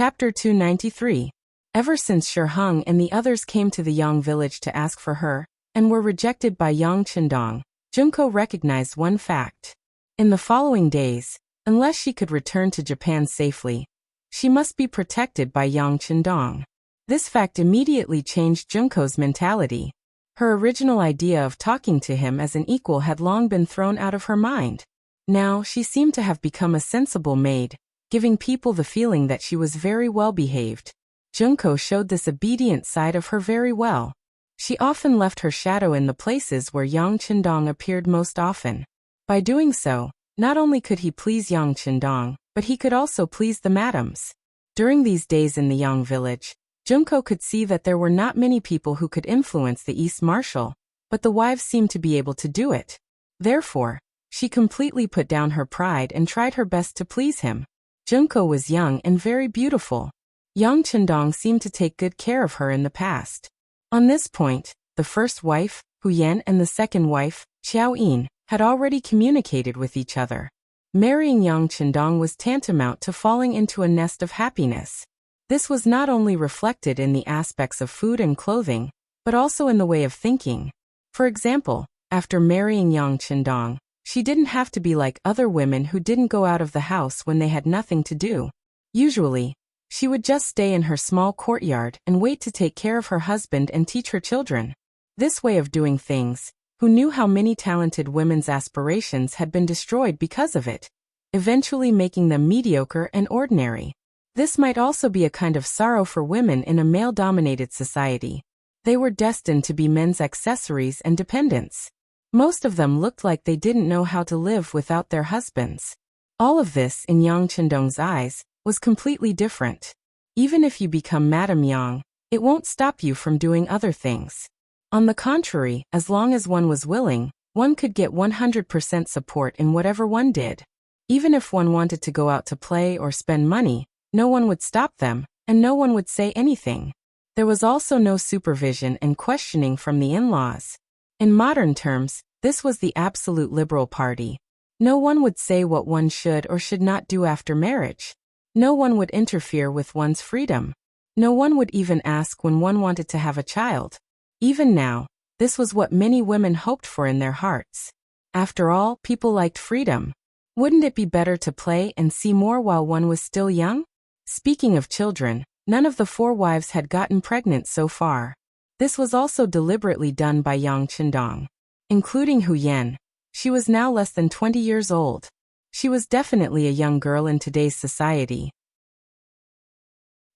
Chapter 293. Ever since Shi Heng and the others came to the Yang village to ask for her, and were rejected by Yang Chendong, Junko recognized one fact. In the following days, unless she could return to Japan safely, she must be protected by Yang Chendong. This fact immediately changed Junko's mentality. Her original idea of talking to him as an equal had long been thrown out of her mind. Now she seemed to have become a sensible maid, giving people the feeling that she was very well behaved. Junko showed this obedient side of her very well. She often left her shadow in the places where Yang Chendong appeared most often. By doing so, not only could he please Yang Chendong, but he could also please the madams. During these days in the Yang village, Junko could see that there were not many people who could influence the East Marshal, but the wives seemed to be able to do it. Therefore, she completely put down her pride and tried her best to please him. Junko was young and very beautiful. Yang Chendong seemed to take good care of her in the past. On this point, the first wife, Hu Yan, and the second wife, Xiao Yin, had already communicated with each other. Marrying Yang Chendong was tantamount to falling into a nest of happiness. This was not only reflected in the aspects of food and clothing, but also in the way of thinking. For example, after marrying Yang Chendong, she didn't have to be like other women who didn't go out of the house when they had nothing to do. Usually, she would just stay in her small courtyard and wait to take care of her husband and teach her children. This way of doing things, who knew how many talented women's aspirations had been destroyed because of it, eventually making them mediocre and ordinary. This might also be a kind of sorrow for women in a male-dominated society. They were destined to be men's accessories and dependents. Most of them looked like they didn't know how to live without their husbands. All of this, in Yang Chendong's eyes, was completely different. Even if you become Madame Yang, it won't stop you from doing other things. On the contrary, as long as one was willing, one could get 100% support in whatever one did. Even if one wanted to go out to play or spend money, no one would stop them, and no one would say anything. There was also no supervision and questioning from the in-laws. In modern terms, this was the absolute liberal party. No one would say what one should or should not do after marriage. No one would interfere with one's freedom. No one would even ask when one wanted to have a child. Even now, this was what many women hoped for in their hearts. After all, people liked freedom. Wouldn't it be better to play and see more while one was still young? Speaking of children, none of the four wives had gotten pregnant so far. This was also deliberately done by Yang Chendong. Including Hu Yan. She was now less than 20 years old. She was definitely a young girl in today's society.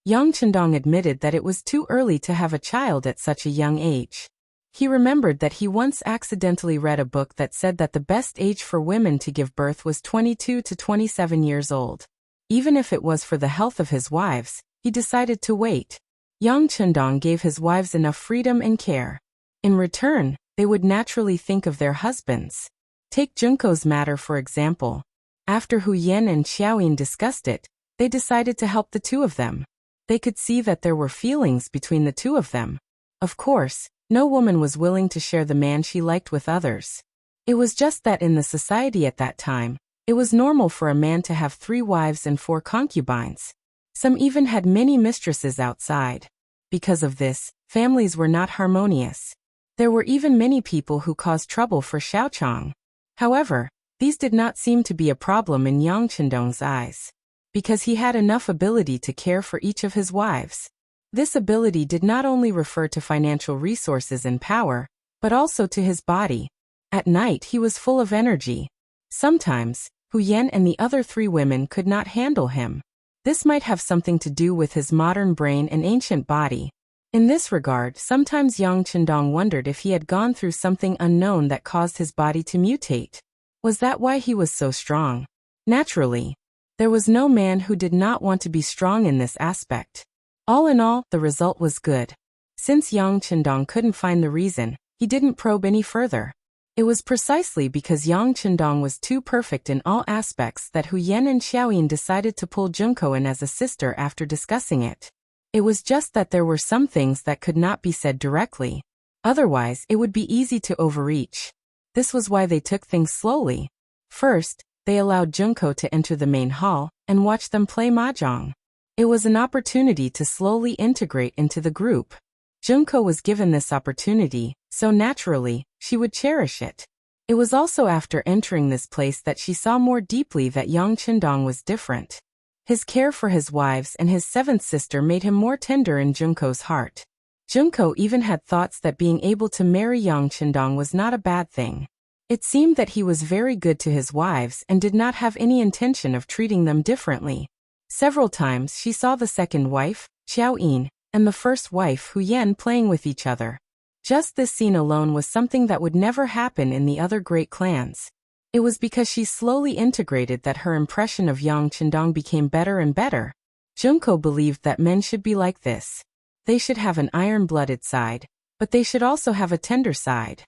Yang Chendong admitted that it was too early to have a child at such a young age. He remembered that he once accidentally read a book that said that the best age for women to give birth was 22 to 27 years old. Even if it was for the health of his wives, he decided to wait. Yang Chendong gave his wives enough freedom and care. In return, they would naturally think of their husbands. Take Junko's matter for example. After Hu Yan and Xiaoyin discussed it, they decided to help the two of them. They could see that there were feelings between the two of them. Of course, no woman was willing to share the man she liked with others. It was just that in the society at that time, it was normal for a man to have 3 wives and 4 concubines. Some even had many mistresses outside. Because of this, families were not harmonious. There were even many people who caused trouble for Xiaochang. However, these did not seem to be a problem in Yang Chendong's eyes, because he had enough ability to care for each of his wives. This ability did not only refer to financial resources and power, but also to his body. At night he was full of energy. Sometimes, Hu Yan and the other 3 women could not handle him. This might have something to do with his modern brain and ancient body. In this regard, sometimes Yang Chendong wondered if he had gone through something unknown that caused his body to mutate. Was that why he was so strong? Naturally, there was no man who did not want to be strong in this aspect. All in all, the result was good. Since Yang Chendong couldn't find the reason, he didn't probe any further. It was precisely because Yang Chendong was too perfect in all aspects that Hu Yan and Xiaoyin decided to pull Junko in as a sister after discussing it. It was just that there were some things that could not be said directly. Otherwise, it would be easy to overreach. This was why they took things slowly. First, they allowed Junko to enter the main hall and watch them play mahjong. It was an opportunity to slowly integrate into the group. Junko was given this opportunity, so naturally, she would cherish it. It was also after entering this place that she saw more deeply that Yang Qindong was different. His care for his wives and his seventh sister made him more tender in Junko's heart. Junko even had thoughts that being able to marry Yang Qindong was not a bad thing. It seemed that he was very good to his wives and did not have any intention of treating them differently. Several times she saw the second wife, Xiao Yin, and the first wife, Hu Yan, playing with each other. Just this scene alone was something that would never happen in the other great clans. It was because she slowly integrated that her impression of Yang Qindong became better and better. Junko believed that men should be like this. They should have an iron-blooded side, but they should also have a tender side.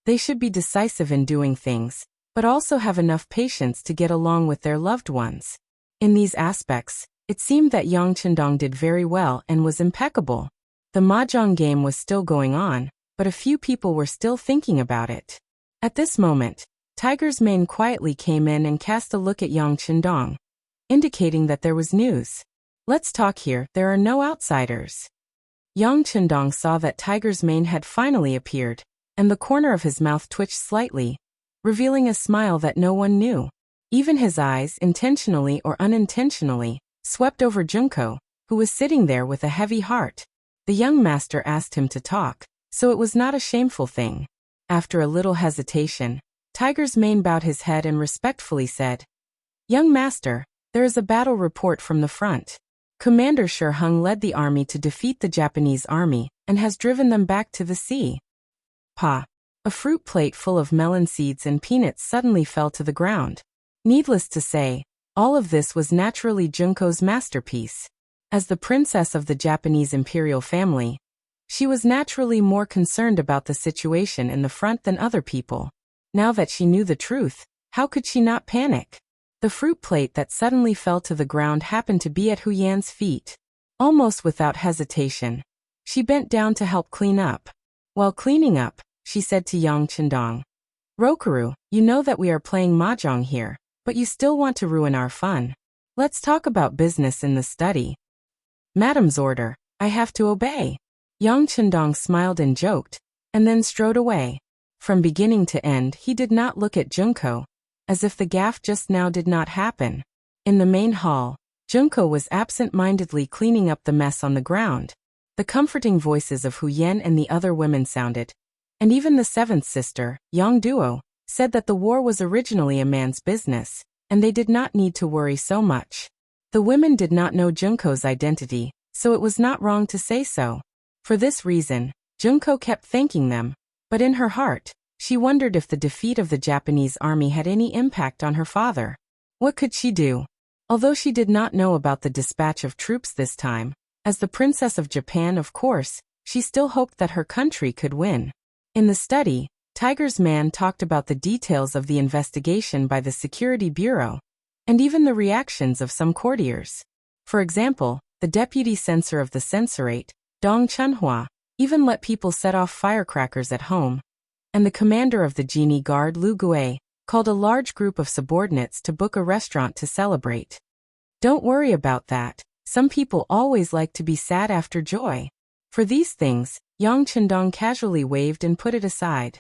They should be decisive in doing things, but also have enough patience to get along with their loved ones. In these aspects, it seemed that Yang Qindong did very well and was impeccable. The mahjong game was still going on, but a few people were still thinking about it. At this moment, Tiger's mane quietly came in and cast a look at Yang Qindong, indicating that there was news. Let's talk here, there are no outsiders. Yang Qindong saw that Tiger's mane had finally appeared, and the corner of his mouth twitched slightly, revealing a smile that no one knew. Even his eyes, intentionally or unintentionally, swept over Junko, who was sitting there with a heavy heart. The young master asked him to talk, so it was not a shameful thing. After a little hesitation, Tiger's mane bowed his head and respectfully said, "Young master, there is a battle report from the front. Commander Shi Hung led the army to defeat the Japanese army and has driven them back to the sea." Pa! A fruit plate full of melon seeds and peanuts suddenly fell to the ground. Needless to say, all of this was naturally Junko's masterpiece. As the princess of the Japanese imperial family, she was naturally more concerned about the situation in the front than other people. Now that she knew the truth, how could she not panic? The fruit plate that suddenly fell to the ground happened to be at Hu Yan's feet. Almost without hesitation, she bent down to help clean up. While cleaning up, she said to Yang Qindong, "Rokaru, you know that we are playing mahjong here, but you still want to ruin our fun. Let's talk about business in the study." "Madam's order, I have to obey." Yang Qindong smiled and joked, and then strode away. From beginning to end he did not look at Junko, as if the gaffe just now did not happen. In the main hall, Junko was absent-mindedly cleaning up the mess on the ground. The comforting voices of Hu Yan and the other women sounded, and even the seventh sister, Yang Duo, said that the war was originally a man's business, and they did not need to worry so much. The women did not know Junko's identity, so it was not wrong to say so. For this reason, Junko kept thanking them, but in her heart, she wondered if the defeat of the Japanese army had any impact on her father. What could she do? Although she did not know about the dispatch of troops this time, as the Princess of Japan, of course, she still hoped that her country could win. In the study, Tiger's man talked about the details of the investigation by the Security Bureau, and even the reactions of some courtiers. For example, the deputy censor of the censorate, Dong Chunhua, even let people set off firecrackers at home, and the commander of the Genie Guard, Lu Gui, called a large group of subordinates to book a restaurant to celebrate. Don't worry about that. Some people always like to be sad after joy. For these things, Yang Qindong casually waved and put it aside.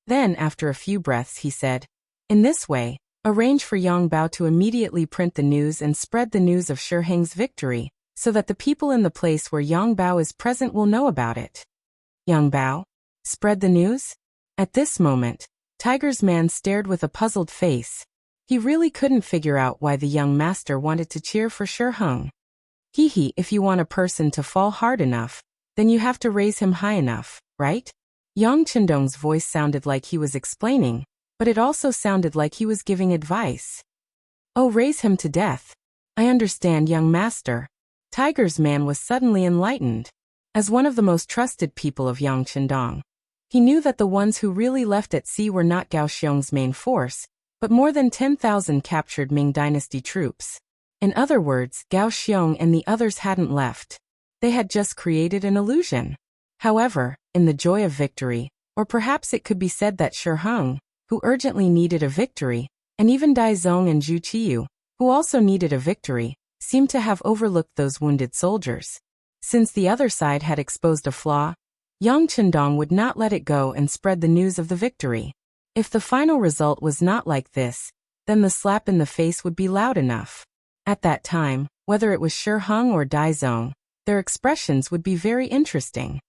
Then, after a few breaths, he said, "In this way, arrange for Yang Bao to immediately print the news and spread the news of Shi Heng's victory, so that the people in the place where Yang Bao is present will know about it." Yang Bao? Spread the news? At this moment, Tiger's man stared with a puzzled face. He really couldn't figure out why the young master wanted to cheer for Shi Heng. Hee, if you want a person to fall hard enough, then you have to raise him high enough, right? Yang Qindong's voice sounded like he was explaining, but it also sounded like he was giving advice. "Oh, raise him to death. I understand, young master." Tiger's man was suddenly enlightened. As one of the most trusted people of Yang Qindong, he knew that the ones who really left at sea were not Gao Xiong's main force, but more than 10,000 captured Ming Dynasty troops. In other words, Gao Xiong and the others hadn't left. They had just created an illusion. However, in the joy of victory, or perhaps it could be said that Shi Heng, who urgently needed a victory, and even Dai Zong and Zhu Qiyu, who also needed a victory, seemed to have overlooked those wounded soldiers. Since the other side had exposed a flaw, Yang Chendong would not let it go and spread the news of the victory. If the final result was not like this, then the slap in the face would be loud enough. At that time, whether it was Shi Hung or Dai Zong, their expressions would be very interesting.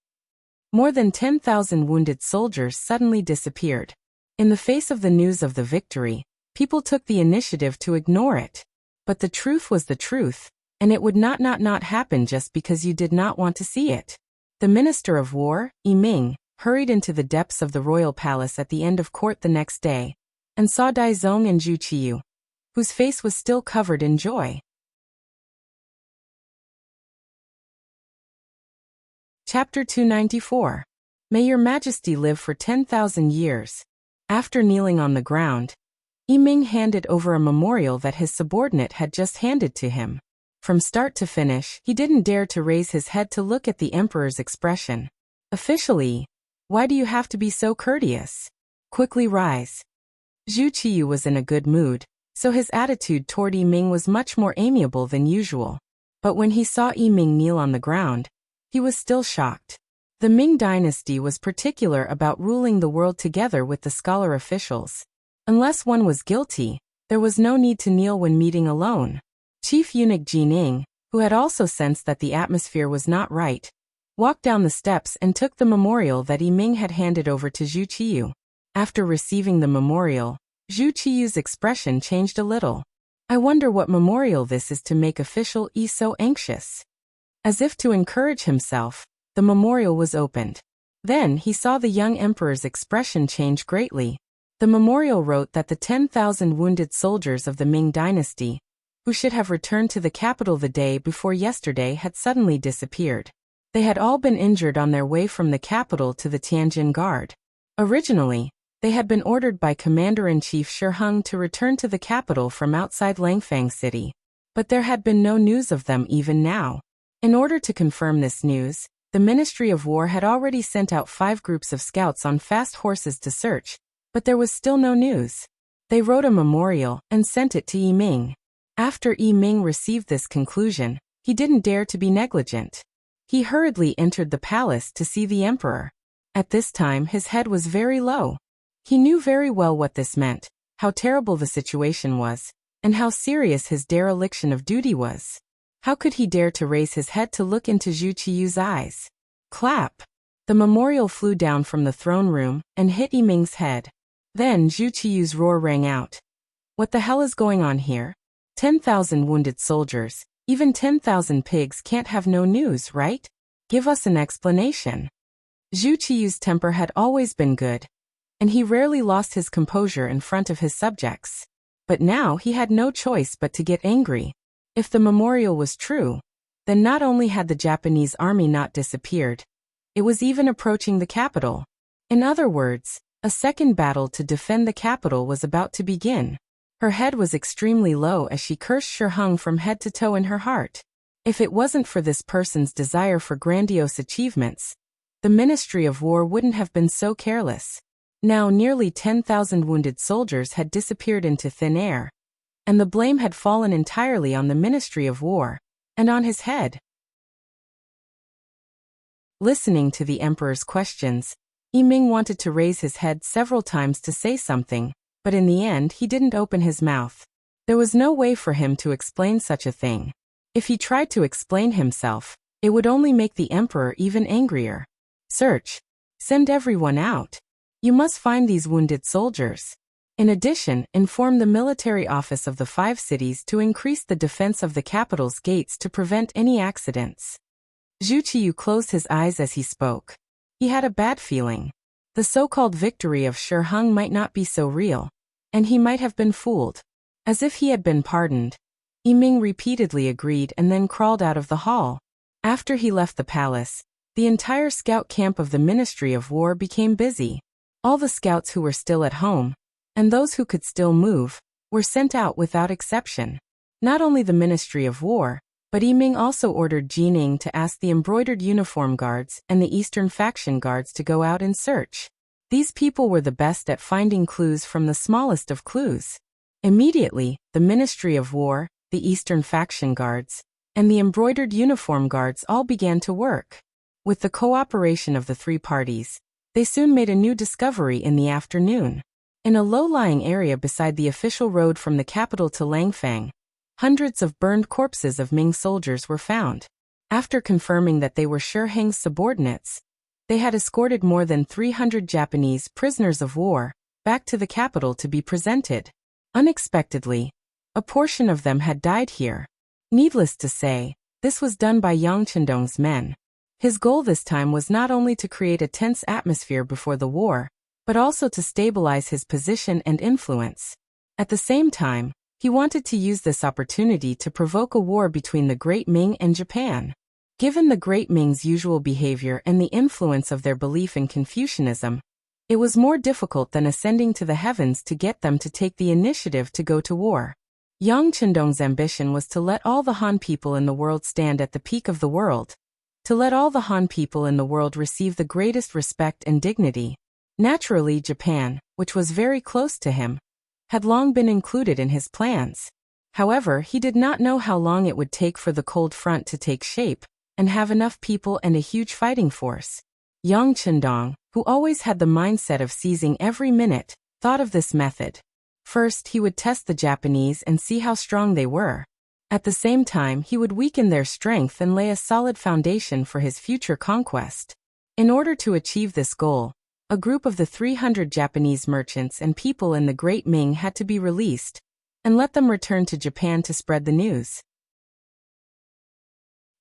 More than 10,000 wounded soldiers suddenly disappeared. In the face of the news of the victory, people took the initiative to ignore it. But the truth was the truth, and it would not happen just because you did not want to see it. The Minister of War, Yi Ming, hurried into the depths of the royal palace at the end of court the next day, and saw Dai Zong and Zhu Qiyu, whose face was still covered in joy. Chapter 294. May your majesty live for 10,000 years. After kneeling on the ground, Yi Ming handed over a memorial that his subordinate had just handed to him. From start to finish, he didn't dare to raise his head to look at the emperor's expression. Officially, why do you have to be so courteous? Quickly rise. Zhu Qiyu was in a good mood, so his attitude toward Yi Ming was much more amiable than usual. But when he saw Yi Ming kneel on the ground, he was still shocked. The Ming dynasty was particular about ruling the world together with the scholar officials. Unless one was guilty, there was no need to kneel when meeting alone. Chief Eunuch Jining, who had also sensed that the atmosphere was not right, walked down the steps and took the memorial that Yi Ming had handed over to Zhu Qiyu. After receiving the memorial, Zhu Qiyu's expression changed a little. I wonder what memorial this is to make official Yi so anxious. As if to encourage himself, the memorial was opened. Then he saw the young emperor's expression change greatly. The memorial wrote that the 10,000 wounded soldiers of the Ming dynasty, who should have returned to the capital the day before yesterday, had suddenly disappeared. They had all been injured on their way from the capital to the Tianjin Guard. Originally, they had been ordered by Commander-in-Chief Shi Hung to return to the capital from outside Langfang City. But there had been no news of them even now. In order to confirm this news, the Ministry of War had already sent out 5 groups of scouts on fast horses to search, but there was still no news. They wrote a memorial and sent it to Yi Ming. After Yi Ming received this conclusion, he didn't dare to be negligent. He hurriedly entered the palace to see the emperor. At this time his head was very low. He knew very well what this meant, how terrible the situation was, and how serious his dereliction of duty was. How could he dare to raise his head to look into Zhu Qiyu's eyes? Clap! The memorial flew down from the throne room and hit Yi Ming's head. Then Zhu Qiyu's roar rang out. What the hell is going on here? 10,000 wounded soldiers, even 10,000 pigs can't have no news, right? Give us an explanation. Zhu Qiyu's temper had always been good, and he rarely lost his composure in front of his subjects. But now he had no choice but to get angry. If the memorial was true, then not only had the Japanese army not disappeared, it was even approaching the capital. In other words, a second battle to defend the capital was about to begin. Her head was extremely low as she cursed Shi Hung from head to toe in her heart. If it wasn't for this person's desire for grandiose achievements, the Ministry of War wouldn't have been so careless. Now nearly 10,000 wounded soldiers had disappeared into thin air, and the blame had fallen entirely on the Ministry of War, and on his head. Listening to the emperor's questions, Yi Ming wanted to raise his head several times to say something, but in the end he didn't open his mouth. There was no way for him to explain such a thing. If he tried to explain himself, it would only make the emperor even angrier. Search. Send everyone out. You must find these wounded soldiers. In addition, inform the military office of the 5 cities to increase the defense of the capital's gates to prevent any accidents. Zhu Qiyu closed his eyes as he spoke. He had a bad feeling. The so-called victory of Shi Hung might not be so real, and he might have been fooled. As if he had been pardoned, Yi Ming repeatedly agreed and then crawled out of the hall. After he left the palace, the entire scout camp of the Ministry of War became busy. All the scouts who were still at home, and those who could still move, were sent out without exception. Not only the Ministry of War, but Yi Ming also ordered Jining to ask the embroidered uniform guards and the Eastern faction guards to go out and search. These people were the best at finding clues from the smallest of clues. Immediately, the Ministry of War, the Eastern Faction Guards, and the embroidered uniform guards all began to work. With the cooperation of the three parties, they soon made a new discovery in the afternoon. In a low-lying area beside the official road from the capital to Langfang, hundreds of burned corpses of Ming soldiers were found. After confirming that they were Shi Heng's subordinates, they had escorted more than 300 Japanese prisoners of war back to the capital to be presented. Unexpectedly, a portion of them had died here. Needless to say, this was done by Yang Chendong's men. His goal this time was not only to create a tense atmosphere before the war, but also to stabilize his position and influence. At the same time, he wanted to use this opportunity to provoke a war between the Great Ming and Japan. Given the Great Ming's usual behavior and the influence of their belief in Confucianism, it was more difficult than ascending to the heavens to get them to take the initiative to go to war. Yang Chendong's ambition was to let all the Han people in the world stand at the peak of the world, to let all the Han people in the world receive the greatest respect and dignity. Naturally, Japan, which was very close to him, had long been included in his plans. However, he did not know how long it would take for the cold front to take shape and have enough people and a huge fighting force. Yang Chendong, who always had the mindset of seizing every minute, thought of this method. First, he would test the Japanese and see how strong they were. At the same time, he would weaken their strength and lay a solid foundation for his future conquest. In order to achieve this goal, a group of the 300 Japanese merchants and people in the Great Ming had to be released, and let them return to Japan to spread the news.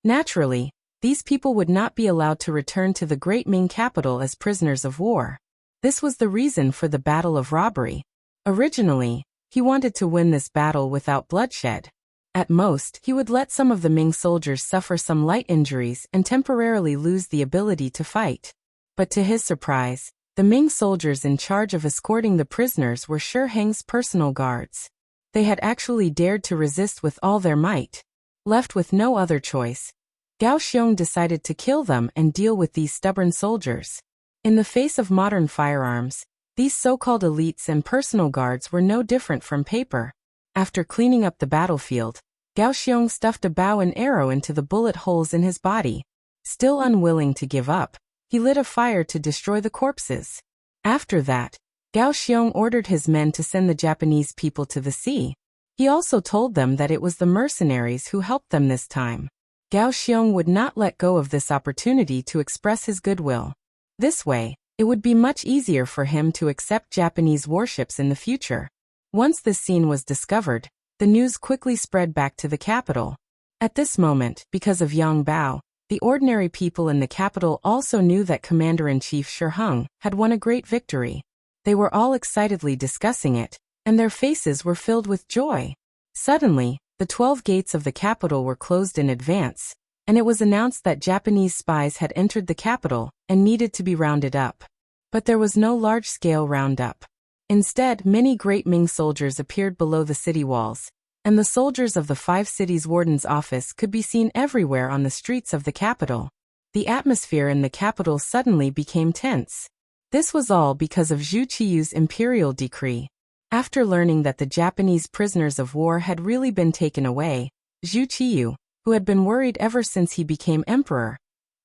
Naturally, these people would not be allowed to return to the Great Ming capital as prisoners of war. This was the reason for the Battle of Robbery. Originally, he wanted to win this battle without bloodshed. At most, he would let some of the Ming soldiers suffer some light injuries and temporarily lose the ability to fight. But to his surprise, the Ming soldiers in charge of escorting the prisoners were Shi Heng's personal guards. They had actually dared to resist with all their might. Left with no other choice, Gao Xiong decided to kill them and deal with these stubborn soldiers. In the face of modern firearms, these so-called elites and personal guards were no different from paper. After cleaning up the battlefield, Gao Xiong stuffed a bow and arrow into the bullet holes in his body. Still unwilling to give up, he lit a fire to destroy the corpses. After that, Gao Xiong ordered his men to send the Japanese people to the sea. He also told them that it was the mercenaries who helped them this time. Gao Xiong would not let go of this opportunity to express his goodwill. This way, it would be much easier for him to accept Japanese warships in the future. Once this scene was discovered, the news quickly spread back to the capital. At this moment, because of Yang Bao, the ordinary people in the capital also knew that Commander-in-Chief Shi Heng had won a great victory. They were all excitedly discussing it, and their faces were filled with joy. Suddenly, the 12 gates of the capital were closed in advance, and it was announced that Japanese spies had entered the capital and needed to be rounded up. But there was no large-scale roundup. Instead, many Great Ming soldiers appeared below the city walls, and the soldiers of the 5 cities' warden's office could be seen everywhere on the streets of the capital. The atmosphere in the capital suddenly became tense. This was all because of Zhu Qiyu's imperial decree. After learning that the Japanese prisoners of war had really been taken away, Zhu Qiyu, who had been worried ever since he became emperor,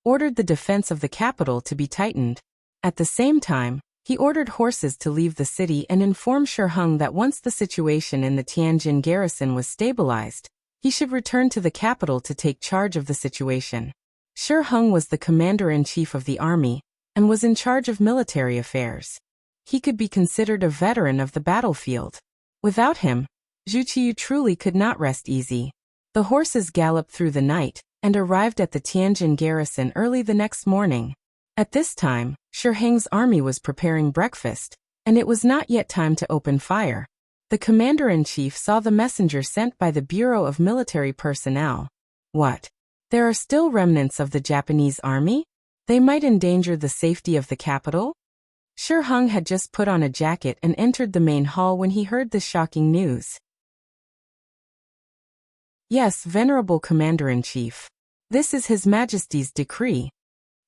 ordered the defense of the capital to be tightened. At the same time, he ordered horses to leave the city and inform Shi Heng that once the situation in the Tianjin garrison was stabilized, he should return to the capital to take charge of the situation. Shi Heng was the commander-in-chief of the army and was in charge of military affairs. He could be considered a veteran of the battlefield. Without him, Zhu Qiyu truly could not rest easy. The horses galloped through the night and arrived at the Tianjin garrison early the next morning. At this time, Shi Heng's army was preparing breakfast, and it was not yet time to open fire. The commander-in-chief saw the messenger sent by the Bureau of Military Personnel. What? There are still remnants of the Japanese army? They might endanger the safety of the capital? Shi Heng had just put on a jacket and entered the main hall when he heard this shocking news. Yes, venerable commander-in-chief. This is His Majesty's decree.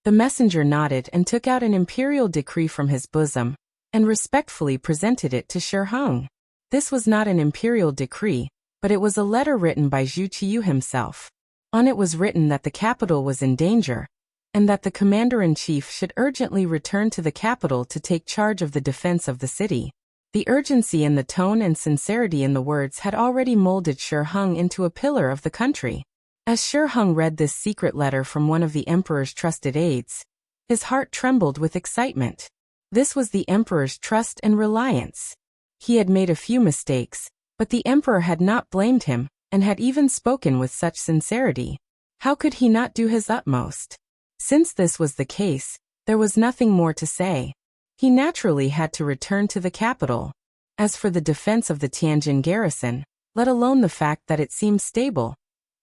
The messenger nodded and took out an imperial decree from his bosom, and respectfully presented it to Shi Heng. This was not an imperial decree, but it was a letter written by Zhu Qiyu himself. On it was written that the capital was in danger, and that the commander-in-chief should urgently return to the capital to take charge of the defense of the city. The urgency in the tone and sincerity in the words had already molded Shi Heng into a pillar of the country. As Shi Heng read this secret letter from one of the emperor's trusted aides, his heart trembled with excitement. This was the emperor's trust and reliance. He had made a few mistakes, but the emperor had not blamed him, and had even spoken with such sincerity. How could he not do his utmost? Since this was the case, there was nothing more to say. He naturally had to return to the capital. As for the defense of the Tianjin garrison, let alone the fact that it seemed stable,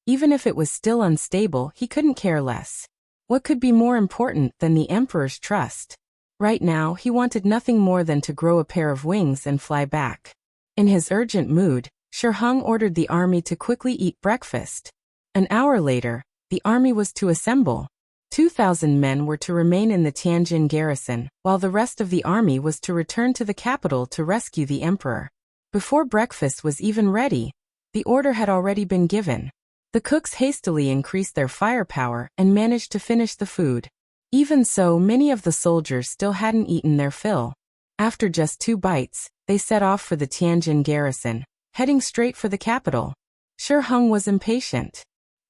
even if it was still unstable, he couldn't care less. What could be more important than the emperor's trust? Right now, he wanted nothing more than to grow a pair of wings and fly back. In his urgent mood, Shi Heng ordered the army to quickly eat breakfast. An hour later, the army was to assemble. 2,000 men were to remain in the Tianjin garrison, while the rest of the army was to return to the capital to rescue the emperor. Before breakfast was even ready, the order had already been given. The cooks hastily increased their firepower and managed to finish the food. Even so, many of the soldiers still hadn't eaten their fill. After just 2 bites, they set off for the Tianjin garrison, heading straight for the capital. Shi Heng was impatient.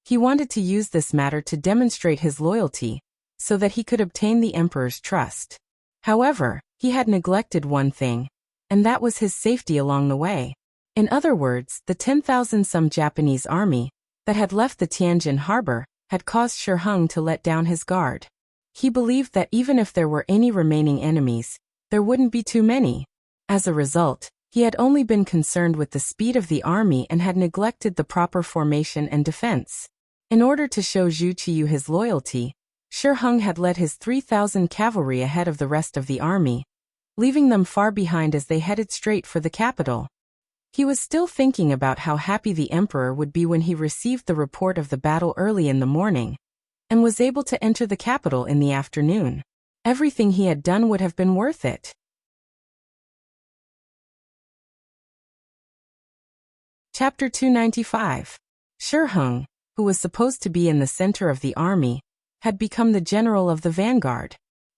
He wanted to use this matter to demonstrate his loyalty, so that he could obtain the emperor's trust. However, he had neglected one thing, and that was his safety along the way. In other words, the 10,000-some Japanese army that had left the Tianjin harbor had caused Shi Heng to let down his guard. He believed that even if there were any remaining enemies, there wouldn't be too many. As a result, he had only been concerned with the speed of the army and had neglected the proper formation and defense. In order to show Zhu Qiyu his loyalty, Shi Heng had led his 3,000 cavalry ahead of the rest of the army, leaving them far behind as they headed straight for the capital. He was still thinking about how happy the emperor would be when he received the report of the battle early in the morning, and was able to enter the capital in the afternoon. Everything he had done would have been worth it. Chapter 295. Shi Heng, who was supposed to be in the center of the army, had become the general of the vanguard.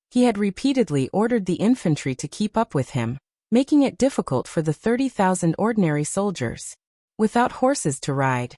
He had repeatedly ordered the infantry to keep up with him, making it difficult for the 30,000 ordinary soldiers. Without horses to ride,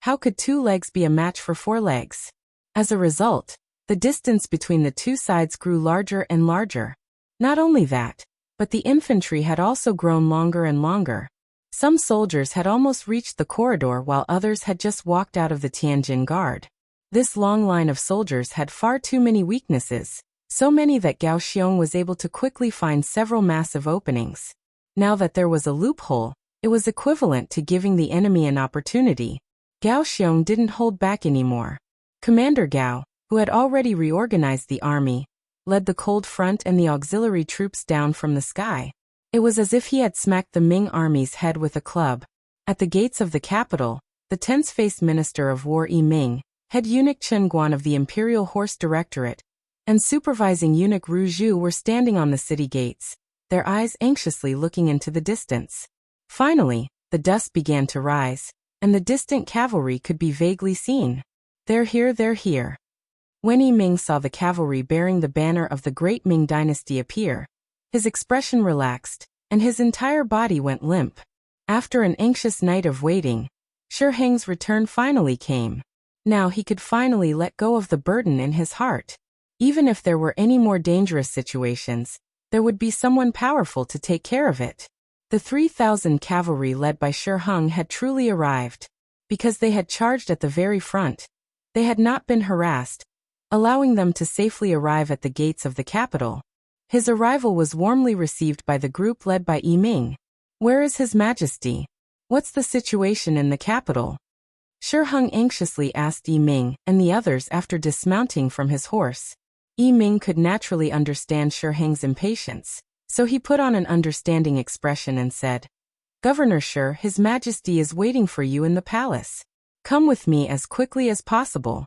how could 2 legs be a match for 4 legs? As a result, the distance between the 2 sides grew larger and larger. Not only that, but the infantry had also grown longer and longer. Some soldiers had almost reached the corridor while others had just walked out of the Tianjin Guard. This long line of soldiers had far too many weaknesses, so many that Gao Xiong was able to quickly find several massive openings. Now that there was a loophole, it was equivalent to giving the enemy an opportunity. Gao Xiong didn't hold back anymore. Commander Gao, who had already reorganized the army, led the cold front and the auxiliary troops down from the sky. It was as if he had smacked the Ming army's head with a club. At the gates of the capital, the tense-faced Minister of War Ming, head eunuch Chen Guan of the Imperial Horse Directorate, and supervising eunuch Ru Zhu were standing on the city gates, their eyes anxiously looking into the distance. Finally, the dust began to rise, and the distant cavalry could be vaguely seen. They're here, they're here. When Ming saw the cavalry bearing the banner of the Great Ming Dynasty appear, his expression relaxed, and his entire body went limp. After an anxious night of waiting, Shi Heng's return finally came. Now he could finally let go of the burden in his heart. Even if there were any more dangerous situations, there would be someone powerful to take care of it. The 3,000 cavalry led by Shi Heng had truly arrived. Because they had charged at the very front, they had not been harassed, allowing them to safely arrive at the gates of the capital. His arrival was warmly received by the group led by Ming. Where is His Majesty? What's the situation in the capital? Shi Heng anxiously asked Ming and the others after dismounting from his horse. Ming could naturally understand Shi Heng's impatience, so he put on an understanding expression and said, "Governor Shi, His Majesty is waiting for you in the palace. Come with me as quickly as possible."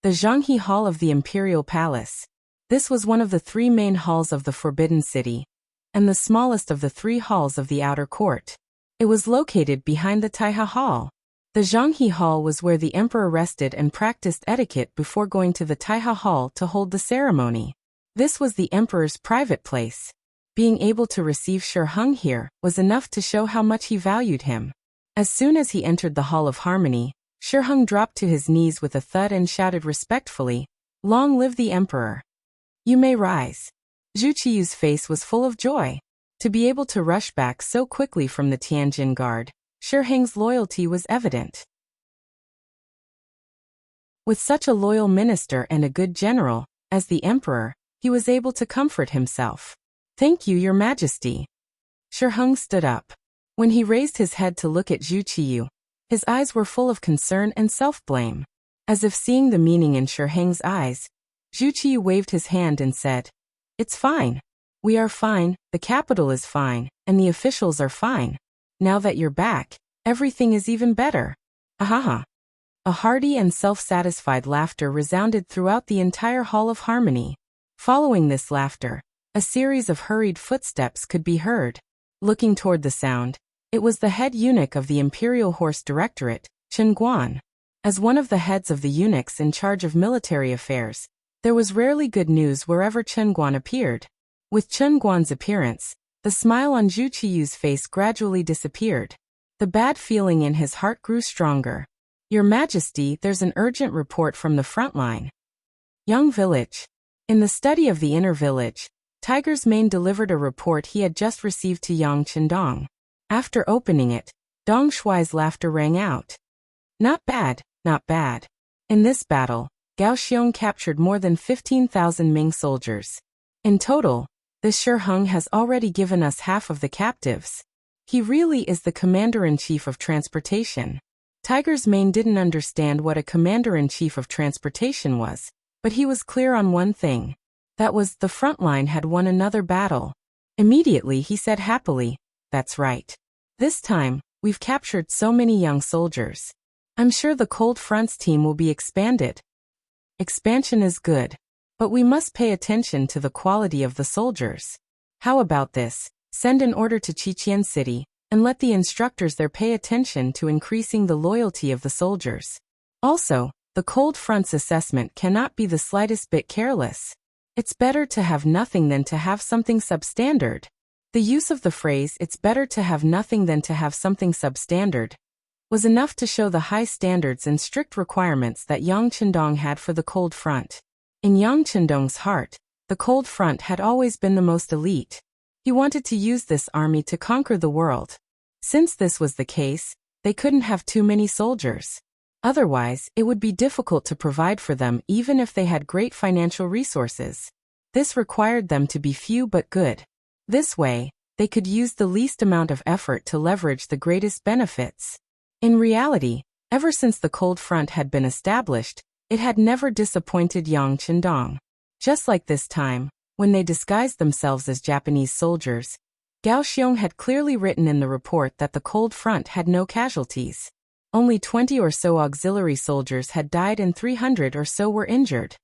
The Zhanghe Hall of the Imperial Palace. This was one of the 3 main halls of the Forbidden City, and the smallest of the 3 halls of the outer court. It was located behind the Taiha Hall. The Zhanghe Hall was where the emperor rested and practiced etiquette before going to the Taiha Hall to hold the ceremony. This was the emperor's private place. Being able to receive Shi Heng here was enough to show how much he valued him. As soon as he entered the Hall of Harmony, Shi Heng dropped to his knees with a thud and shouted respectfully, "Long live the emperor! You may rise." Zhu Qiyu's face was full of joy. To be able to rush back so quickly from the Tianjin Guard, Shi Heng's loyalty was evident. With such a loyal minister and a good general, as the emperor, he was able to comfort himself. "Thank you, your majesty." Shi Heng stood up. When he raised his head to look at Zhu Qiyu, his eyes were full of concern and self-blame. As if seeing the meaning in Shi Heng's eyes, Zhu Qiyu waved his hand and said, "It's fine. We are fine, the capital is fine, and the officials are fine. Now that you're back, everything is even better. Ahaha." A hearty and self-satisfied laughter resounded throughout the entire Hall of Harmony. Following this laughter, a series of hurried footsteps could be heard. Looking toward the sound, it was the head eunuch of the Imperial Horse Directorate, Chen Guan. As one of the heads of the eunuchs in charge of military affairs, there was rarely good news wherever Chen Guan appeared. With Chen Guan's appearance, the smile on Zhu Qiyu's face gradually disappeared. The bad feeling in his heart grew stronger. "Your Majesty, there's an urgent report from the front line." Yang Village. In the study of the inner village, Tiger's Mane delivered a report he had just received to Yang Qindong. After opening it, Dong Shuai's laughter rang out. "Not bad, not bad. In this battle, Gao Xiong captured more than 15,000 Ming soldiers. In total, this Shi Heng has already given us half of the captives. He really is the commander-in-chief of transportation." Tiger's Mane didn't understand what a commander-in-chief of transportation was, but he was clear on one thing. That was, the front line had won another battle. Immediately he said happily, "That's right. This time, we've captured so many young soldiers. I'm sure the Cold Front's team will be expanded." Expansion is good, but we must pay attention to the quality of the soldiers. How about this? Send an order to Qiqian City, and let the instructors there pay attention to increasing the loyalty of the soldiers. Also, the Cold Front's assessment cannot be the slightest bit careless. It's better to have nothing than to have something substandard. The use of the phrase, "it's better to have nothing than to have something substandard," was enough to show the high standards and strict requirements that Yang Qindong had for the Cold Front. In Yang Qindong's heart, the Cold Front had always been the most elite. He wanted to use this army to conquer the world. Since this was the case, they couldn't have too many soldiers. Otherwise, it would be difficult to provide for them even if they had great financial resources. This required them to be few but good. This way, they could use the least amount of effort to leverage the greatest benefits. In reality, ever since the Cold Front had been established, it had never disappointed Yang Qindong. Just like this time, when they disguised themselves as Japanese soldiers, Gao Xiong had clearly written in the report that the Cold Front had no casualties. Only 20 or so auxiliary soldiers had died and 300 or so were injured.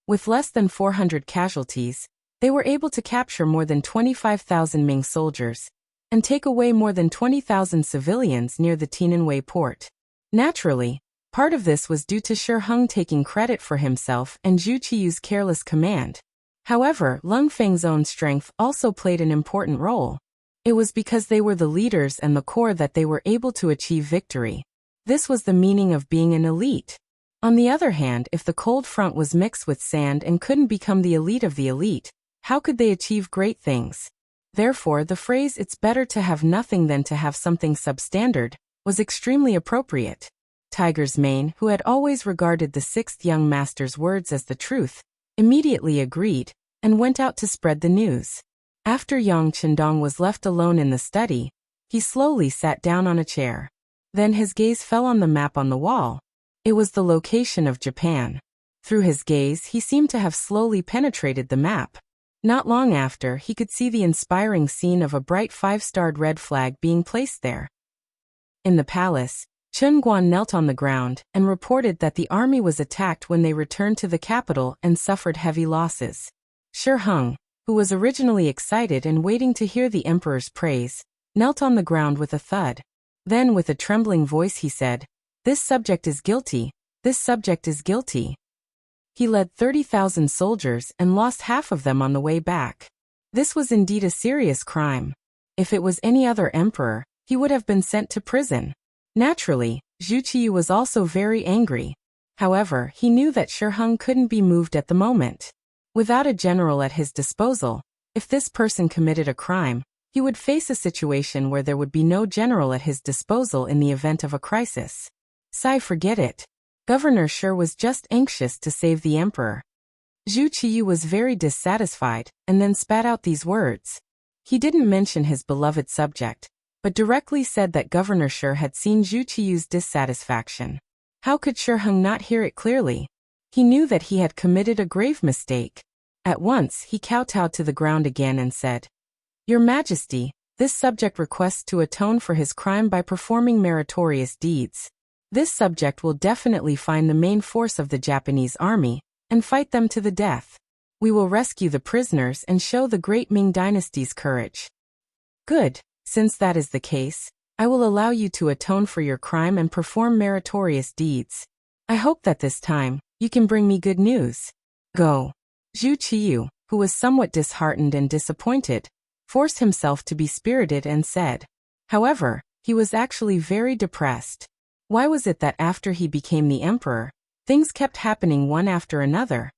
With less than 400 casualties, they were able to capture more than 25,000 Ming soldiers and take away more than 20,000 civilians near the Tiananwei port. Naturally, part of this was due to Shi Heng taking credit for himself and Zhu Qiyu's careless command. However, Lung Feng's own strength also played an important role. It was because they were the leaders and the core that they were able to achieve victory. This was the meaning of being an elite. On the other hand, if the Cold Front was mixed with sand and couldn't become the elite of the elite, how could they achieve great things? Therefore, the phrase, "it's better to have nothing than to have something substandard," was extremely appropriate. Tiger's Mane, who had always regarded the sixth young master's words as the truth, immediately agreed, and went out to spread the news. After Yang Qindong was left alone in the study, he slowly sat down on a chair. Then his gaze fell on the map on the wall. It was the location of Japan. Through his gaze, he seemed to have slowly penetrated the map. Not long after, he could see the inspiring scene of a bright 5-starred red flag being placed there. In the palace, Chen Guan knelt on the ground and reported that the army was attacked when they returned to the capital and suffered heavy losses. Shi Heng, who was originally excited and waiting to hear the emperor's praise, knelt on the ground with a thud. Then with a trembling voice he said, "This subject is guilty, this subject is guilty." He led 30,000 soldiers and lost half of them on the way back. This was indeed a serious crime. If it was any other emperor, he would have been sent to prison. Naturally, Zhu Qiyu was also very angry. However, he knew that Shi Heng couldn't be moved at the moment. Without a general at his disposal, if this person committed a crime, he would face a situation where there would be no general at his disposal in the event of a crisis. Forget it. Governor Shi was just anxious to save the emperor. Zhu Qiyu was very dissatisfied, and then spat out these words. He didn't mention his beloved subject, but directly said that Governor Shi had seen Zhu Qiyu's dissatisfaction. How could Shi Heng not hear it clearly? He knew that he had committed a grave mistake. At once he kowtowed to the ground again and said, "Your Majesty, this subject requests to atone for his crime by performing meritorious deeds. This subject will definitely find the main force of the Japanese army and fight them to the death. We will rescue the prisoners and show the great Ming dynasty's courage." "Good. Since that is the case, I will allow you to atone for your crime and perform meritorious deeds. I hope that this time, you can bring me good news. Go." Zhu Qiyu, who was somewhat disheartened and disappointed, forced himself to be spirited and said. However, he was actually very depressed. Why was it that after he became the emperor, things kept happening one after another?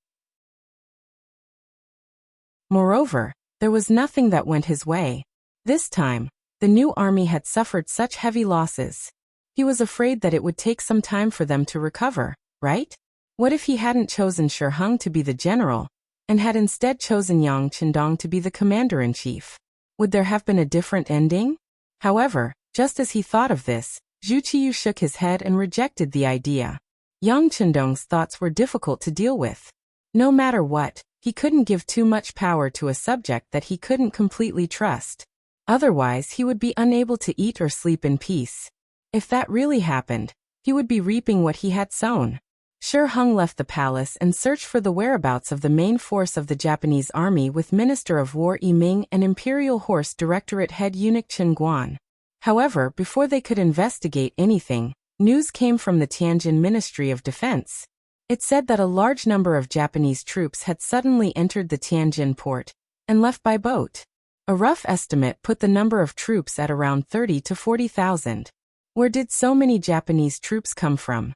Moreover, there was nothing that went his way. This time, the new army had suffered such heavy losses. He was afraid that it would take some time for them to recover, right? What if he hadn't chosen Shi Heng to be the general, and had instead chosen Yang Qindong to be the commander-in-chief? Would there have been a different ending? However, just as he thought of this, Zhu Qiyu shook his head and rejected the idea. Yang Qindong's thoughts were difficult to deal with. No matter what, he couldn't give too much power to a subject that he couldn't completely trust. Otherwise, he would be unable to eat or sleep in peace. If that really happened, he would be reaping what he had sown. Shi Heng left the palace and searched for the whereabouts of the main force of the Japanese army with Minister of War Yi Ming and Imperial Horse Directorate head eunuch Chen Guan. However, before they could investigate anything, news came from the Tianjin Ministry of Defense. It said that a large number of Japanese troops had suddenly entered the Tianjin port and left by boat. A rough estimate put the number of troops at around 30 to 40,000. Where did so many Japanese troops come from?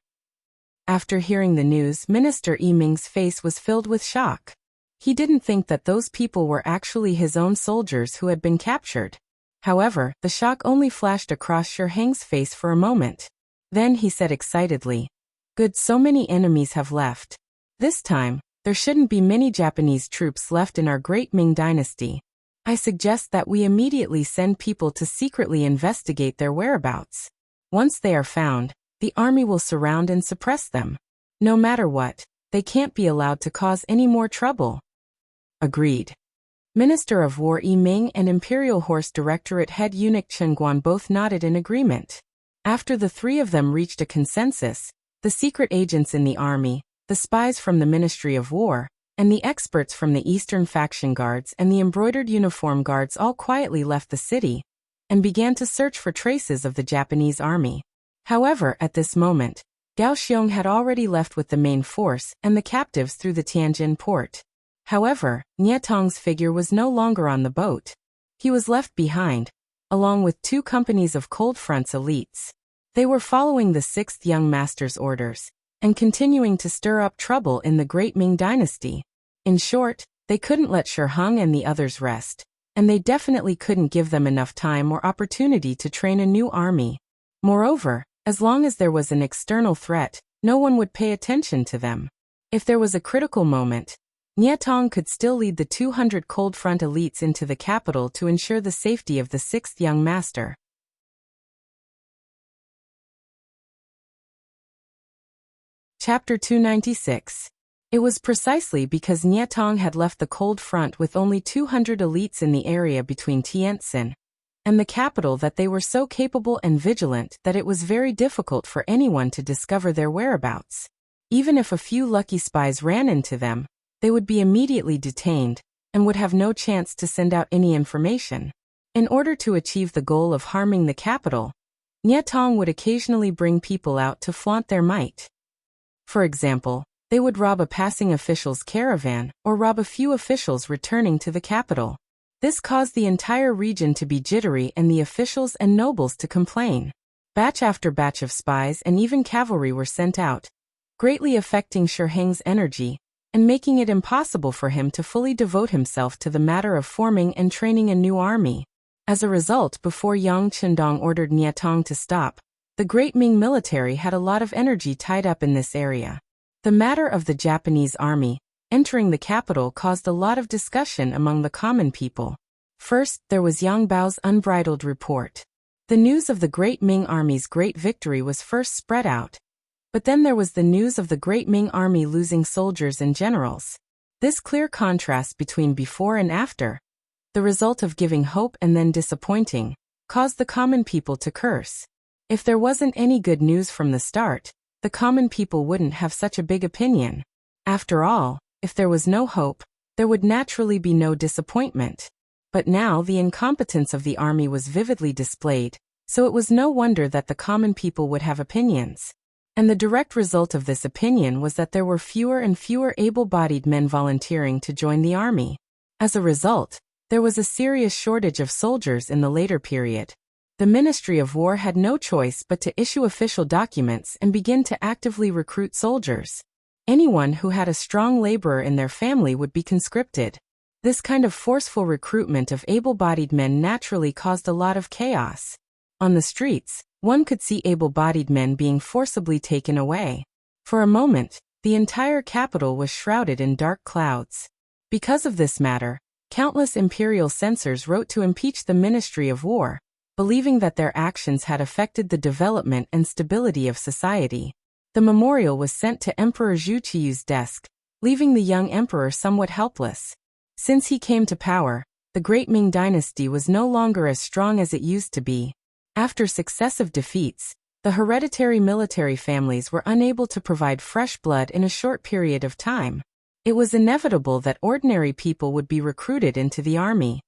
After hearing the news, Minister Yi Ming's face was filled with shock. He didn't think that those people were actually his own soldiers who had been captured. However, the shock only flashed across Shi Heng's face for a moment. Then he said excitedly, "Good, so many enemies have left. This time, there shouldn't be many Japanese troops left in our great Ming dynasty. I suggest that we immediately send people to secretly investigate their whereabouts. Once they are found, the army will surround and suppress them. No matter what, they can't be allowed to cause any more trouble." Agreed. Minister of War Yi Ming and Imperial Horse Directorate head eunuch Chen Guan both nodded in agreement. After the three of them reached a consensus, the secret agents in the army, the spies from the Ministry of War, and the experts from the Eastern Faction Guards and the embroidered uniform guards all quietly left the city and began to search for traces of the Japanese army. However, at this moment, Gao Xiong had already left with the main force and the captives through the Tianjin port. However, Nie Tong's figure was no longer on the boat. He was left behind, along with 2 companies of Cold Front's elites. They were following the 6th young master's orders and continuing to stir up trouble in the Great Ming dynasty. In short, they couldn't let Shi Heng and the others rest, and they definitely couldn't give them enough time or opportunity to train a new army. Moreover, as long as there was an external threat, no one would pay attention to them. If there was a critical moment, Nie Tong could still lead the 200 Cold Front elites into the capital to ensure the safety of the 6th young master. Chapter 296. It was precisely because Nie Tong had left the Cold Front with only 200 elites in the area between Tientsin and the capital that they were so capable and vigilant that it was very difficult for anyone to discover their whereabouts. Even if a few lucky spies ran into them, they would be immediately detained, and would have no chance to send out any information. In order to achieve the goal of harming the capital, Nietong would occasionally bring people out to flaunt their might. For example, they would rob a passing official's caravan or rob a few officials returning to the capital. This caused the entire region to be jittery and the officials and nobles to complain. Batch after batch of spies and even cavalry were sent out, greatly affecting Shi Heng's energy and making it impossible for him to fully devote himself to the matter of forming and training a new army. As a result, before Yang Qindong ordered Nietong to stop, the Great Ming military had a lot of energy tied up in this area. The matter of the Japanese army entering the capital caused a lot of discussion among the common people. First, there was Yang Bao's unbridled report. The news of the Great Ming Army's great victory was first spread out. But then there was the news of the Great Ming Army losing soldiers and generals. This clear contrast between before and after, the result of giving hope and then disappointing, caused the common people to curse. If there wasn't any good news from the start, the common people wouldn't have such a big opinion. After all, if there was no hope, there would naturally be no disappointment. But now the incompetence of the army was vividly displayed, so it was no wonder that the common people would have opinions. And the direct result of this opinion was that there were fewer and fewer able-bodied men volunteering to join the army. As a result, there was a serious shortage of soldiers in the later period. The Ministry of War had no choice but to issue official documents and begin to actively recruit soldiers. Anyone who had a strong laborer in their family would be conscripted. This kind of forceful recruitment of able-bodied men naturally caused a lot of chaos. On the streets, one could see able-bodied men being forcibly taken away. For a moment, the entire capital was shrouded in dark clouds. Because of this matter, countless imperial censors wrote to impeach the Ministry of War, believing that their actions had affected the development and stability of society. The memorial was sent to Emperor Zhu Qiyu's desk, leaving the young emperor somewhat helpless. Since he came to power, the Great Ming dynasty was no longer as strong as it used to be. After successive defeats, the hereditary military families were unable to provide fresh blood in a short period of time. It was inevitable that ordinary people would be recruited into the army.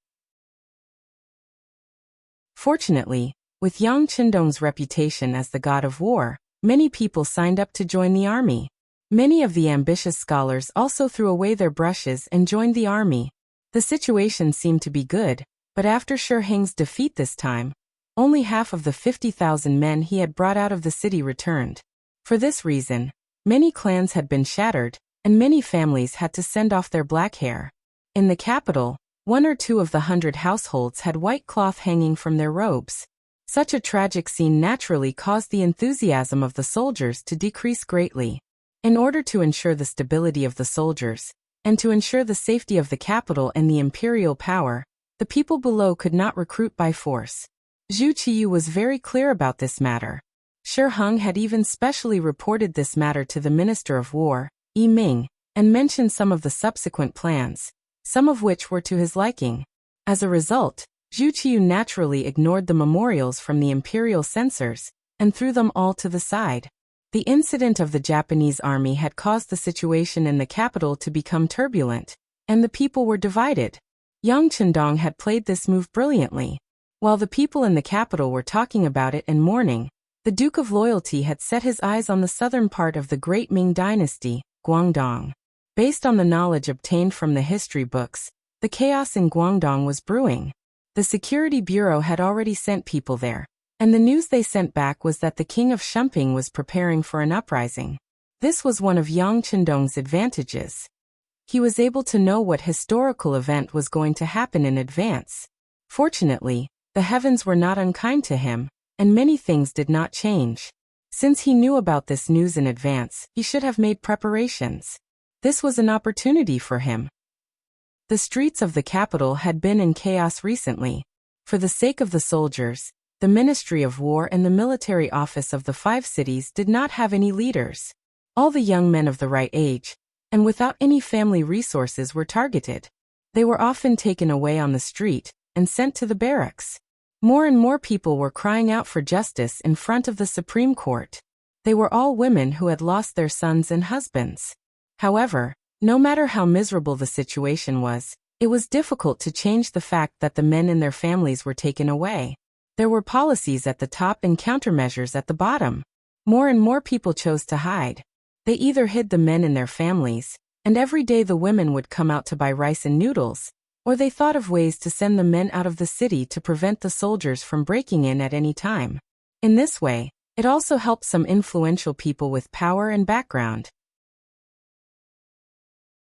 Fortunately, with Yang Qindong's reputation as the god of war, many people signed up to join the army. Many of the ambitious scholars also threw away their brushes and joined the army. The situation seemed to be good, but after Shi Heng's defeat this time, only half of the 50,000 men he had brought out of the city returned. For this reason, many clans had been shattered, and many families had to send off their black hair. In the capital, 1 or 2 of the 100 households had white cloth hanging from their robes. Such a tragic scene naturally caused the enthusiasm of the soldiers to decrease greatly. In order to ensure the stability of the soldiers, and to ensure the safety of the capital and the imperial power, the people below could not recruit by force. Zhu Qiyu was very clear about this matter. Shi Heng had even specially reported this matter to the Minister of War, Yi Ming, and mentioned some of the subsequent plans, some of which were to his liking. As a result, Zhu Qiyu naturally ignored the memorials from the imperial censors, and threw them all to the side. The incident of the Japanese army had caused the situation in the capital to become turbulent, and the people were divided. Yang Qindong had played this move brilliantly. While the people in the capital were talking about it and mourning, the Duke of Loyalty had set his eyes on the southern part of the Great Ming dynasty, Guangdong. Based on the knowledge obtained from the history books, the chaos in Guangdong was brewing. The Security Bureau had already sent people there, and the news they sent back was that the king of Shumping was preparing for an uprising. This was one of Yang Qindong's advantages. He was able to know what historical event was going to happen in advance. Fortunately, the heavens were not unkind to him, and many things did not change. Since he knew about this news in advance, he should have made preparations. This was an opportunity for him. The streets of the capital had been in chaos recently. For the sake of the soldiers, the Ministry of War and the military office of the 5 cities did not have any leaders. All the young men of the right age, and without any family resources, were targeted. They were often taken away on the street and sent to the barracks. More and more people were crying out for justice in front of the Supreme Court. They were all women who had lost their sons and husbands. However, no matter how miserable the situation was, It was difficult to change the fact that the men and their families were taken away. There were policies at the top and countermeasures at the bottom. More and more people chose to hide. They either hid the men and their families, and every day the women would come out to buy rice and noodles, or they thought of ways to send the men out of the city to prevent the soldiers from breaking in at any time. In this way, it also helped some influential people with power and background.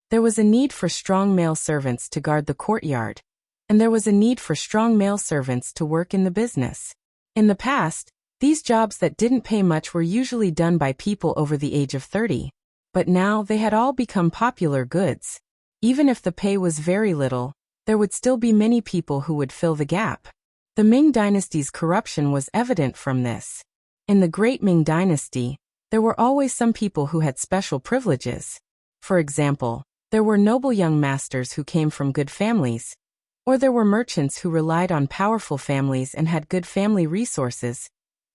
There was a need for strong male servants to guard the courtyard, and there was a need for strong male servants to work in the business. In the past, these jobs that didn't pay much were usually done by people over the age of 30, but now they had all become popular goods. Even if the pay was very little, there would still be many people who would fill the gap. The Ming dynasty's corruption was evident from this. In the Great Ming Dynasty, there were always some people who had special privileges. For example, there were noble young masters who came from good families, or there were merchants who relied on powerful families and had good family resources,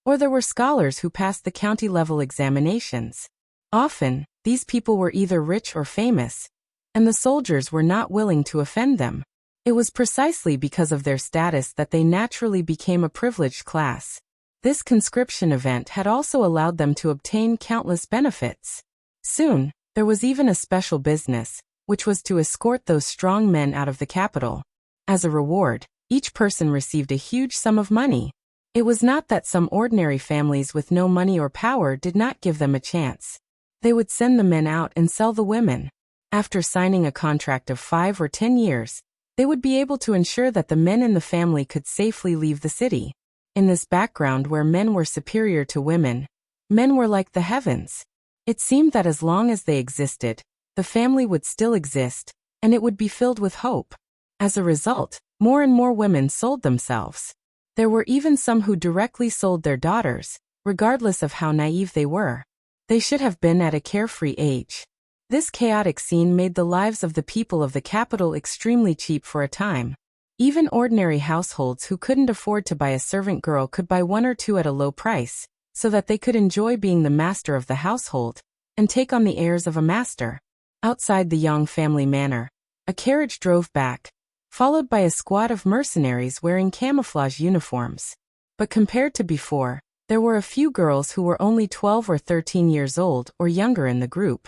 or there were scholars who passed the county-level examinations. Often, these people were either rich or famous, and the soldiers were not willing to offend them. It was precisely because of their status that they naturally became a privileged class. This conscription event had also allowed them to obtain countless benefits. Soon, there was even a special business, which was to escort those strong men out of the capital. As a reward, each person received a huge sum of money. It was not that some ordinary families with no money or power did not give them a chance. They would send the men out and sell the women. After signing a contract of 5 or 10 years, they would be able to ensure that the men in the family could safely leave the city. In this background where men were superior to women, men were like the heavens. It seemed that as long as they existed, the family would still exist, and it would be filled with hope. As a result, more and more women sold themselves. There were even some who directly sold their daughters, regardless of how naive they were. They should have been at a carefree age. This chaotic scene made the lives of the people of the capital extremely cheap for a time. Even ordinary households who couldn't afford to buy a servant girl could buy one or two at a low price, so that they could enjoy being the master of the household, and take on the airs of a master. Outside the Yang family manor, a carriage drove back, followed by a squad of mercenaries wearing camouflage uniforms. But compared to before, there were a few girls who were only 12 or 13 years old or younger in the group.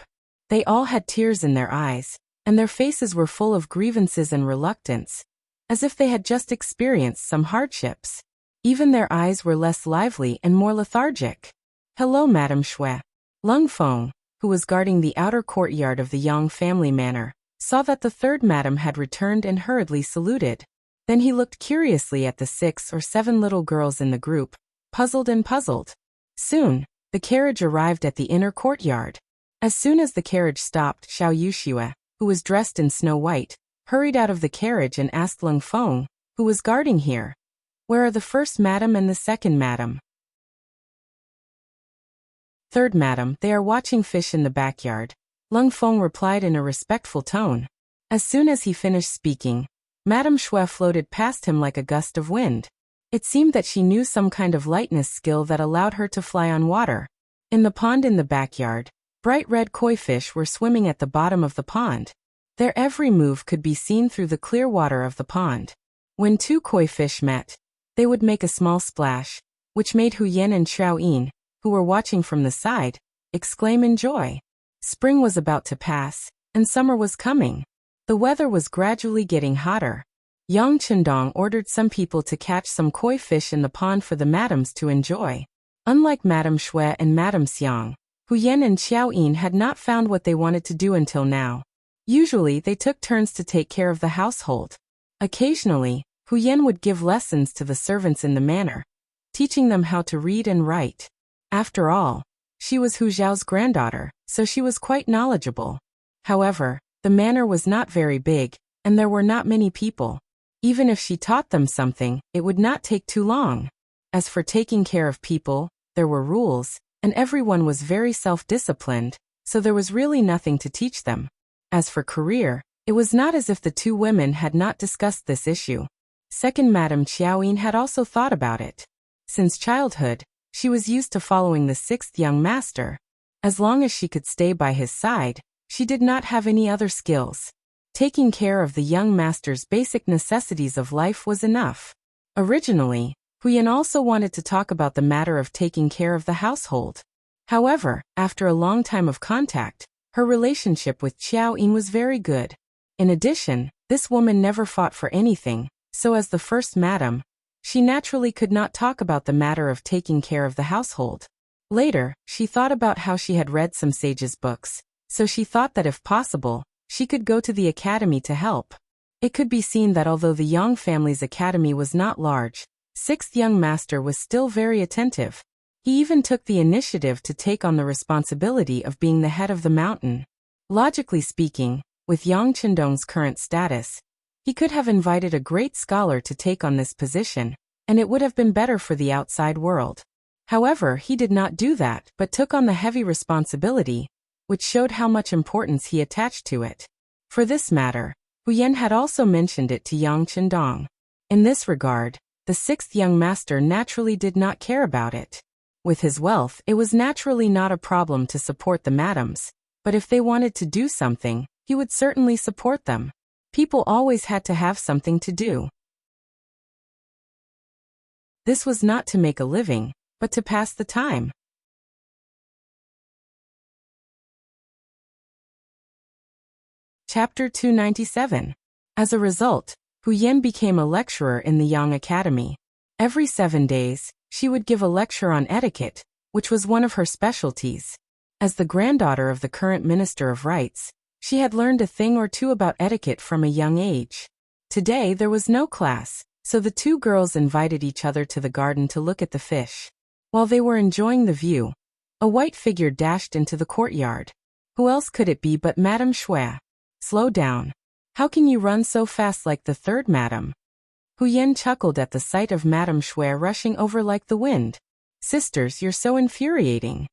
They all had tears in their eyes, and their faces were full of grievances and reluctance, as if they had just experienced some hardships. Even their eyes were less lively and more lethargic. "Hello, Madame Shui." Lung Feng, who was guarding the outer courtyard of the Yang family manor, saw that the third madam had returned and hurriedly saluted. Then he looked curiously at the 6 or 7 little girls in the group, puzzled and puzzled. Soon, the carriage arrived at the inner courtyard. As soon as the carriage stopped, Xiao Yuxia, who was dressed in snow white, hurried out of the carriage and asked Lung Feng, who was guarding here, "Where are the first madam and the second madam?" "Third madam, they are watching fish in the backyard," Lung Feng replied in a respectful tone. As soon as he finished speaking, Madame Shui floated past him like a gust of wind. It seemed that she knew some kind of lightness skill that allowed her to fly on water. In the pond in the backyard, bright red koi fish were swimming at the bottom of the pond. Their every move could be seen through the clear water of the pond. When 2 koi fish met, they would make a small splash, which made Hu Yan and Xiao Yin, who were watching from the side, exclaim in joy. Spring was about to pass, and summer was coming. The weather was gradually getting hotter. Yang Chendong ordered some people to catch some koi fish in the pond for the madams to enjoy. Unlike Madame Shui and Madame Xiang, Hu Yan and Xiao Yin had not found what they wanted to do until now. Usually they took turns to take care of the household. Occasionally, Hu Yan would give lessons to the servants in the manor, teaching them how to read and write. After all, she was Hu Zhao's granddaughter, so she was quite knowledgeable. However, the manor was not very big, and there were not many people. Even if she taught them something, it would not take too long. As for taking care of people, there were rules, and everyone was very self-disciplined, so there was really nothing to teach them. As for career, it was not as if the 2 women had not discussed this issue. Second Madame Qiaoyin had also thought about it. Since childhood, she was used to following the 6th young master. As long as she could stay by his side, she did not have any other skills. Taking care of the young master's basic necessities of life was enough. Originally, Huyen also wanted to talk about the matter of taking care of the household. However, after a long time of contact, her relationship with Xiao Yin was very good. In addition, this woman never fought for anything, so as the first madam, she naturally could not talk about the matter of taking care of the household. Later, she thought about how she had read some sages' books, so she thought that if possible, she could go to the academy to help. It could be seen that although the Yang family's academy was not large, sixth young master was still very attentive. He even took the initiative to take on the responsibility of being the head of the mountain. Logically speaking, with Yang Chendong's current status, he could have invited a great scholar to take on this position, and it would have been better for the outside world. However, he did not do that, but took on the heavy responsibility, which showed how much importance he attached to it. For this matter, Huyen had also mentioned it to Yang Chendong. In this regard, the sixth young master naturally did not care about it. With his wealth, it was naturally not a problem to support the madams, but if they wanted to do something, he would certainly support them. People always had to have something to do. This was not to make a living, but to pass the time. Chapter 297. As a result, Huyen became a lecturer in the Yang Academy. Every 7 days, she would give a lecture on etiquette, which was one of her specialties. As the granddaughter of the current Minister of Rights, she had learned a thing or two about etiquette from a young age. Today there was no class, so the two girls invited each other to the garden to look at the fish. While they were enjoying the view, a white figure dashed into the courtyard. Who else could it be but Madame Shui? Slow down. How can you run so fast like the third madam? Huyen chuckled at the sight of Madame Shui rushing over like the wind. Sisters, you're so infuriating.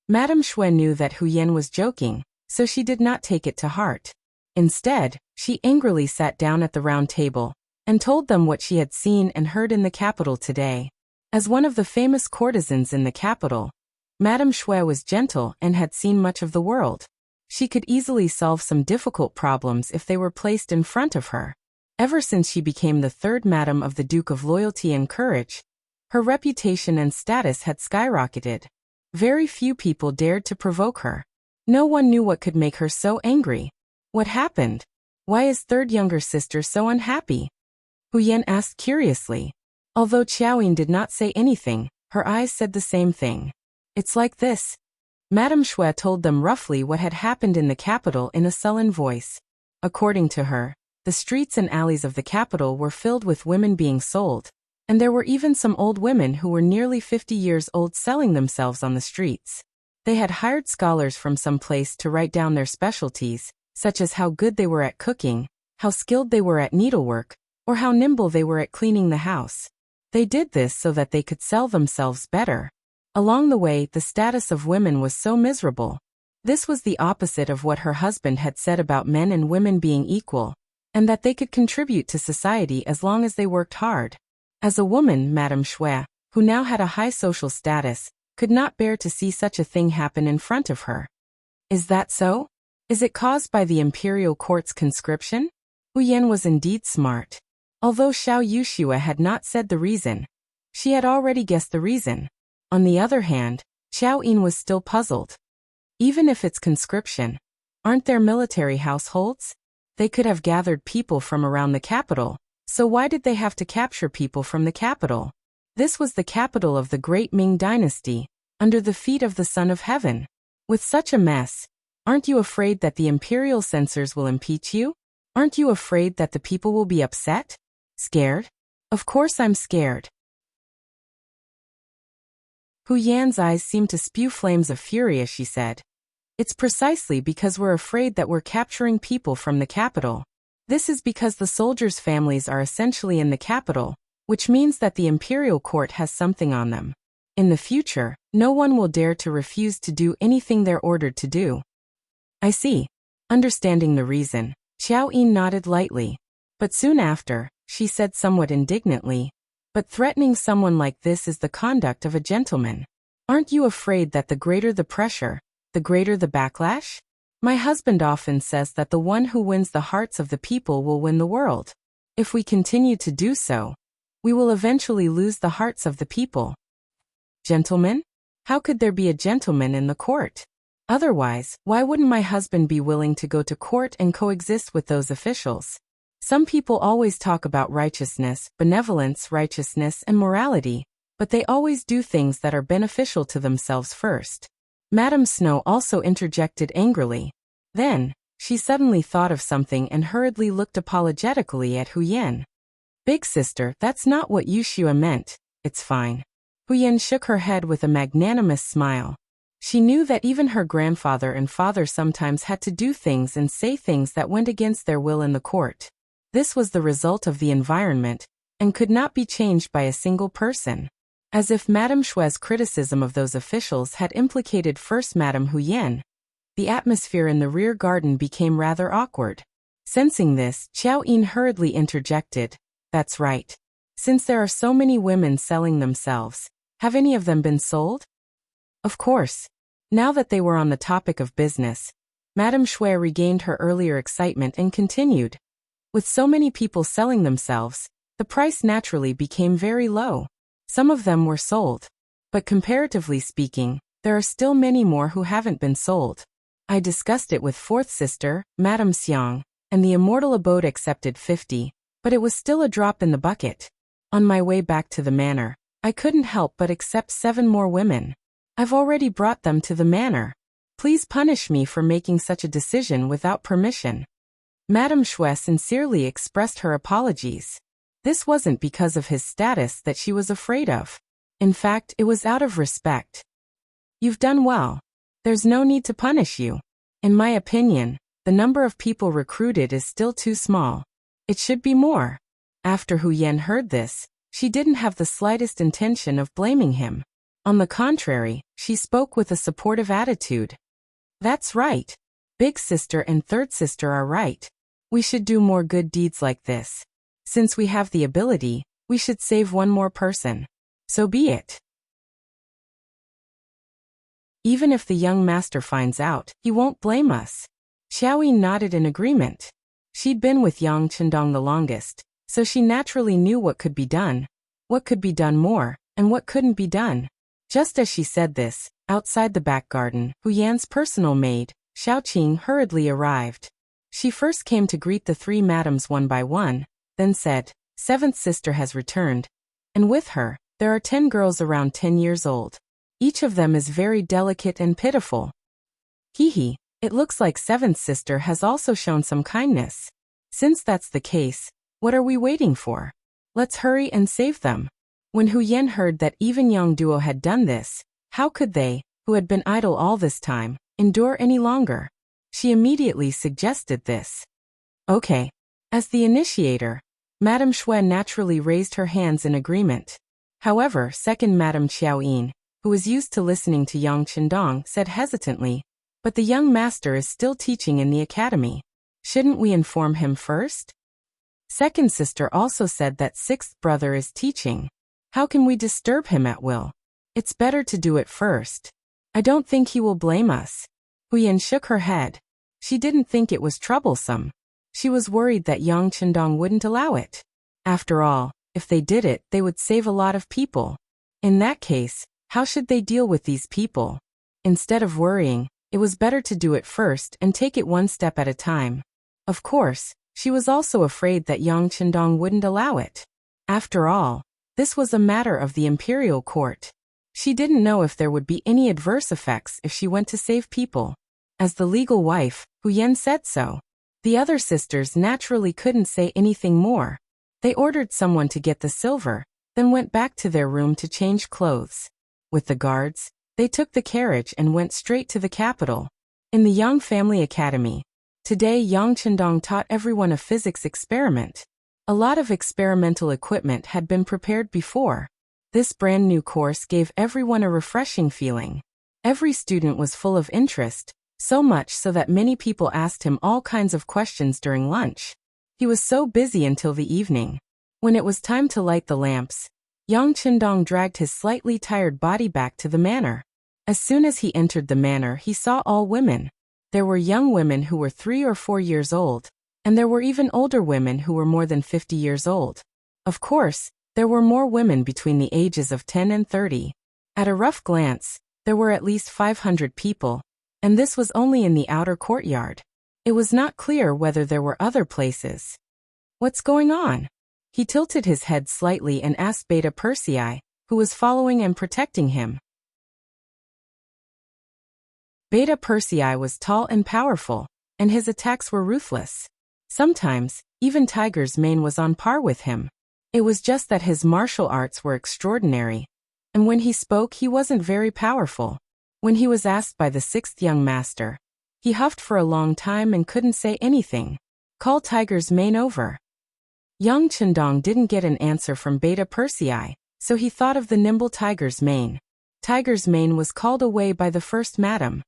Madame Shui knew that Huyen was joking, so she did not take it to heart. Instead, she angrily sat down at the round table and told them what she had seen and heard in the capital today. As one of the famous courtesans in the capital, Madame Shui was gentle and had seen much of the world. She could easily solve some difficult problems if they were placed in front of her. Ever since she became the third madam of the Duke of Loyalty and Courage, her reputation and status had skyrocketed. Very few people dared to provoke her. No one knew what could make her so angry. What happened? Why is third younger sister so unhappy? Huyen asked curiously. Although Xiaoyin did not say anything, her eyes said the same thing. It's like this. Madame Shui told them roughly what had happened in the capital in a sullen voice. According to her, the streets and alleys of the capital were filled with women being sold, and there were even some old women who were nearly 50 years old selling themselves on the streets. They had hired scholars from some place to write down their specialties, such as how good they were at cooking, how skilled they were at needlework, or how nimble they were at cleaning the house. They did this so that they could sell themselves better. Along the way, the status of women was so miserable. This was the opposite of what her husband had said about men and women being equal, and that they could contribute to society as long as they worked hard. As a woman, Madame Shui, who now had a high social status, could not bear to see such a thing happen in front of her. Is that so? Is it caused by the imperial court's conscription? Huyen was indeed smart. Although Xiao Yuxia had not said the reason, she had already guessed the reason. On the other hand, Xiao Yin was still puzzled. Even if it's conscription, aren't there military households? They could have gathered people from around the capital, so why did they have to capture people from the capital? This was the capital of the great Ming dynasty, under the feet of the Son of Heaven. With such a mess, aren't you afraid that the imperial censors will impeach you? Aren't you afraid that the people will be upset? Scared? Of course I'm scared. Huyen's eyes seemed to spew flames of fury as she said, It's precisely because we're afraid that we're capturing people from the capital. This is because the soldiers' families are essentially in the capital, which means that the imperial court has something on them. In the future, no one will dare to refuse to do anything they're ordered to do. I see. Understanding the reason, Xiao Yin nodded lightly. But soon after, she said somewhat indignantly, But threatening someone like this is the conduct of a gentleman. Aren't you afraid that the greater the pressure, the greater the backlash? My husband often says that the one who wins the hearts of the people will win the world. If we continue to do so, we will eventually lose the hearts of the people. Gentlemen? How could there be a gentleman in the court? Otherwise, why wouldn't my husband be willing to go to court and coexist with those officials? Some people always talk about righteousness, benevolence, righteousness, and morality, but they always do things that are beneficial to themselves first. Madame Snow also interjected angrily. Then, she suddenly thought of something and hurriedly looked apologetically at Hu Yan. Big sister, that's not what Wuxia meant. It's fine. Hu Yan shook her head with a magnanimous smile. She knew that even her grandfather and father sometimes had to do things and say things that went against their will in the court. This was the result of the environment, and could not be changed by a single person. As if Madame Shui's criticism of those officials had implicated first Madame Hu Yan, the atmosphere in the rear garden became rather awkward. Sensing this, Qiao Yin hurriedly interjected, "That's right. Since there are so many women selling themselves, have any of them been sold?" Of course. Now that they were on the topic of business, Madame Shui regained her earlier excitement and continued. With so many people selling themselves, the price naturally became very low. Some of them were sold. But comparatively speaking, there are still many more who haven't been sold. I discussed it with fourth sister, Madame Xiang, and the immortal abode accepted 50, but it was still a drop in the bucket. On my way back to the manor, I couldn't help but accept 7 more women. I've already brought them to the manor. Please punish me for making such a decision without permission. Madame Shui sincerely expressed her apologies. This wasn't because of his status that she was afraid of. In fact, it was out of respect. You've done well. There's no need to punish you. In my opinion, the number of people recruited is still too small. It should be more. After Hu Yan heard this, she didn't have the slightest intention of blaming him. On the contrary, she spoke with a supportive attitude. That's right. Big sister and third sister are right. We should do more good deeds like this. Since we have the ability, we should save one more person. So be it. Even if the young master finds out, he won't blame us. Xiaoyi nodded in agreement. She'd been with Yang Chendong the longest, so she naturally knew what could be done more, and what couldn't be done. Just as she said this, outside the back garden, Hu Yan's personal maid, Xiaoqing, hurriedly arrived. She first came to greet the 3 madams one by one, then said, "Seventh sister has returned, and with her, there are 10 girls around 10 years old. Each of them is very delicate and pitiful. Hee, it looks like seventh sister has also shown some kindness. Since that's the case, what are we waiting for? Let's hurry and save them." When Hu Yan heard that even young duo had done this, how could they, who had been idle all this time, endure any longer? She immediately suggested this. Okay. As the initiator, Madame Shui naturally raised her hands in agreement. However, second Madame Qiao Yin, who was used to listening to Yang Chendong, said hesitantly, "But the young master is still teaching in the academy. Shouldn't we inform him first?" Second sister also said that sixth brother is teaching. How can we disturb him at will? It's better to do it first. I don't think he will blame us. Hu Yan shook her head. She didn't think it was troublesome. She was worried that Yang Chendong wouldn't allow it. After all, if they did it, they would save a lot of people. In that case, how should they deal with these people? Instead of worrying, it was better to do it first and take it one step at a time. Of course, she was also afraid that Yang Chendong wouldn't allow it. After all, this was a matter of the imperial court. She didn't know if there would be any adverse effects if she went to save people. As the legal wife, Hu Yan said so. The other sisters naturally couldn't say anything more. They ordered someone to get the silver, then went back to their room to change clothes. With the guards, they took the carriage and went straight to the capital. In the Yang Family Academy, today Yang Chendong taught everyone a physics experiment. A lot of experimental equipment had been prepared before. This brand new course gave everyone a refreshing feeling. Every student was full of interest, so much so that many people asked him all kinds of questions during lunch. He was so busy until the evening. When it was time to light the lamps, Yang Chendong dragged his slightly tired body back to the manor. As soon as he entered the manor, he saw all women. There were young women who were 3 or 4 years old, and there were even older women who were more than 50 years old. Of course, there were more women between the ages of 10 and 30. At a rough glance, there were at least 500 people, and this was only in the outer courtyard. It was not clear whether there were other places. What's going on? He tilted his head slightly and asked Beta Persei, who was following and protecting him. Beta Persei was tall and powerful, and his attacks were ruthless. Sometimes, even Tiger's mane was on par with him. It was just that his martial arts were extraordinary, and when he spoke he wasn't very powerful. When he was asked by the 6th young master, he huffed for a long time and couldn't say anything. Call Tiger's mane over. Young Chendong didn't get an answer from Beta Persei, so he thought of the nimble Tiger's mane. Tiger's mane was called away by the first madam.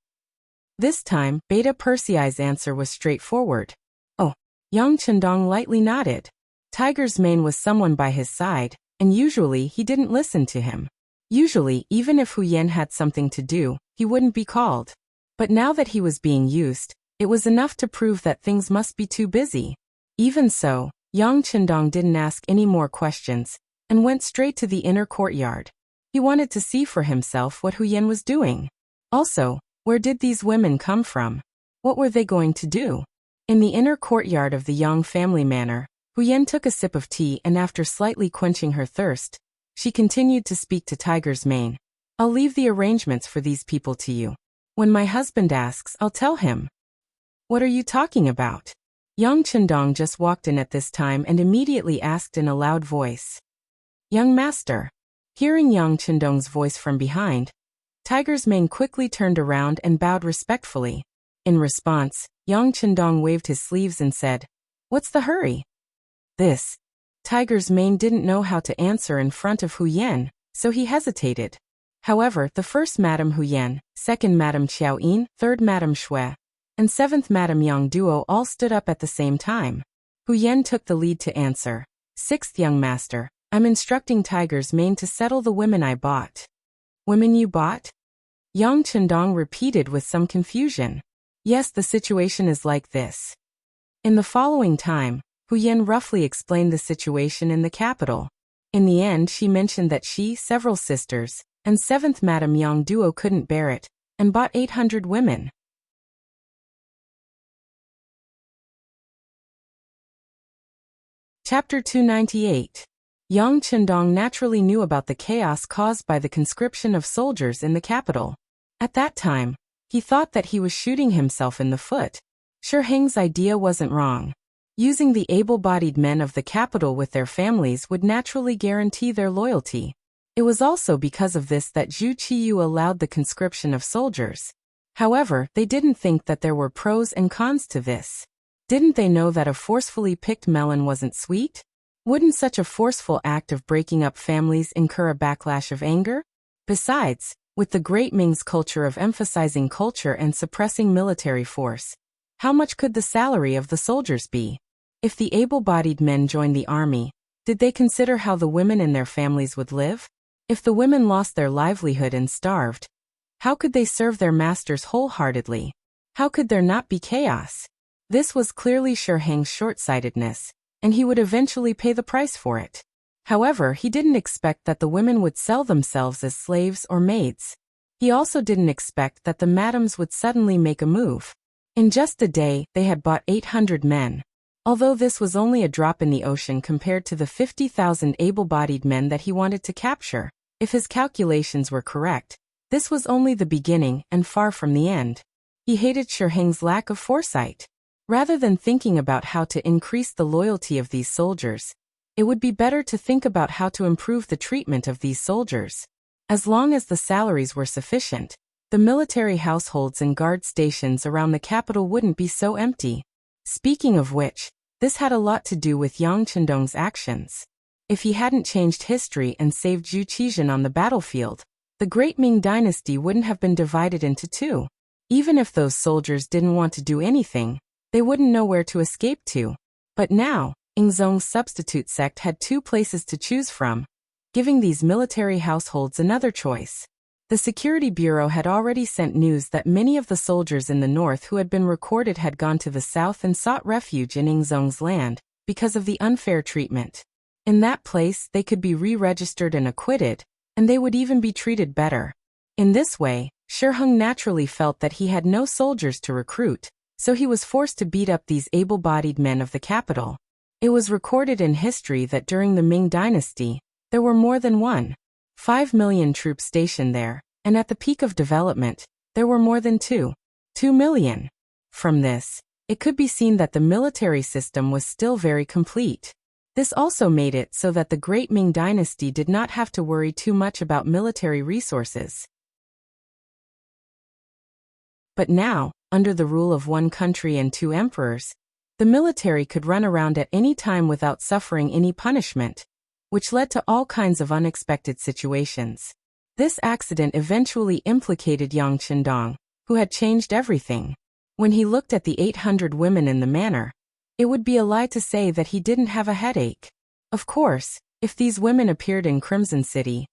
This time, Beta Persei's answer was straightforward. Oh, Young Chendong lightly nodded. Tiger's mane was someone by his side, and usually he didn't listen to him. Usually, even if Hu Yan had something to do, he wouldn't be called. But now that he was being used, it was enough to prove that things must be too busy. Even so, Yang Chendong didn't ask any more questions, and went straight to the inner courtyard. He wanted to see for himself what Hu Yan was doing. Also, where did these women come from? What were they going to do? In the inner courtyard of the Yang family manor, Hu Yan took a sip of tea and after slightly quenching her thirst, she continued to speak to Tiger's mane. I'll leave the arrangements for these people to you. When my husband asks, I'll tell him. What are you talking about? Yang Chendong just walked in at this time and immediately asked in a loud voice. Young master. Hearing Yang Chendong's voice from behind, Tiger's mane quickly turned around and bowed respectfully. In response, Yang Chendong waved his sleeves and said, What's the hurry? This. Tiger's mane didn't know how to answer in front of Hu Yan, so he hesitated. However, the first Madame Hu Yan, second Madame Qiao Yin, third Madame Shui, and seventh Madame Yang Duo all stood up at the same time. Hu Yan took the lead to answer. Sixth young master, I'm instructing Tiger's mane to settle the women I bought. Women you bought? Yang Chendong repeated with some confusion. Yes, the situation is like this. In the following time, Hu Yan roughly explained the situation in the capital. In the end, she mentioned that she, several sisters, and seventh Madame Yang Duo couldn't bear it, and bought 800 women. Chapter 298. Yang Chendong naturally knew about the chaos caused by the conscription of soldiers in the capital. At that time, he thought that he was shooting himself in the foot. Shi Heng's idea wasn't wrong. Using the able-bodied men of the capital with their families would naturally guarantee their loyalty. It was also because of this that Zhu Qiyu allowed the conscription of soldiers. However, they didn't think that there were pros and cons to this. Didn't they know that a forcefully picked melon wasn't sweet? Wouldn't such a forceful act of breaking up families incur a backlash of anger? Besides, with the Great Ming's culture of emphasizing culture and suppressing military force, how much could the salary of the soldiers be? If the able-bodied men joined the army, did they consider how the women and their families would live? If the women lost their livelihood and starved, how could they serve their masters wholeheartedly? How could there not be chaos? This was clearly Shi Heng's short-sightedness, and he would eventually pay the price for it. However, he didn't expect that the women would sell themselves as slaves or maids. He also didn't expect that the madams would suddenly make a move. In just a day, they had bought 800 men. Although this was only a drop in the ocean compared to the 50,000 able-bodied men that he wanted to capture, if his calculations were correct, this was only the beginning and far from the end. He hated Shi Heng's lack of foresight. Rather than thinking about how to increase the loyalty of these soldiers, it would be better to think about how to improve the treatment of these soldiers. As long as the salaries were sufficient, the military households and guard stations around the capital wouldn't be so empty. Speaking of which, this had a lot to do with Yang Chendong's actions. If he hadn't changed history and saved Zhu Qizhen on the battlefield, the Great Ming dynasty wouldn't have been divided into two. Even if those soldiers didn't want to do anything, they wouldn't know where to escape to. But now, Yingzong's substitute sect had two places to choose from, giving these military households another choice. The Security Bureau had already sent news that many of the soldiers in the north who had been recorded had gone to the south and sought refuge in Ingzong's land because of the unfair treatment. In that place, they could be re-registered and acquitted, and they would even be treated better. In this way, Shiheng naturally felt that he had no soldiers to recruit, so he was forced to beat up these able-bodied men of the capital. It was recorded in history that during the Ming dynasty, there were more than 1.5 million troops stationed there, and at the peak of development, there were more than 2 million. From this, it could be seen that the military system was still very complete. This also made it so that the Great Ming dynasty did not have to worry too much about military resources. But now, under the rule of one country and 2 emperors, the military could run around at any time without suffering any punishment, which led to all kinds of unexpected situations. This accident eventually implicated Yang Qindong, who had changed everything. When he looked at the 800 women in the manor, it would be a lie to say that he didn't have a headache. Of course, if these women appeared in Crimson City,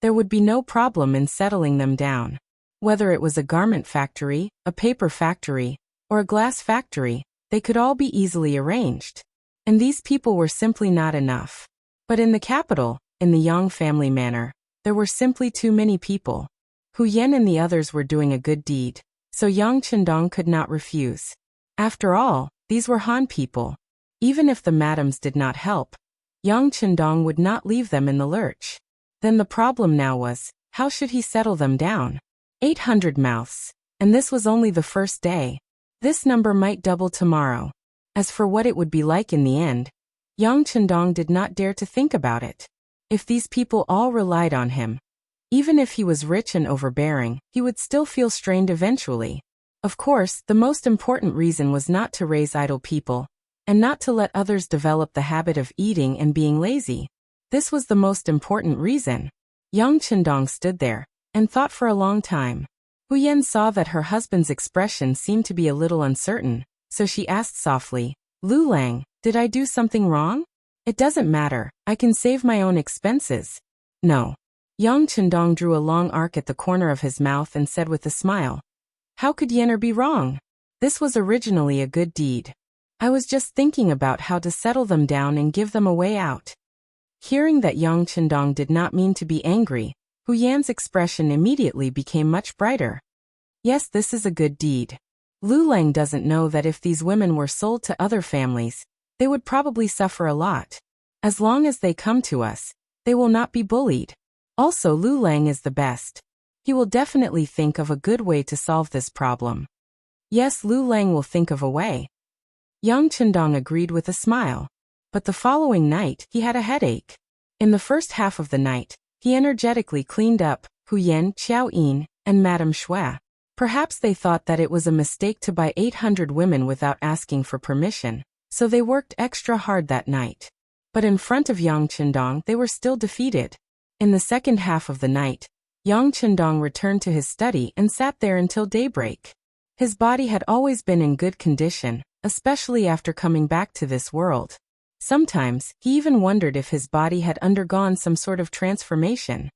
there would be no problem in settling them down. Whether it was a garment factory, a paper factory, or a glass factory, they could all be easily arranged. And these people were simply not enough. But in the capital, in the Yang family manor, there were simply too many people. Hu Yan and the others were doing a good deed, so Yang Qindong could not refuse. After all, these were Han people. Even if the madams did not help, Yang Qindong would not leave them in the lurch. Then the problem now was, how should he settle them down? 800 mouths. And this was only the first day. This number might double tomorrow. As for what it would be like in the end, Yang Qindong did not dare to think about it. If these people all relied on him, even if he was rich and overbearing, he would still feel strained eventually. Of course, the most important reason was not to raise idle people, and not to let others develop the habit of eating and being lazy. This was the most important reason. Yang Qindong stood there, and thought for a long time. Hu Yan saw that her husband's expression seemed to be a little uncertain, so she asked softly, "Lu Lang, did I do something wrong? It doesn't matter, I can save my own expenses." "No." Yang Qindong drew a long arc at the corner of his mouth and said with a smile, "How could Yenner be wrong? This was originally a good deed. I was just thinking about how to settle them down and give them a way out." Hearing that Yang Qindong did not mean to be angry, Hu Yan's expression immediately became much brighter. "Yes, this is a good deed. Lu Lang doesn't know that if these women were sold to other families, they would probably suffer a lot. As long as they come to us, they will not be bullied. Also, Lu Lang is the best. He will definitely think of a good way to solve this problem." "Yes, Lu Lang will think of a way." Yang Qindong agreed with a smile. But the following night, he had a headache. In the first half of the night, he energetically cleaned up Hu Yan, Xiao Yin, and Madame Shui. Perhaps they thought that it was a mistake to buy 800 women without asking for permission, so they worked extra hard that night. But in front of Yang Qindong, they were still defeated. In the second half of the night, Yang Qindong returned to his study and sat there until daybreak. His body had always been in good condition, especially after coming back to this world. Sometimes, he even wondered if his body had undergone some sort of transformation.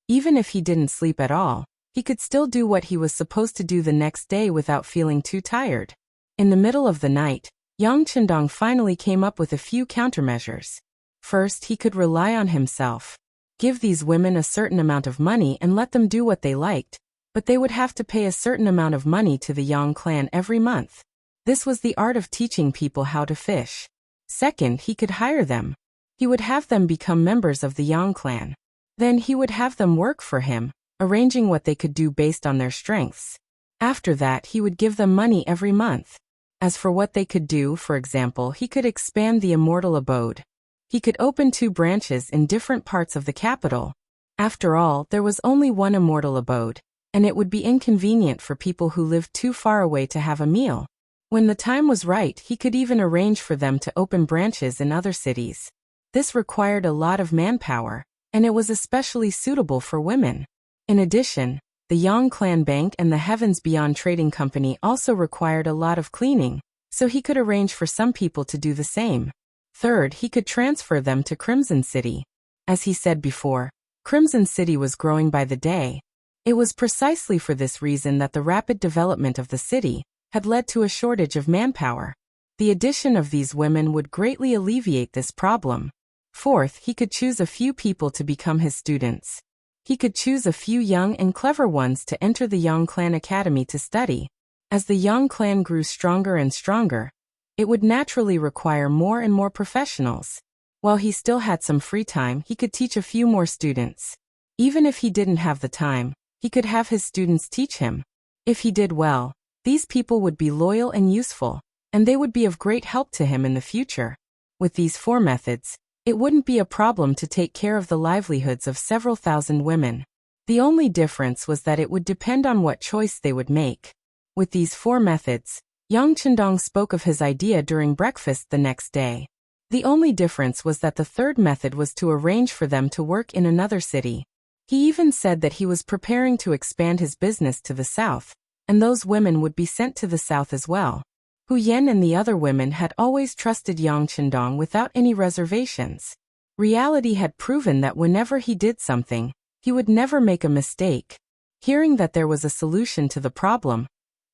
Even if he didn't sleep at all, he could still do what he was supposed to do the next day without feeling too tired. In the middle of the night, Yang Qindong finally came up with a few countermeasures. First, he could rely on himself. Give these women a certain amount of money and let them do what they liked, but they would have to pay a certain amount of money to the Yang clan every month. This was the art of teaching people how to fish. Second, he could hire them. He would have them become members of the Yang clan. Then he would have them work for him, arranging what they could do based on their strengths. After that, he would give them money every month. As for what they could do, for example, he could expand the immortal abode. He could open 2 branches in different parts of the capital. After all, there was only one immortal abode, and it would be inconvenient for people who lived too far away to have a meal. When the time was right, he could even arrange for them to open branches in other cities. This required a lot of manpower, and it was especially suitable for women. In addition, the Yang Clan Bank and the Heavens Beyond Trading Company also required a lot of cleaning, so he could arrange for some people to do the same. Third, he could transfer them to Crimson City. As he said before, Crimson City was growing by the day. It was precisely for this reason that the rapid development of the city had led to a shortage of manpower. The addition of these women would greatly alleviate this problem. Fourth, he could choose a few people to become his students. He could choose a few young and clever ones to enter the Yang Clan Academy to study. As the Yang Clan grew stronger and stronger, it would naturally require more and more professionals. While he still had some free time, he could teach a few more students. Even if he didn't have the time, he could have his students teach him. If he did well, these people would be loyal and useful, and they would be of great help to him in the future. With these 4 methods, it wouldn't be a problem to take care of the livelihoods of several thousand women. The only difference was that it would depend on what choice they would make. With these 4 methods, Yang Chendong spoke of his idea during breakfast the next day. The only difference was that the 3rd method was to arrange for them to work in another city. He even said that he was preparing to expand his business to the south, and those women would be sent to the south as well. Hu Yan and the other women had always trusted Yang Chendong without any reservations. Reality had proven that whenever he did something, he would never make a mistake. Hearing that there was a solution to the problem,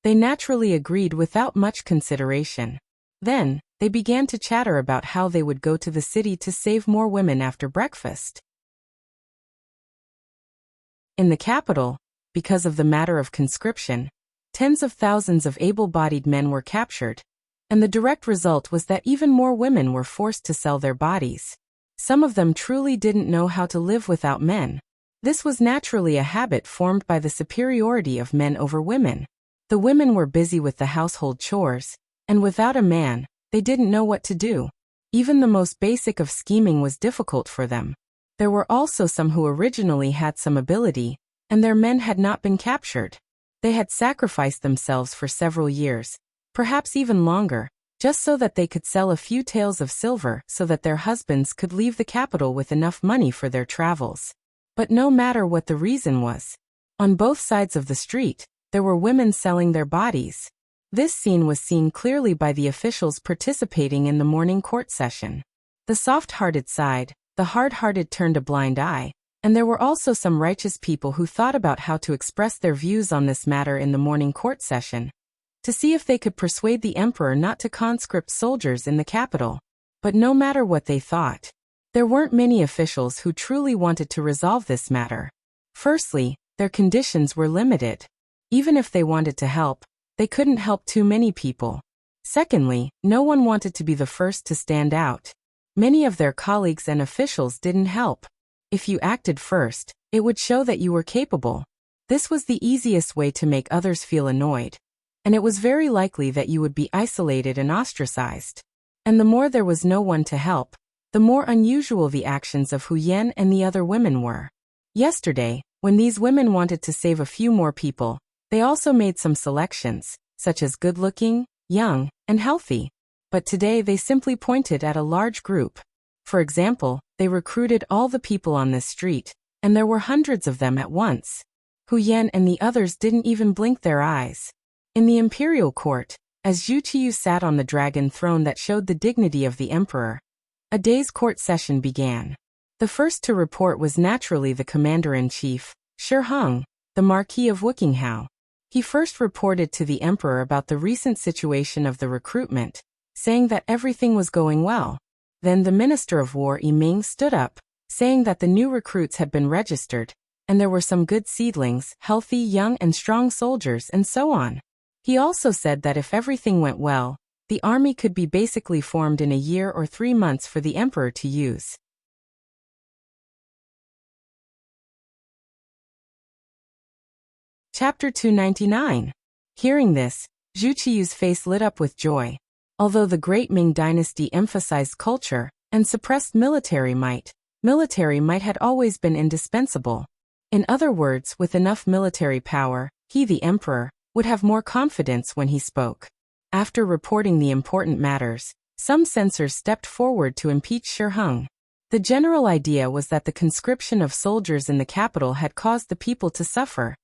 they naturally agreed without much consideration. Then, they began to chatter about how they would go to the city to save more women after breakfast. In the capital, because of the matter of conscription, tens of thousands of able-bodied men were captured, and the direct result was that even more women were forced to sell their bodies. Some of them truly didn't know how to live without men. This was naturally a habit formed by the superiority of men over women. The women were busy with the household chores, and without a man, they didn't know what to do. Even the most basic of scheming was difficult for them. There were also some who originally had some ability, and their men had not been captured. They had sacrificed themselves for several years, perhaps even longer, just so that they could sell a few taels of silver so that their husbands could leave the capital with enough money for their travels. But no matter what the reason was, on both sides of the street, there were women selling their bodies. This scene was seen clearly by the officials participating in the morning court session. The soft-hearted sighed, the hard-hearted turned a blind eye, and there were also some righteous people who thought about how to express their views on this matter in the morning court session, to see if they could persuade the emperor not to conscript soldiers in the capital. But no matter what they thought, there weren't many officials who truly wanted to resolve this matter. Firstly, their conditions were limited. Even if they wanted to help, they couldn't help too many people. Secondly, no one wanted to be the first to stand out. Many of their colleagues and officials didn't help. If you acted first, it would show that you were capable. This was the easiest way to make others feel annoyed, and it was very likely that you would be isolated and ostracized. And the more there was no one to help, the more unusual the actions of Hu Yan and the other women were. Yesterday, when these women wanted to save a few more people, they also made some selections, such as good-looking, young, and healthy. But today they simply pointed at a large group. For example, they recruited all the people on this street, and there were hundreds of them at once. Hu Yan and the others didn't even blink their eyes. In the imperial court, as Zhu Qiyu sat on the dragon throne that showed the dignity of the emperor, a day's court session began. The first to report was naturally the commander-in-chief, Shi Heng, the Marquis of Wuxia. He first reported to the emperor about the recent situation of the recruitment, saying that everything was going well. Then the Minister of War Yiming stood up, saying that the new recruits had been registered, and there were some good seedlings, healthy, young and strong soldiers, and so on. He also said that if everything went well, the army could be basically formed in a year or 3 months for the emperor to use. Chapter 299. Hearing this, Zhu Qiyu's face lit up with joy. Although the great Ming dynasty emphasized culture and suppressed military might had always been indispensable. In other words, with enough military power, he, the emperor, would have more confidence when he spoke. After reporting the important matters, some censors stepped forward to impeach Shi Heng. The general idea was that the conscription of soldiers in the capital had caused the people to suffer,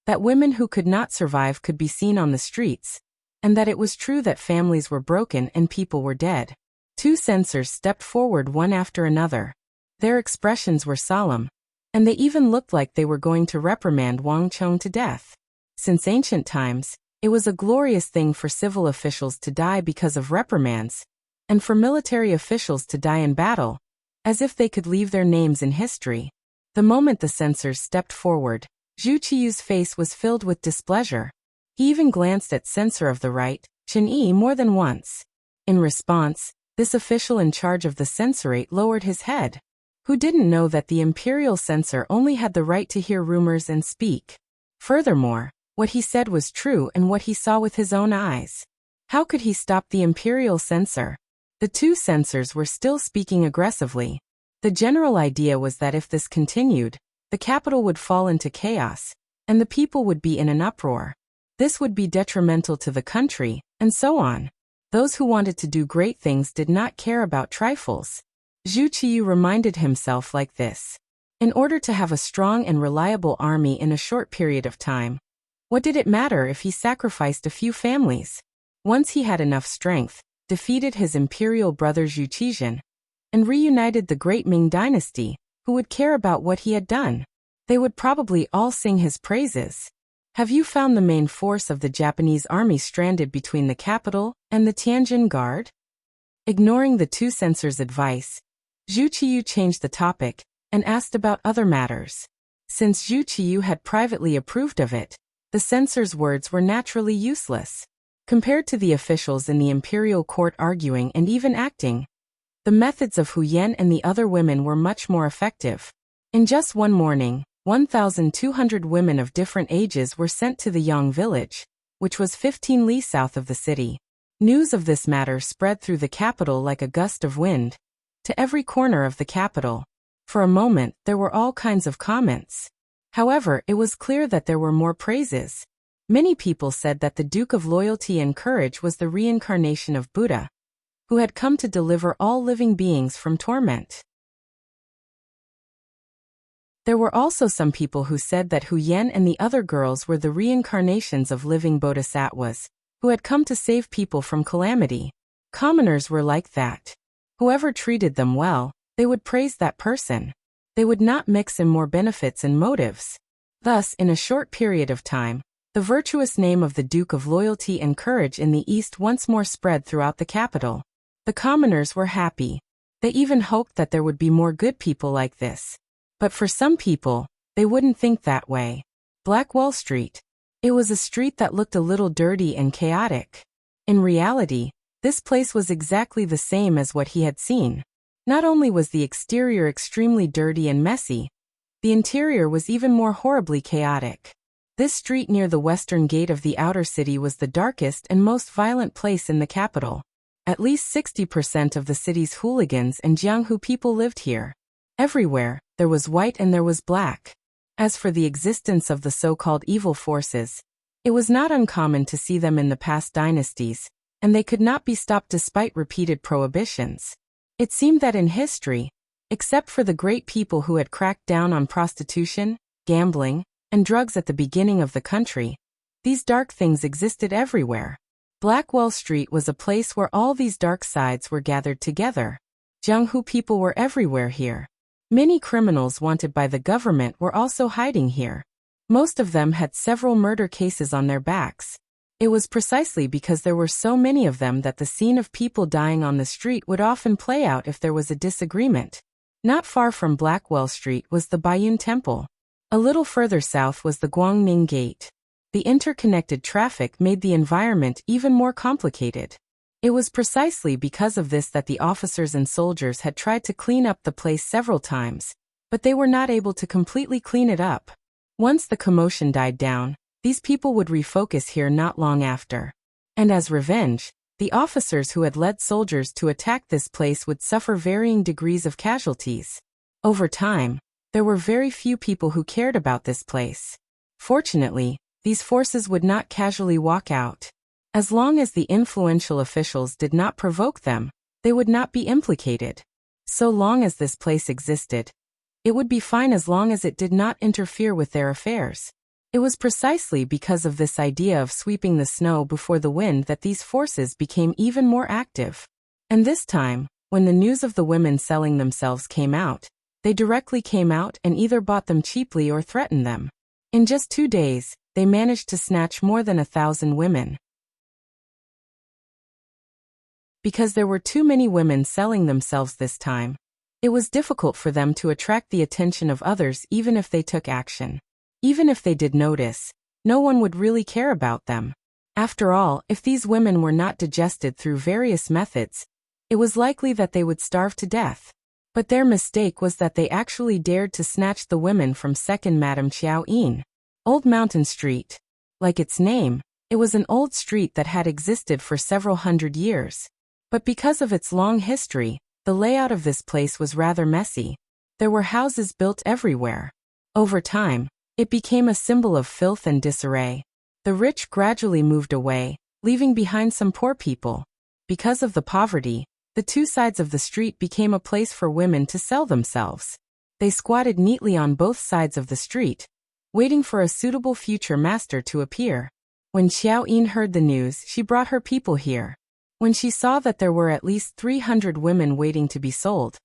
that women who could not survive could be seen on the streets, and that it was true that families were broken and people were dead. 2 censors stepped forward one after another. Their expressions were solemn. and they even looked like they were going to reprimand Wang Chong to death. Since ancient times, it was a glorious thing for civil officials to die because of reprimands, and for military officials to die in battle, as if they could leave their names in history. The moment the censors stepped forward, Zhu Qiyu's face was filled with displeasure. He even glanced at censor of the right, Chen Yi, more than once. In response, this official in charge of the censorate lowered his head. Who didn't know that the imperial censor only had the right to hear rumors and speak? Furthermore, what he said was true and what he saw with his own eyes. How could he stop the imperial censor? The two censors were still speaking aggressively. The general idea was that if this continued, the capital would fall into chaos, and the people would be in an uproar. This would be detrimental to the country, and so on. Those who wanted to do great things did not care about trifles. Zhu Qiyu reminded himself like this. In order to have a strong and reliable army in a short period of time, what did it matter if he sacrificed a few families? Once he had enough strength, defeated his imperial brother Zhu Qizhen, and reunited the great Ming dynasty, who would care about what he had done? They would probably all sing his praises. Have you found the main force of the Japanese army stranded between the capital and the Tianjin Guard? Ignoring the two censors' advice, Zhu Qiyu changed the topic and asked about other matters. Since Zhu Qiyu had privately approved of it, the censors' words were naturally useless. Compared to the officials in the imperial court arguing and even acting, the methods of Hu Yan and the other women were much more effective. In just one morning, 1,200 women of different ages were sent to the Yang village, which was 15 li south of the city. News of this matter spread through the capital like a gust of wind, to every corner of the capital. For a moment, there were all kinds of comments. However, it was clear that there were more praises. Many people said that the Duke of Loyalty and Courage was the reincarnation of Buddha, who had come to deliver all living beings from torment. There were also some people who said that Hu Yan and the other girls were the reincarnations of living bodhisattvas, who had come to save people from calamity. Commoners were like that. Whoever treated them well, they would praise that person. They would not mix in more benefits and motives. Thus, in a short period of time, the virtuous name of the Duke of Loyalty and Courage in the East once more spread throughout the capital. The commoners were happy. They even hoped that there would be more good people like this. But for some people, they wouldn't think that way. Black Wall Street. It was a street that looked a little dirty and chaotic. In reality, this place was exactly the same as what he had seen. Not only was the exterior extremely dirty and messy, the interior was even more horribly chaotic. This street near the western gate of the outer city was the darkest and most violent place in the capital. At least 60% of the city's hooligans and Jianghu people lived here. Everywhere, there was white and there was black. As for the existence of the so-called evil forces, it was not uncommon to see them in the past dynasties, and they could not be stopped despite repeated prohibitions. It seemed that in history, except for the great people who had cracked down on prostitution, gambling, and drugs at the beginning of the country, these dark things existed everywhere. Black Wall Street was a place where all these dark sides were gathered together. Jianghu people were everywhere here. Many criminals wanted by the government were also hiding here. Most of them had several murder cases on their backs. It was precisely because there were so many of them that the scene of people dying on the street would often play out if there was a disagreement. Not far from Black Wall Street was the Baiyun Temple. A little further south was the Guangning Gate. The interconnected traffic made the environment even more complicated. It was precisely because of this that the officers and soldiers had tried to clean up the place several times, but they were not able to completely clean it up. Once the commotion died down, these people would refocus here not long after. And as revenge, the officers who had led soldiers to attack this place would suffer varying degrees of casualties. Over time, there were very few people who cared about this place. Fortunately, these forces would not casually walk out. As long as the influential officials did not provoke them, they would not be implicated. So long as this place existed, it would be fine as long as it did not interfere with their affairs. It was precisely because of this idea of sweeping the snow before the wind that these forces became even more active. And this time, when the news of the women selling themselves came out, They directly came out and either bought them cheaply or threatened them. In just 2 days, they managed to snatch more than 1,000 women. Because there were too many women selling themselves this time, it was difficult for them to attract the attention of others even if they took action. Even if they did notice, no one would really care about them. After all, if these women were not digested through various methods, it was likely that they would starve to death. But their mistake was that they actually dared to snatch the women from second Madame Qiao Yin. Old Mountain Street. Like its name, it was an old street that had existed for several hundred years. But because of its long history, the layout of this place was rather messy. There were houses built everywhere. Over time, it became a symbol of filth and disarray. The rich gradually moved away, leaving behind some poor people. Because of the poverty, the two sides of the street became a place for women to sell themselves. They squatted neatly on both sides of the street, waiting for a suitable future master to appear. When Qiao Yin heard the news, she brought her people here. When she saw that there were at least 300 women waiting to be sold,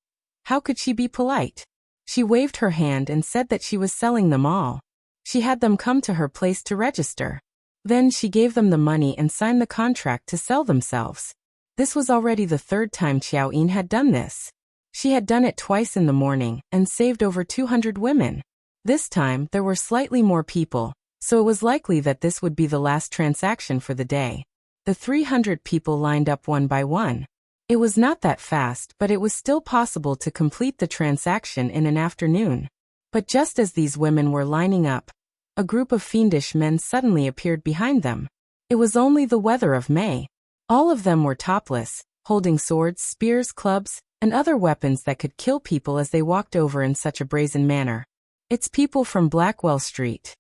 how could she be polite? She waved her hand and said that she was selling them all. She had them come to her place to register. Then she gave them the money and signed the contract to sell themselves. This was already the third time Qiao Yin had done this. She had done it twice in the morning and saved over 200 women. This time there were slightly more people, so it was likely that this would be the last transaction for the day. The 300 people lined up one by one. It was not that fast, but it was still possible to complete the transaction in an afternoon. But just as these women were lining up, a group of fiendish men suddenly appeared behind them. It was only the weather of May. All of them were topless, holding swords, spears, clubs, and other weapons that could kill people as they walked over in such a brazen manner. It's people from Blackwell Street.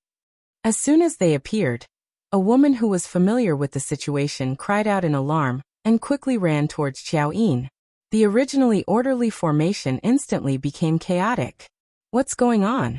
As soon as they appeared, a woman who was familiar with the situation cried out in alarm and quickly ran towards Qiao Yin. The originally orderly formation instantly became chaotic. What's going on?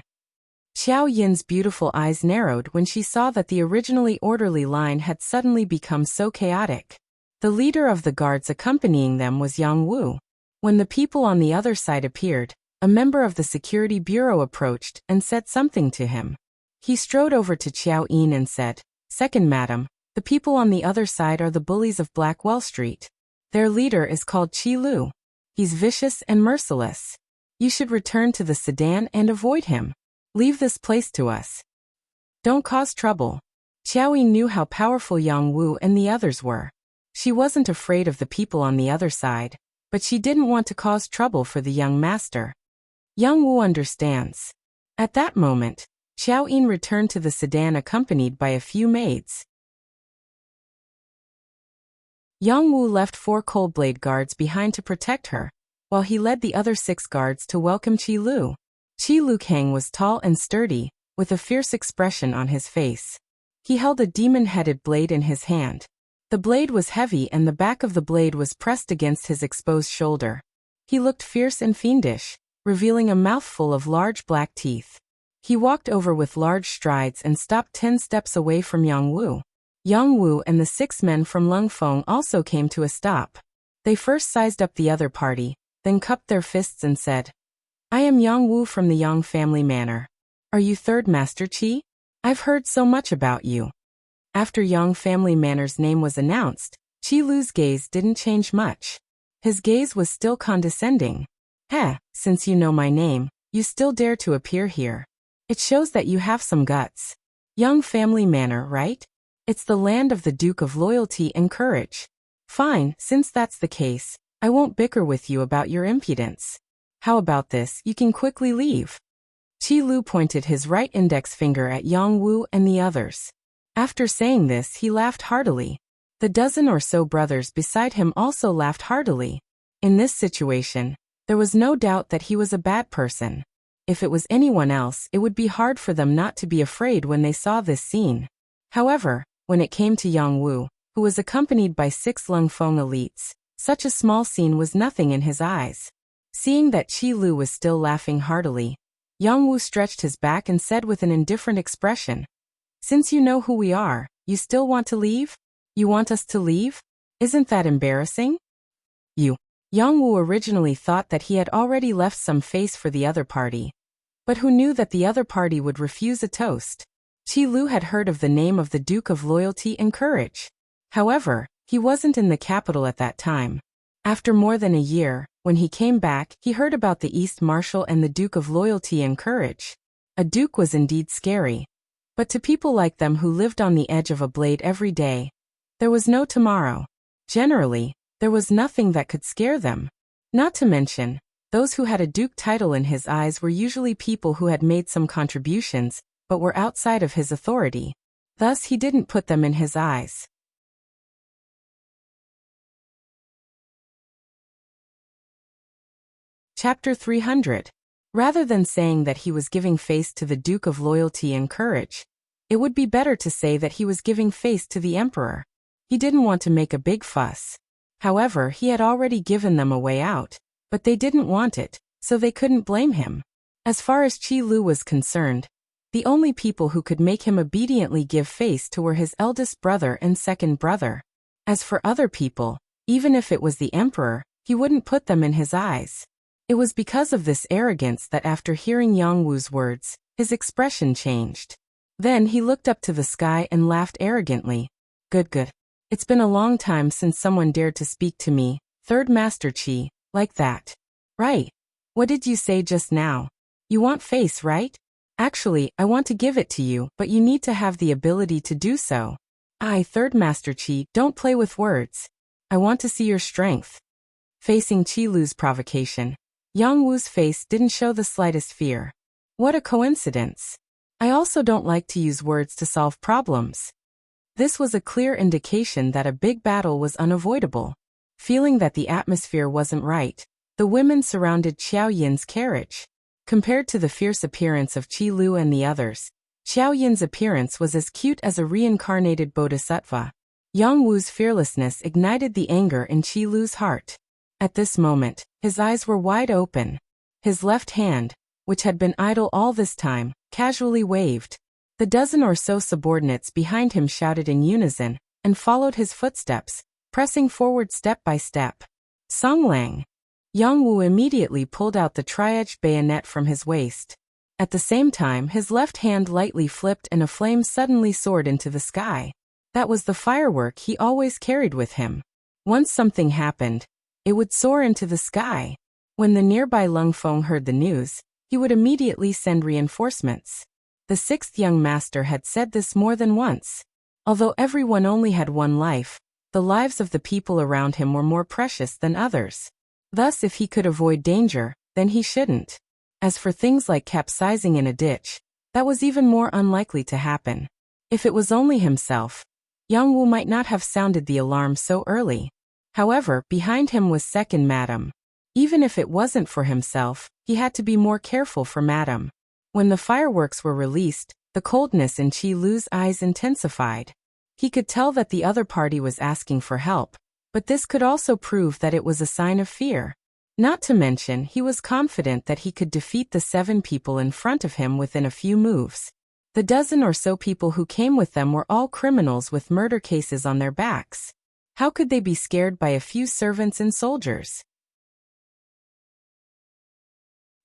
Qiao Yin's beautiful eyes narrowed when she saw that the originally orderly line had suddenly become so chaotic. The leader of the guards accompanying them was Yang Wu. When the people on the other side appeared, a member of the security bureau approached and said something to him. He strode over to Qiao Yin and said, "Second madam, the people on the other side are the bullies of Blackwell Street. Their leader is called Qi Lu. He's vicious and merciless. You should return to the sedan and avoid him. Leave this place to us. Don't cause trouble." Qiao Yin knew how powerful Yang Wu and the others were. She wasn't afraid of the people on the other side, but she didn't want to cause trouble for the young master. Yang Wu understands. At that moment, Qiao Yin returned to the sedan accompanied by a few maids. Yang Wu left 4 cold-blade guards behind to protect her, while he led the other 6 guards to welcome Qi Lu. Qi Lu Kang was tall and sturdy, with a fierce expression on his face. He held a demon-headed blade in his hand. The blade was heavy and the back of the blade was pressed against his exposed shoulder. He looked fierce and fiendish, revealing a mouthful of large black teeth. He walked over with large strides and stopped 10 steps away from Yang Wu. Yang Wu and the 6 men from Lungfeng also came to a stop. They first sized up the other party, then cupped their fists and said, "I am Yang Wu from the Yang family manor. Are you third Master Qi? I've heard so much about you." After Yang family manor's name was announced, Qi Lu's gaze didn't change much. His gaze was still condescending. Since you know my name, you still dare to appear here. It shows that you have some guts. Yang family manor, right? It's the land of the Duke of Loyalty and Courage. Fine, since that's the case, I won't bicker with you about your impudence. How about this, you can quickly leave." Qi Lu pointed his right index finger at Yang Wu and the others. After saying this, he laughed heartily. The dozen or so brothers beside him also laughed heartily. In this situation, there was no doubt that he was a bad person. If it was anyone else, it would be hard for them not to be afraid when they saw this scene. However, when it came to Yang Wu, who was accompanied by 6 Lungfeng elites, such a small scene was nothing in his eyes. Seeing that Qi Lu was still laughing heartily, Yang Wu stretched his back and said with an indifferent expression, "Since you know who we are, you still want to leave? You want us to leave? Isn't that embarrassing?" You Yang Wu originally thought that he had already left some face for the other party. But who knew that the other party would refuse a toast? Qi Lu had heard of the name of the Duke of Loyalty and Courage. However, he wasn't in the capital at that time. After more than a year, when he came back, he heard about the East Marshal and the Duke of Loyalty and Courage. A duke was indeed scary. But to people like them who lived on the edge of a blade every day, there was no tomorrow. Generally, there was nothing that could scare them. Not to mention, those who had a duke title in his eyes were usually people who had made some contributions, but were outside of his authority. Thus he didn't put them in his eyes. Chapter 300. Rather than saying that he was giving face to the Duke of Loyalty and Courage, it would be better to say that he was giving face to the Emperor. He didn't want to make a big fuss. However, he had already given them a way out, but they didn't want it, so they couldn't blame him. As far as Qi Lu was concerned, the only people who could make him obediently give face to were his eldest brother and second brother. As for other people, even if it was the Emperor, he wouldn't put them in his eyes. It was because of this arrogance that after hearing Yang Wu's words, his expression changed. Then he looked up to the sky and laughed arrogantly. Good. It's been a long time since someone dared to speak to me, Third Master Qi, like that. Right. What did you say just now? You want face, right? Actually, I want to give it to you, but you need to have the ability to do so. Third Master Qi, don't play with words. I want to see your strength. Facing Qi Lu's provocation, Yang Wu's face didn't show the slightest fear. What a coincidence. I also don't like to use words to solve problems. This was a clear indication that a big battle was unavoidable. Feeling that the atmosphere wasn't right, the women surrounded Xiao Yin's carriage. Compared to the fierce appearance of Qi Lu and the others, Xiao Yin's appearance was as cute as a reincarnated bodhisattva. Yang Wu's fearlessness ignited the anger in Qi Lu's heart. At this moment, his eyes were wide open. His left hand, which had been idle all this time, casually waved. The dozen or so subordinates behind him shouted in unison, and followed his footsteps, pressing forward step by step. Songlang! Yang Wu immediately pulled out the tri-edged bayonet from his waist. At the same time, his left hand lightly flipped and a flame suddenly soared into the sky. That was the firework he always carried with him. Once something happened, it would soar into the sky. When the nearby Lung Feng heard the news, he would immediately send reinforcements. The sixth young master had said this more than once. Although everyone only had one life, the lives of the people around him were more precious than others. Thus, if he could avoid danger, then he shouldn't. As for things like capsizing in a ditch, that was even more unlikely to happen. If it was only himself, Yang Wu might not have sounded the alarm so early. However, behind him was second Madam. Even if it wasn't for himself, he had to be more careful for Madam. When the fireworks were released, the coldness in Qi Lu's eyes intensified. He could tell that the other party was asking for help, but this could also prove that it was a sign of fear. Not to mention, he was confident that he could defeat the 7 people in front of him within a few moves. The dozen or so people who came with them were all criminals with murder cases on their backs. How could they be scared by a few servants and soldiers?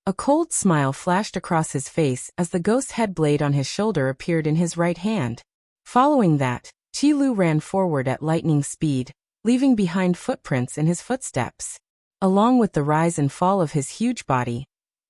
A cold smile flashed across his face as the ghost head blade on his shoulder appeared in his right hand. Following that, Qi Lu ran forward at lightning speed, leaving behind footprints in his footsteps. Along with the rise and fall of his huge body,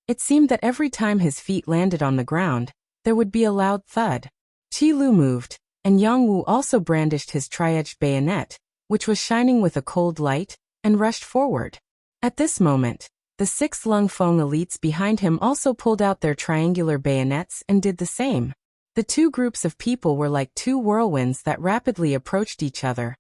it seemed that every time his feet landed on the ground, there would be a loud thud. Qi Lu moved, and Yang Wu also brandished his tri-edged bayonet, which was shining with a cold light, and rushed forward. At this moment, the 6 Lung Feng elites behind him also pulled out their triangular bayonets and did the same. The 2 groups of people were like 2 whirlwinds that rapidly approached each other,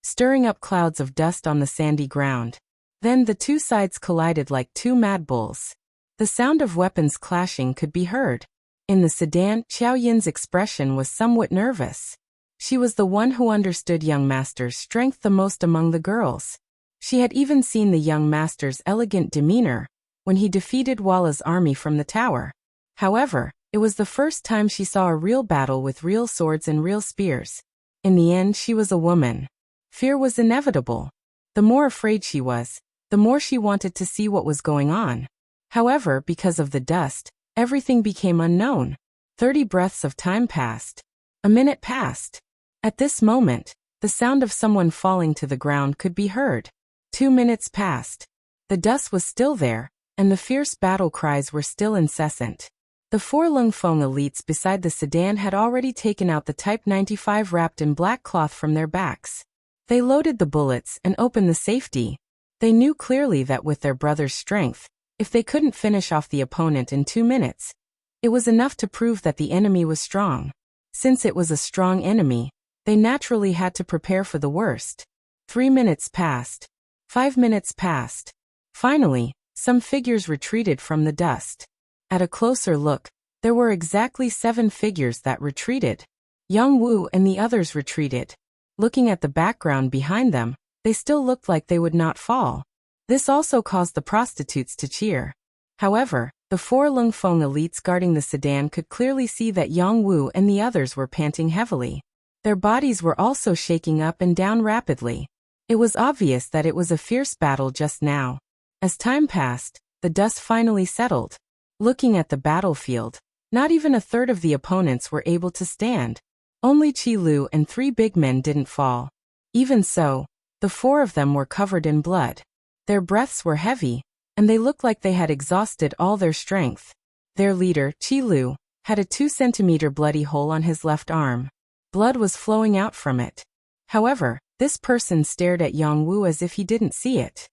stirring up clouds of dust on the sandy ground. Then the 2 sides collided like 2 mad bulls. The sound of weapons clashing could be heard. In the sedan, Xiao Yin's expression was somewhat nervous. She was the one who understood young master's strength the most among the girls. She had even seen the young master's elegant demeanor when he defeated Walla's army from the tower. However, it was the first time she saw a real battle with real swords and real spears. In the end, she was a woman. Fear was inevitable. The more afraid she was, the more she wanted to see what was going on. However, because of the dust, everything became unknown. 30 breaths of time passed. A minute passed. At this moment, the sound of someone falling to the ground could be heard. 2 minutes passed. The dust was still there, and the fierce battle cries were still incessant. The 4 Lung Feng elites beside the sedan had already taken out the Type 95 wrapped in black cloth from their backs. They loaded the bullets and opened the safety. They knew clearly that with their brother's strength, if they couldn't finish off the opponent in 2 minutes, it was enough to prove that the enemy was strong. Since it was a strong enemy, they naturally had to prepare for the worst. 3 minutes passed. 5 minutes passed. Finally, some figures retreated from the dust. At a closer look, there were exactly 7 figures that retreated. Yang Wu and the others retreated. Looking at the background behind them, they still looked like they would not fall. This also caused the prostitutes to cheer. However, the 4 Lung Feng elites guarding the sedan could clearly see that Yang Wu and the others were panting heavily. Their bodies were also shaking up and down rapidly. It was obvious that it was a fierce battle just now. As time passed, the dust finally settled. Looking at the battlefield, not even a third of the opponents were able to stand. Only Qi Lu and 3 big men didn't fall. Even so, the 4 of them were covered in blood. Their breaths were heavy, and they looked like they had exhausted all their strength. Their leader, Qi Lu, had a 2-centimeter bloody hole on his left arm. Blood was flowing out from it. However, this person stared at Yang Wu as if he didn't see it.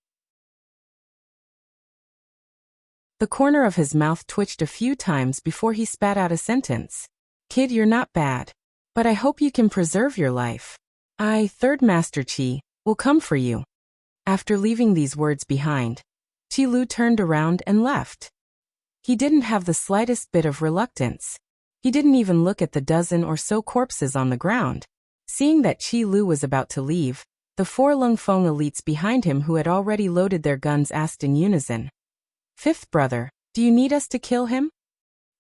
The corner of his mouth twitched a few times before he spat out a sentence. "Kid, you're not bad. But I hope you can preserve your life. I, Third Master Qi, will come for you." After leaving these words behind, Qi Lu turned around and left. He didn't have the slightest bit of reluctance. He didn't even look at the dozen or so corpses on the ground. Seeing that Qi Lu was about to leave, the 4 Lung Feng elites behind him who had already loaded their guns asked in unison, "Fifth brother, do you need us to kill him?"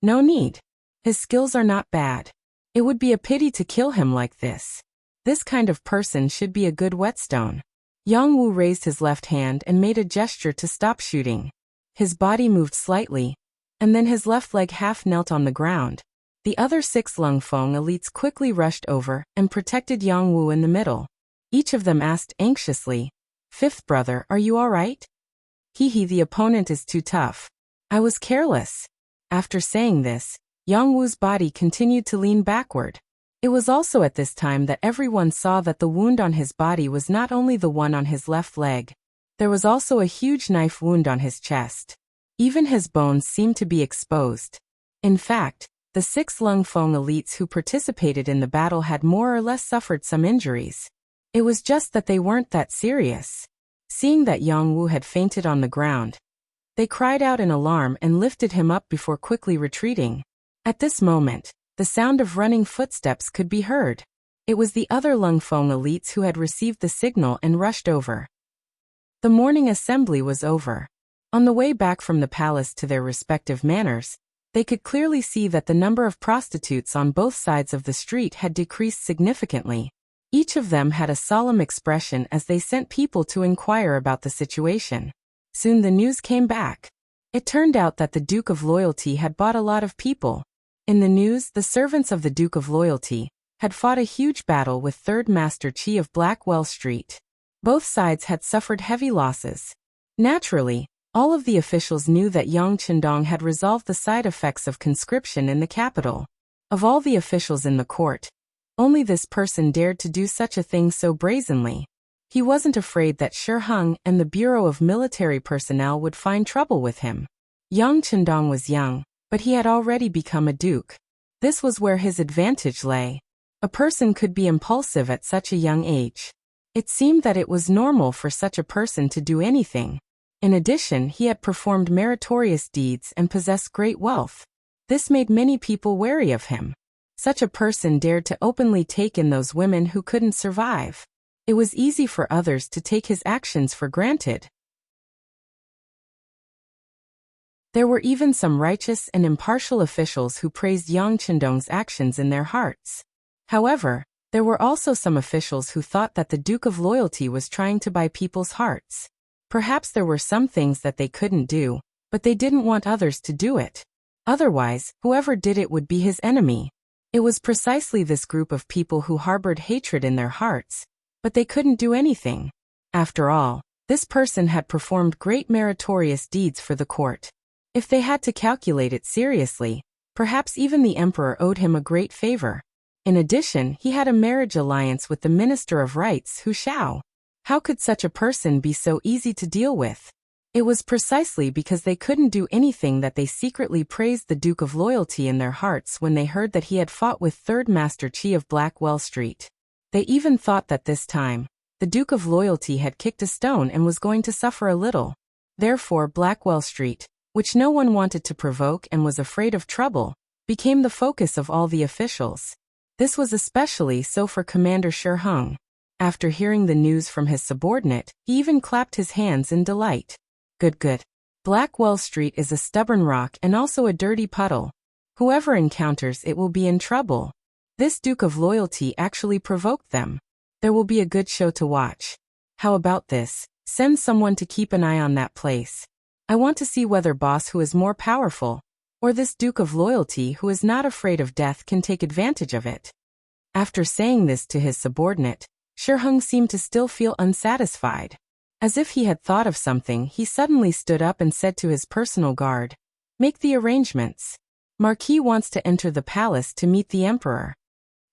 "No need. His skills are not bad. It would be a pity to kill him like this. This kind of person should be a good whetstone." Yang Wu raised his left hand and made a gesture to stop shooting. His body moved slightly, and then his left leg half knelt on the ground. The other 6 Lung Feng elites quickly rushed over and protected Yang Wu in the middle. Each of them asked anxiously, "Fifth brother, are you all right?" "Hee, the opponent is too tough. I was careless." After saying this, Yang Wu's body continued to lean backward. It was also at this time that everyone saw that the wound on his body was not only the one on his left leg. There was also a huge knife wound on his chest. Even his bones seemed to be exposed. In fact, the 6 Lung Feng elites who participated in the battle had more or less suffered some injuries. It was just that they weren't that serious. Seeing that Yang Wu had fainted on the ground, they cried out in alarm and lifted him up before quickly retreating. At this moment, the sound of running footsteps could be heard. It was the other Lung Feng elites who had received the signal and rushed over. The morning assembly was over. On the way back from the palace to their respective manors, they could clearly see that the number of prostitutes on both sides of the street had decreased significantly. Each of them had a solemn expression as they sent people to inquire about the situation. Soon the news came back. It turned out that the Duke of Loyalty had bought a lot of people. In the news, the servants of the Duke of Loyalty had fought a huge battle with Third Master Qi of Blackwell Street. Both sides had suffered heavy losses. Naturally, all of the officials knew that Yang Qindong had resolved the side effects of conscription in the capital. Of all the officials in the court, only this person dared to do such a thing so brazenly. He wasn't afraid that Shi Heng and the Bureau of Military Personnel would find trouble with him. Yang Qindong was young, but he had already become a duke. This was where his advantage lay. A person could be impulsive at such a young age. It seemed that it was normal for such a person to do anything. In addition, he had performed meritorious deeds and possessed great wealth. This made many people wary of him. Such a person dared to openly take in those women who couldn't survive. It was easy for others to take his actions for granted. There were even some righteous and impartial officials who praised Yang Qindong's actions in their hearts. However, there were also some officials who thought that the Duke of Loyalty was trying to buy people's hearts. Perhaps there were some things that they couldn't do, but they didn't want others to do it. Otherwise, whoever did it would be his enemy. It was precisely this group of people who harbored hatred in their hearts, but they couldn't do anything. After all, this person had performed great meritorious deeds for the court. If they had to calculate it seriously, perhaps even the emperor owed him a great favor. In addition, he had a marriage alliance with the Minister of Rights, Hu Shao. How could such a person be so easy to deal with? It was precisely because they couldn't do anything that they secretly praised the Duke of Loyalty in their hearts when they heard that he had fought with Third Master Qi of Blackwell Street. They even thought that this time, the Duke of Loyalty had kicked a stone and was going to suffer a little. Therefore Blackwell Street, which no one wanted to provoke and was afraid of trouble, became the focus of all the officials. This was especially so for Commander Shi Hung. After hearing the news from his subordinate, he even clapped his hands in delight. Good. Blackwell Street is a stubborn rock and also a dirty puddle. Whoever encounters it will be in trouble. This Duke of Loyalty actually provoked them. There will be a good show to watch. How about this? Send someone to keep an eye on that place. I want to see whether Boss Who is more powerful, or this Duke of Loyalty who is not afraid of death can take advantage of it. After saying this to his subordinate, Shi Hung seemed to still feel unsatisfied. As if he had thought of something, he suddenly stood up and said to his personal guard, "Make the arrangements. Marquis wants to enter the palace to meet the emperor."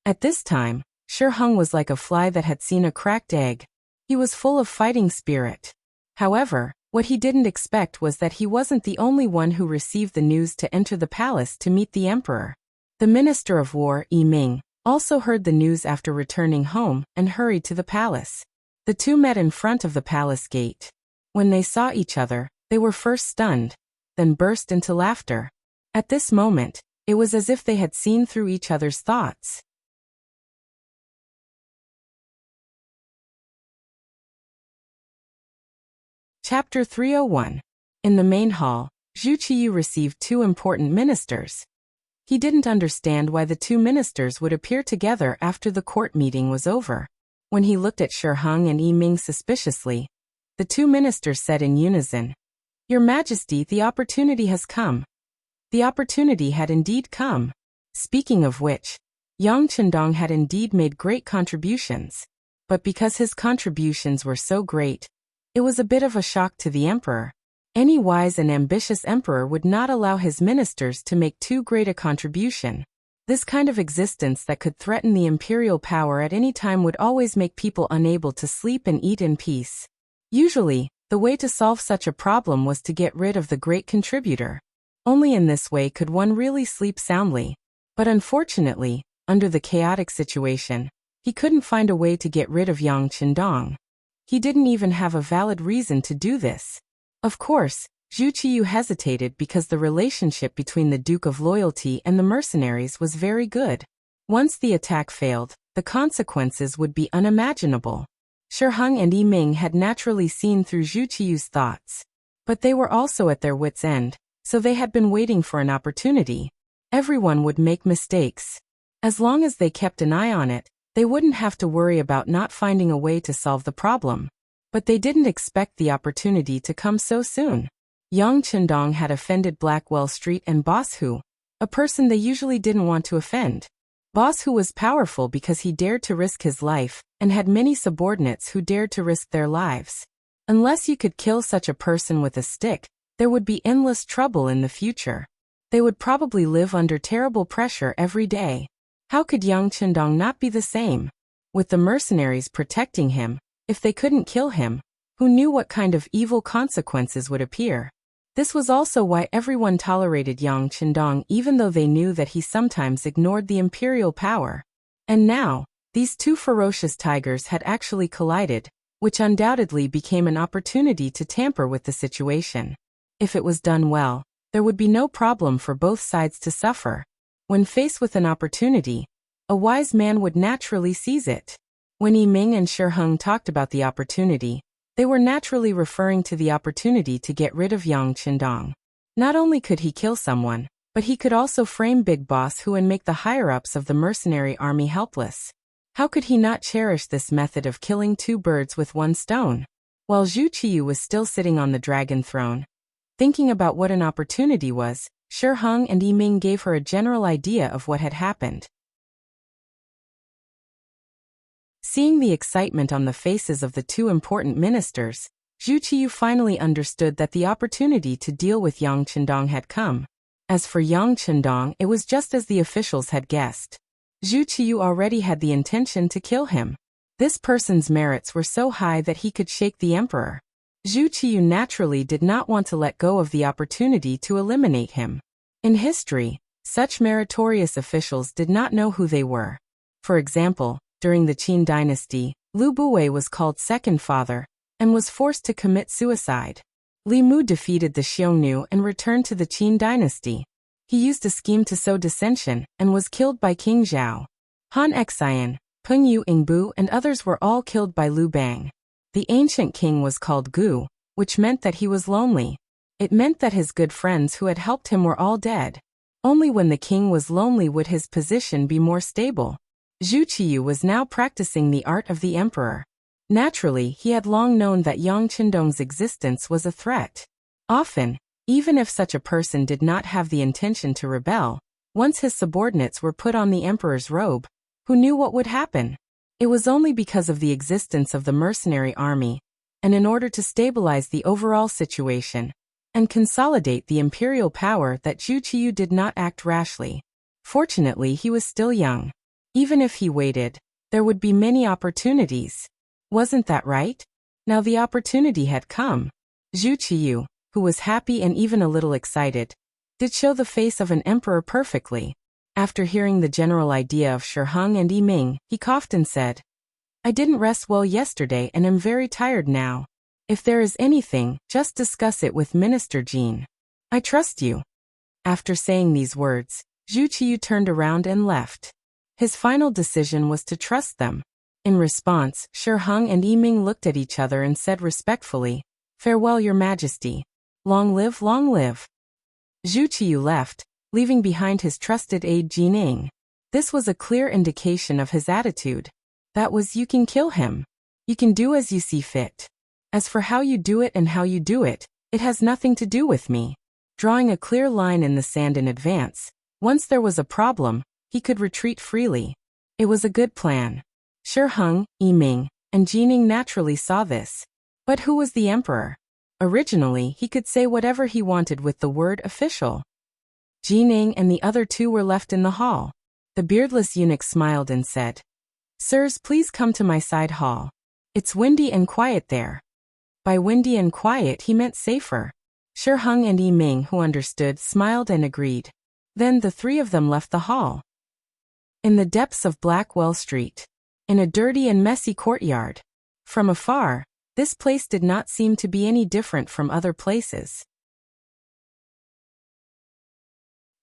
At this time, Shi Hung was like a fly that had seen a cracked egg. He was full of fighting spirit. However, what he didn't expect was that he wasn't the only one who received the news to enter the palace to meet the emperor. The Minister of War, Yi Ming, also heard the news after returning home and hurried to the palace. The two met in front of the palace gate. When they saw each other, they were first stunned, then burst into laughter. At this moment, it was as if they had seen through each other's thoughts. Chapter 301. In the main hall, Zhu Qiyu received two important ministers. He didn't understand why the two ministers would appear together after the court meeting was over. When he looked at Shi Hung and Yi Ming suspiciously, the two ministers said in unison, "Your Majesty, the opportunity has come." The opportunity had indeed come. Speaking of which, Yang Chendong had indeed made great contributions. But because his contributions were so great, it was a bit of a shock to the emperor. Any wise and ambitious emperor would not allow his ministers to make too great a contribution. This kind of existence that could threaten the imperial power at any time would always make people unable to sleep and eat in peace. Usually, the way to solve such a problem was to get rid of the great contributor. Only in this way could one really sleep soundly. But unfortunately, under the chaotic situation, he couldn't find a way to get rid of Yang Chendong. He didn't even have a valid reason to do this. Of course, Zhu Qiyu hesitated because the relationship between the Duke of Loyalty and the mercenaries was very good. Once the attack failed, the consequences would be unimaginable. Shi Hung and Yi Ming had naturally seen through Zhu Qiyu's thoughts. But they were also at their wits' end, so they had been waiting for an opportunity. Everyone would make mistakes. As long as they kept an eye on it, they wouldn't have to worry about not finding a way to solve the problem. But they didn't expect the opportunity to come so soon. Yang Chendong had offended Blackwell Street and Boss Hu, a person they usually didn't want to offend. Boss Hu was powerful because he dared to risk his life, and had many subordinates who dared to risk their lives. Unless you could kill such a person with a stick, there would be endless trouble in the future. They would probably live under terrible pressure every day. How could Yang Chendong not be the same? With the mercenaries protecting him, if they couldn't kill him, who knew what kind of evil consequences would appear? This was also why everyone tolerated Yang Chendong even though they knew that he sometimes ignored the imperial power. And now, these two ferocious tigers had actually collided, which undoubtedly became an opportunity to tamper with the situation. If it was done well, there would be no problem for both sides to suffer. When faced with an opportunity, a wise man would naturally seize it. When Yi Ming and Shi Hung talked about the opportunity, they were naturally referring to the opportunity to get rid of Yang Chendong. Not only could he kill someone, but he could also frame Big Boss Hu and make the higher-ups of the mercenary army helpless. How could he not cherish this method of killing two birds with one stone? While Zhu Qiyu was still sitting on the dragon throne, thinking about what an opportunity was, Shi Heng and Yi Ming gave her a general idea of what had happened. Seeing the excitement on the faces of the two important ministers, Zhu Qiyu finally understood that the opportunity to deal with Yang Qindong had come. As for Yang Qindong, it was just as the officials had guessed. Zhu Qiyu already had the intention to kill him. This person's merits were so high that he could shake the emperor. Zhu Qiyu naturally did not want to let go of the opportunity to eliminate him. In history, such meritorious officials did not know who they were. For example, during the Qin dynasty, Lu Buwei was called Second Father, and was forced to commit suicide. Li Mu defeated the Xiongnu and returned to the Qin dynasty. He used a scheme to sow dissension, and was killed by King Zhao. Han Xian, Peng Yu Ingbu and others were all killed by Liu Bang. The ancient king was called Gu, which meant that he was lonely. It meant that his good friends who had helped him were all dead. Only when the king was lonely would his position be more stable. Zhu Qiyu was now practicing the art of the emperor. Naturally, he had long known that Yang Qindong's existence was a threat. Often, even if such a person did not have the intention to rebel, once his subordinates were put on the emperor's robe, who knew what would happen? It was only because of the existence of the mercenary army, and in order to stabilize the overall situation and consolidate the imperial power that Zhu Qiyu did not act rashly. Fortunately, he was still young. Even if he waited, there would be many opportunities. Wasn't that right? Now the opportunity had come. Zhu Qiyu, who was happy and even a little excited, did show the face of an emperor perfectly. After hearing the general idea of Shi Heng and Yi Ming, he coughed and said, "I didn't rest well yesterday and am very tired now. If there is anything, just discuss it with Minister Jin. I trust you." After saying these words, Zhu Qiyu turned around and left. His final decision was to trust them. In response, Shi Heng and Yi Ming looked at each other and said respectfully, "Farewell, Your Majesty. Long live, long live." Zhu Qiyu left, leaving behind his trusted aide Jining. This was a clear indication of his attitude. That was, you can kill him. You can do as you see fit. As for how you do it and how you do it, it has nothing to do with me. Drawing a clear line in the sand in advance, once there was a problem, he could retreat freely. It was a good plan. Shi Heng, Yi Ming, and Jining naturally saw this. But who was the emperor? Originally, he could say whatever he wanted with the word official. Jining and the other two were left in the hall. The beardless eunuch smiled and said, "Sirs, please come to my side hall. It's windy and quiet there." By windy and quiet he meant safer. Shi Heng and Yi Ming, who understood, smiled and agreed. Then the three of them left the hall. In the depths of Blackwell Street, in a dirty and messy courtyard. From afar, this place did not seem to be any different from other places.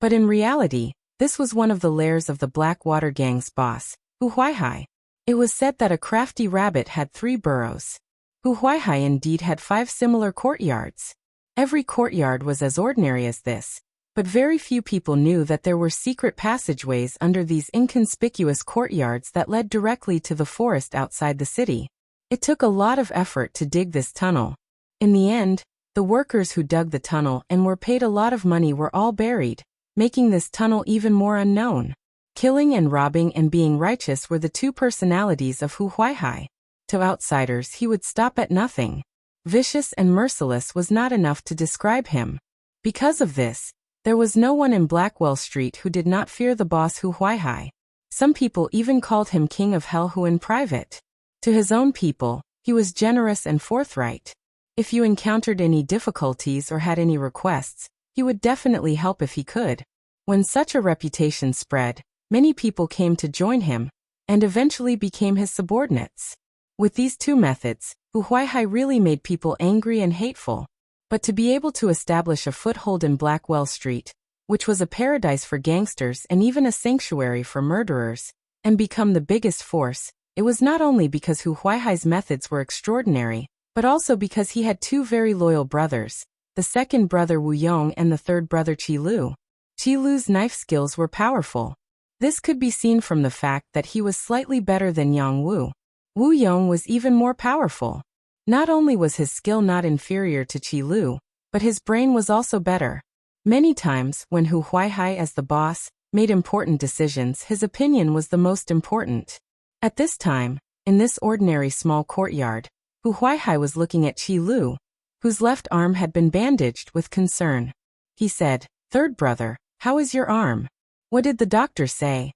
But in reality, this was one of the lairs of the Blackwater Gang's boss, Hu Huaihai. It was said that a crafty rabbit had 3 burrows. Hu Huaihai indeed had 5 similar courtyards. Every courtyard was as ordinary as this, but very few people knew that there were secret passageways under these inconspicuous courtyards that led directly to the forest outside the city. It took a lot of effort to dig this tunnel. In the end, the workers who dug the tunnel and were paid a lot of money were all buried, making this tunnel even more unknown. Killing and robbing and being righteous were the 2 personalities of Hu Huaihai. To outsiders he would stop at nothing. Vicious and merciless was not enough to describe him. Because of this, there was no one in Blackwell Street who did not fear the boss Hu Huaihai. Some people even called him King of Hell Hu in private. To his own people, he was generous and forthright. If you encountered any difficulties or had any requests, he would definitely help if he could. When such a reputation spread, many people came to join him, and eventually became his subordinates. With these 2 methods, Hu Huaihai really made people angry and hateful. But to be able to establish a foothold in Blackwell Street, which was a paradise for gangsters and even a sanctuary for murderers, and become the biggest force, it was not only because Hu Huaihai's methods were extraordinary, but also because he had 2 very loyal brothers, the second brother Wu Yong and the third brother Qi Lu. Qi Lu's knife skills were powerful. This could be seen from the fact that he was slightly better than Yang Wu. Wu Yong was even more powerful. Not only was his skill not inferior to Qi Lu, but his brain was also better. Many times, when Hu Huaihai as the boss made important decisions, his opinion was the most important. At this time, in this ordinary small courtyard, Hu Huaihai was looking at Qi Lu, whose left arm had been bandaged, with concern. He said, "Third brother, how is your arm? What did the doctor say?"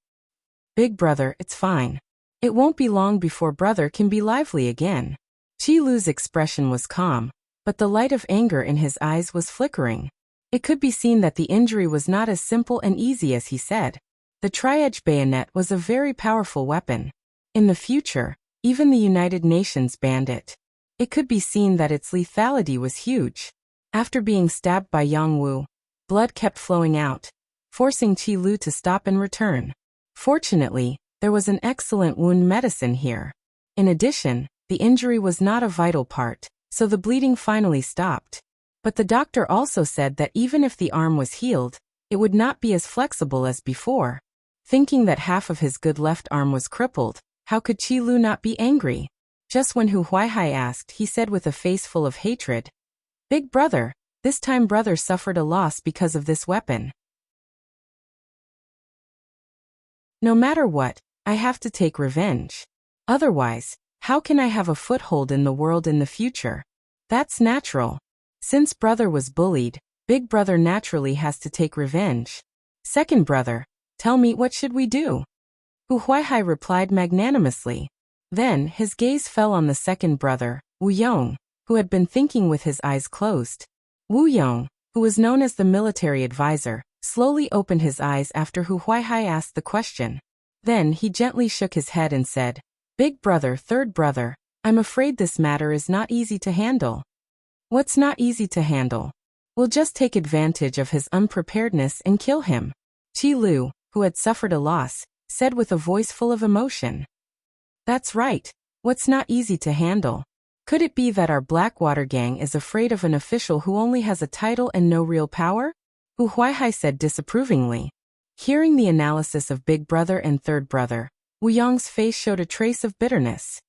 "Big brother, it's fine. It won't be long before brother can be lively again." Qi Lu's expression was calm, but the light of anger in his eyes was flickering. It could be seen that the injury was not as simple and easy as he said. The tri-edge bayonet was a very powerful weapon. In the future, even the United Nations banned it. It could be seen that its lethality was huge. After being stabbed by Yang Wu, blood kept flowing out, forcing Qi Lu to stop and return. Fortunately, there was an excellent wound medicine here. In addition, the injury was not a vital part, so the bleeding finally stopped. But the doctor also said that even if the arm was healed, it would not be as flexible as before. Thinking that half of his good left arm was crippled, how could Qi Lu not be angry? Just when Hu Huaihai asked, he said with a face full of hatred, "Big brother, this time brother suffered a loss because of this weapon. No matter what, I have to take revenge. Otherwise, how can I have a foothold in the world in the future? That's natural. Since brother was bullied, big brother naturally has to take revenge. Second brother, tell me, what should we do?" Hu Huaihai replied magnanimously. Then his gaze fell on the second brother, Wu Yong, who had been thinking with his eyes closed. Wu Yong, who was known as the military advisor, slowly opened his eyes after Hu Huaihai asked the question. Then he gently shook his head and said, "Big brother, third brother, I'm afraid this matter is not easy to handle." "What's not easy to handle? We'll just take advantage of his unpreparedness and kill him," Qi Lu, who had suffered a loss, said with a voice full of emotion. "That's right. What's not easy to handle? Could it be that our Blackwater gang is afraid of an official who only has a title and no real power?" Hu Huaihai said disapprovingly. Hearing the analysis of big brother and third brother, Wu Yong's face showed a trace of bitterness.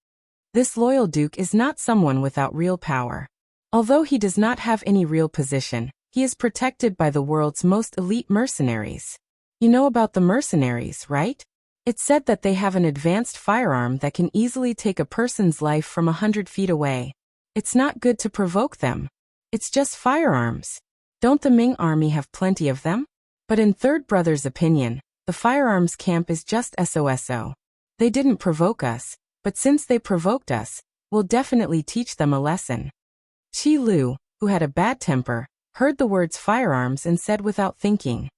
This loyal duke is not someone without real power. Although he does not have any real position, he is protected by the world's most elite mercenaries. You know about the mercenaries, right? It's said that they have an advanced firearm that can easily take a person's life from 100 feet away. It's not good to provoke them. It's just firearms. Don't the Ming army have plenty of them? But in third brother's opinion, the firearms camp is just SOSO. They didn't provoke us, but since they provoked us, we'll definitely teach them a lesson. Qi Lu, who had a bad temper, heard the words firearms and said without thinking,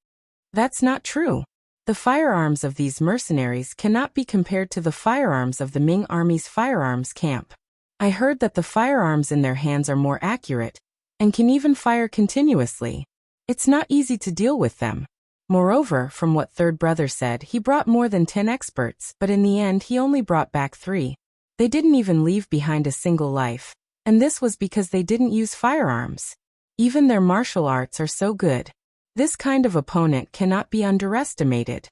"That's not true. The firearms of these mercenaries cannot be compared to the firearms of the Ming army's firearms camp. I heard that the firearms in their hands are more accurate, and can even fire continuously. It's not easy to deal with them." Moreover, from what third brother said, he brought more than 10 experts, but in the end he only brought back 3. They didn't even leave behind a single life, and this was because they didn't use firearms. Even their martial arts are so good. This kind of opponent cannot be underestimated.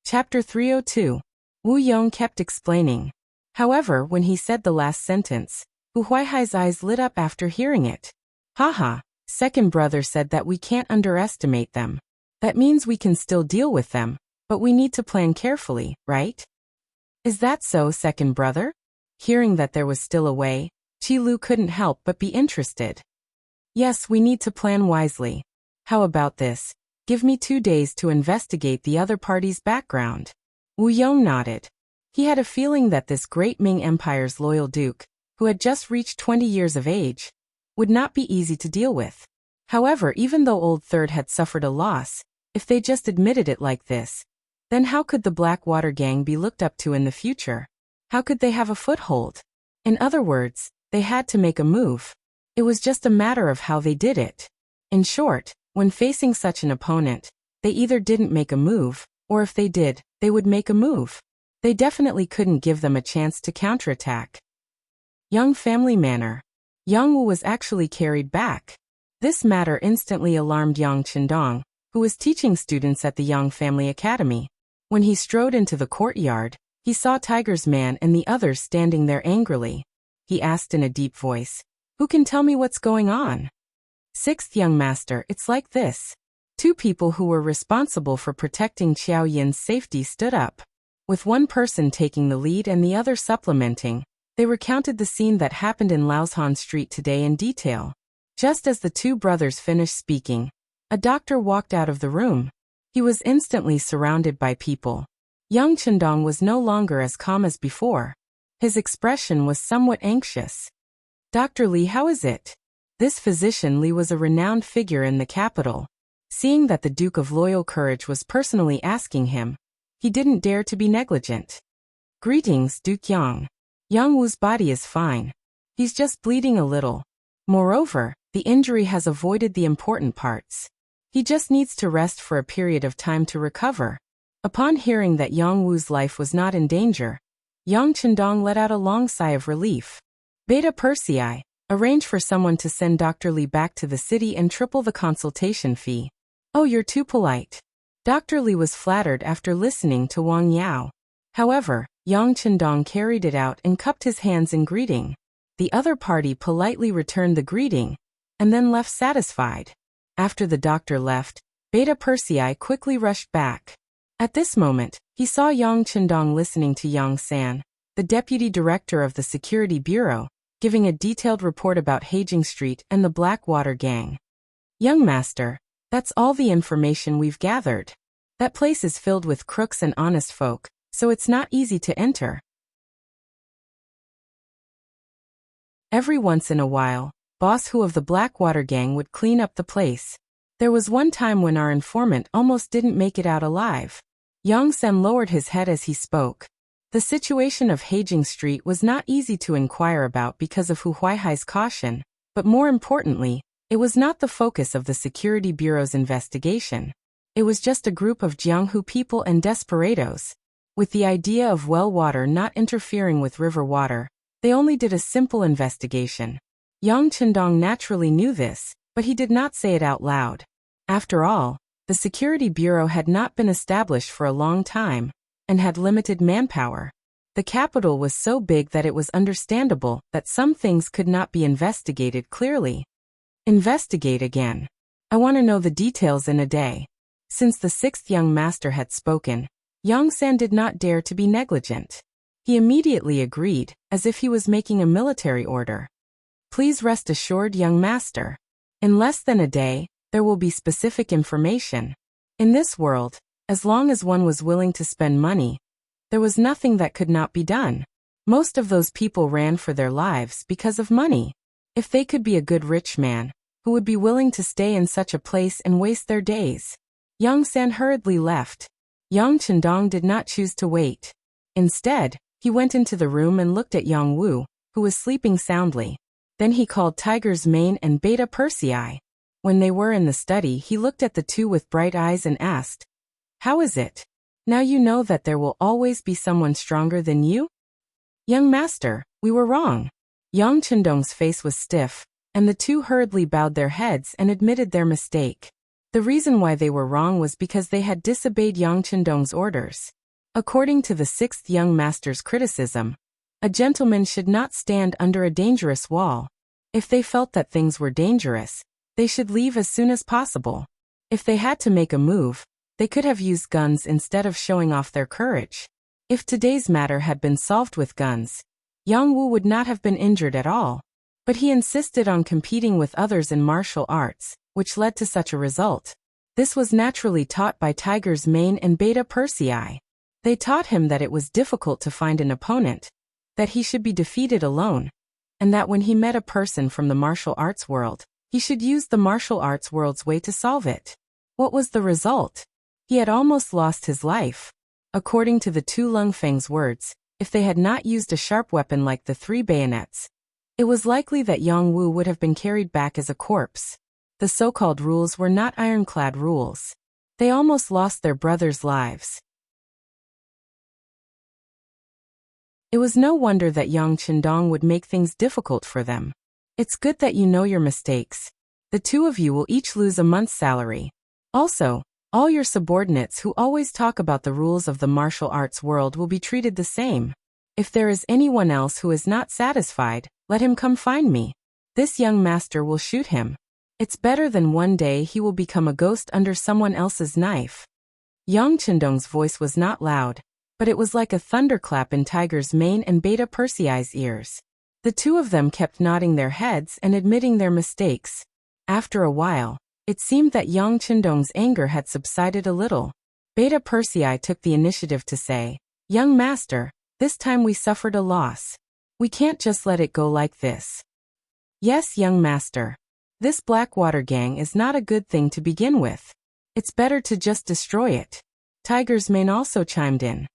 Chapter 302. Wu Yong kept explaining. However, when he said the last sentence, Hu Huaihai's eyes lit up after hearing it. "Haha, second brother said that we can't underestimate them. That means we can still deal with them, but we need to plan carefully, right? Is that so, second brother?" Hearing that there was still a way, Qi Lu couldn't help but be interested. "Yes, we need to plan wisely. How about this? Give me 2 days to investigate the other party's background." Wu Yong nodded. He had a feeling that this great Ming Empire's loyal duke, who had just reached 20 years of age, would not be easy to deal with. However, even though Old Third had suffered a loss, if they just admitted it like this, then how could the Blackwater gang be looked up to in the future? How could they have a foothold? In other words, they had to make a move. It was just a matter of how they did it. In short, when facing such an opponent, they either didn't make a move, or if they did, they would make a move. They definitely couldn't give them a chance to counterattack. Young family manor. Yang Wu was actually carried back. This matter instantly alarmed Yang Qindong, who was teaching students at the Yang Family Academy. When he strode into the courtyard, he saw Tiger's man and the others standing there angrily. He asked in a deep voice, "Who can tell me what's going on?" "Sixth young master, it's like this." Two people who were responsible for protecting Qiao Yin's safety stood up. With one person taking the lead and the other supplementing, they recounted the scene that happened in Laoshan Street today in detail. Just as the two brothers finished speaking, a doctor walked out of the room. He was instantly surrounded by people. Young Chendong was no longer as calm as before. His expression was somewhat anxious. "Dr. Li, how is it?" This physician Li was a renowned figure in the capital. Seeing that the Duke of Loyal Courage was personally asking him, he didn't dare to be negligent. "Greetings, Duke Yang. Yang Wu's body is fine. He's just bleeding a little. Moreover, the injury has avoided the important parts. He just needs to rest for a period of time to recover." Upon hearing that Yang Wu's life was not in danger, Yang Chendong let out a long sigh of relief. "Beta Persei, arrange for someone to send Dr. Li back to the city and triple the consultation fee." "Oh, you're too polite." Dr. Li was flattered after listening to Wang Yao. However, Yang Chendong carried it out and cupped his hands in greeting. The other party politely returned the greeting, and then left satisfied. After the doctor left, Beta Persei quickly rushed back. At this moment, he saw Yang Chendong listening to Yang San, the deputy director of the Security Bureau, giving a detailed report about Haging Street and the Blackwater gang. "Young master, that's all the information we've gathered. That place is filled with crooks and honest folk, so it's not easy to enter." Every once in a while, Boss Hu of the Blackwater gang would clean up the place. There was one time when our informant almost didn't make it out alive. Yang Sen lowered his head as he spoke. The situation of Haging Street was not easy to inquire about because of Hu Huaihai's caution, but more importantly, it was not the focus of the Security Bureau's investigation. It was just a group of Jianghu people and desperados. With the idea of well water not interfering with river water, they only did a simple investigation. Yang Chendong naturally knew this, but he did not say it out loud. After all, the Security Bureau had not been established for a long time, and had limited manpower. The capital was so big that it was understandable that some things could not be investigated clearly. Investigate again. I want to know the details in a day. Since the sixth young master had spoken, Yang San did not dare to be negligent. He immediately agreed, as if he was making a military order. "Please rest assured, young master. In less than a day, there will be specific information. In this world, as long as one was willing to spend money, there was nothing that could not be done. Most of those people ran for their lives because of money. If they could be a good rich man, who would be willing to stay in such a place and waste their days?" Yang San hurriedly left. Yang Chendong did not choose to wait. Instead, he went into the room and looked at Yang Wu, who was sleeping soundly. Then he called Tiger's Mane and Beta Persei. When they were in the study, he looked at the two with bright eyes and asked, "How is it? Now you know that there will always be someone stronger than you?" "Young master, we were wrong." Yang Chendong's face was stiff, and the two hurriedly bowed their heads and admitted their mistake. The reason why they were wrong was because they had disobeyed Yang Chendong's orders. According to the sixth young master's criticism, a gentleman should not stand under a dangerous wall. If they felt that things were dangerous, they should leave as soon as possible. If they had to make a move, they could have used guns instead of showing off their courage. If today's matter had been solved with guns, Yang Wu would not have been injured at all. But he insisted on competing with others in martial arts, which led to such a result. This was naturally taught by Tiger's Mane and Beta Persei. They taught him that it was difficult to find an opponent, that he should be defeated alone, and that when he met a person from the martial arts world, he should use the martial arts world's way to solve it. What was the result? He had almost lost his life. According to the two Lungfeng's words, if they had not used a sharp weapon like the 3 bayonets, it was likely that Yang Wu would have been carried back as a corpse. The so-called rules were not ironclad rules. They almost lost their brothers' lives. It was no wonder that Yang Chendong would make things difficult for them. It's good that you know your mistakes. The two of you will each lose a month's salary. Also, All your subordinates who always talk about the rules of the martial arts world will be treated the same. If there is anyone else who is not satisfied, let him come find me. This young master will shoot him. It's better than one day he will become a ghost under someone else's knife. Yang Chendong's voice was not loud, but it was like a thunderclap in Tiger's mane and Beta Persei's ears. The two of them kept nodding their heads and admitting their mistakes. After a while, it seemed that Yang Chendong's anger had subsided a little. Beta Persei took the initiative to say, "Young master, this time we suffered a loss. We can't just let it go like this." "Yes, young master. This Blackwater gang is not a good thing to begin with. It's better to just destroy it." Tiger's mane also chimed in.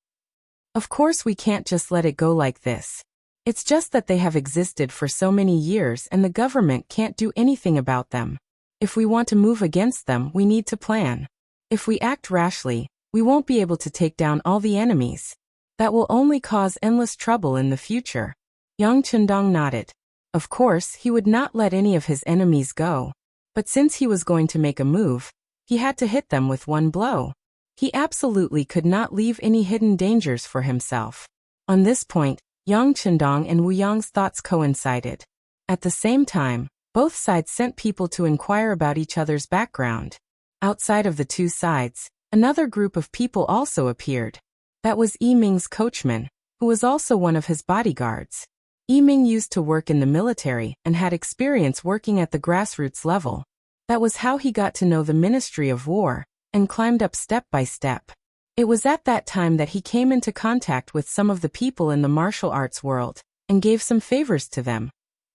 "Of course we can't just let it go like this. It's just that they have existed for so many years and the government can't do anything about them. If we want to move against them, we need to plan. If we act rashly, we won't be able to take down all the enemies. That will only cause endless trouble in the future." Yang Chendong nodded. Of course, he would not let any of his enemies go. But since he was going to make a move, he had to hit them with one blow. He absolutely could not leave any hidden dangers for himself. On this point, Yang Chendong and Wu Yang's thoughts coincided. At the same time, both sides sent people to inquire about each other's background. Outside of the two sides, another group of people also appeared. That was Yiming's coachman, who was also one of his bodyguards. Yiming used to work in the military and had experience working at the grassroots level. That was how he got to know the Ministry of War and climbed up step by step. It was at that time that he came into contact with some of the people in the martial arts world and gave some favors to them,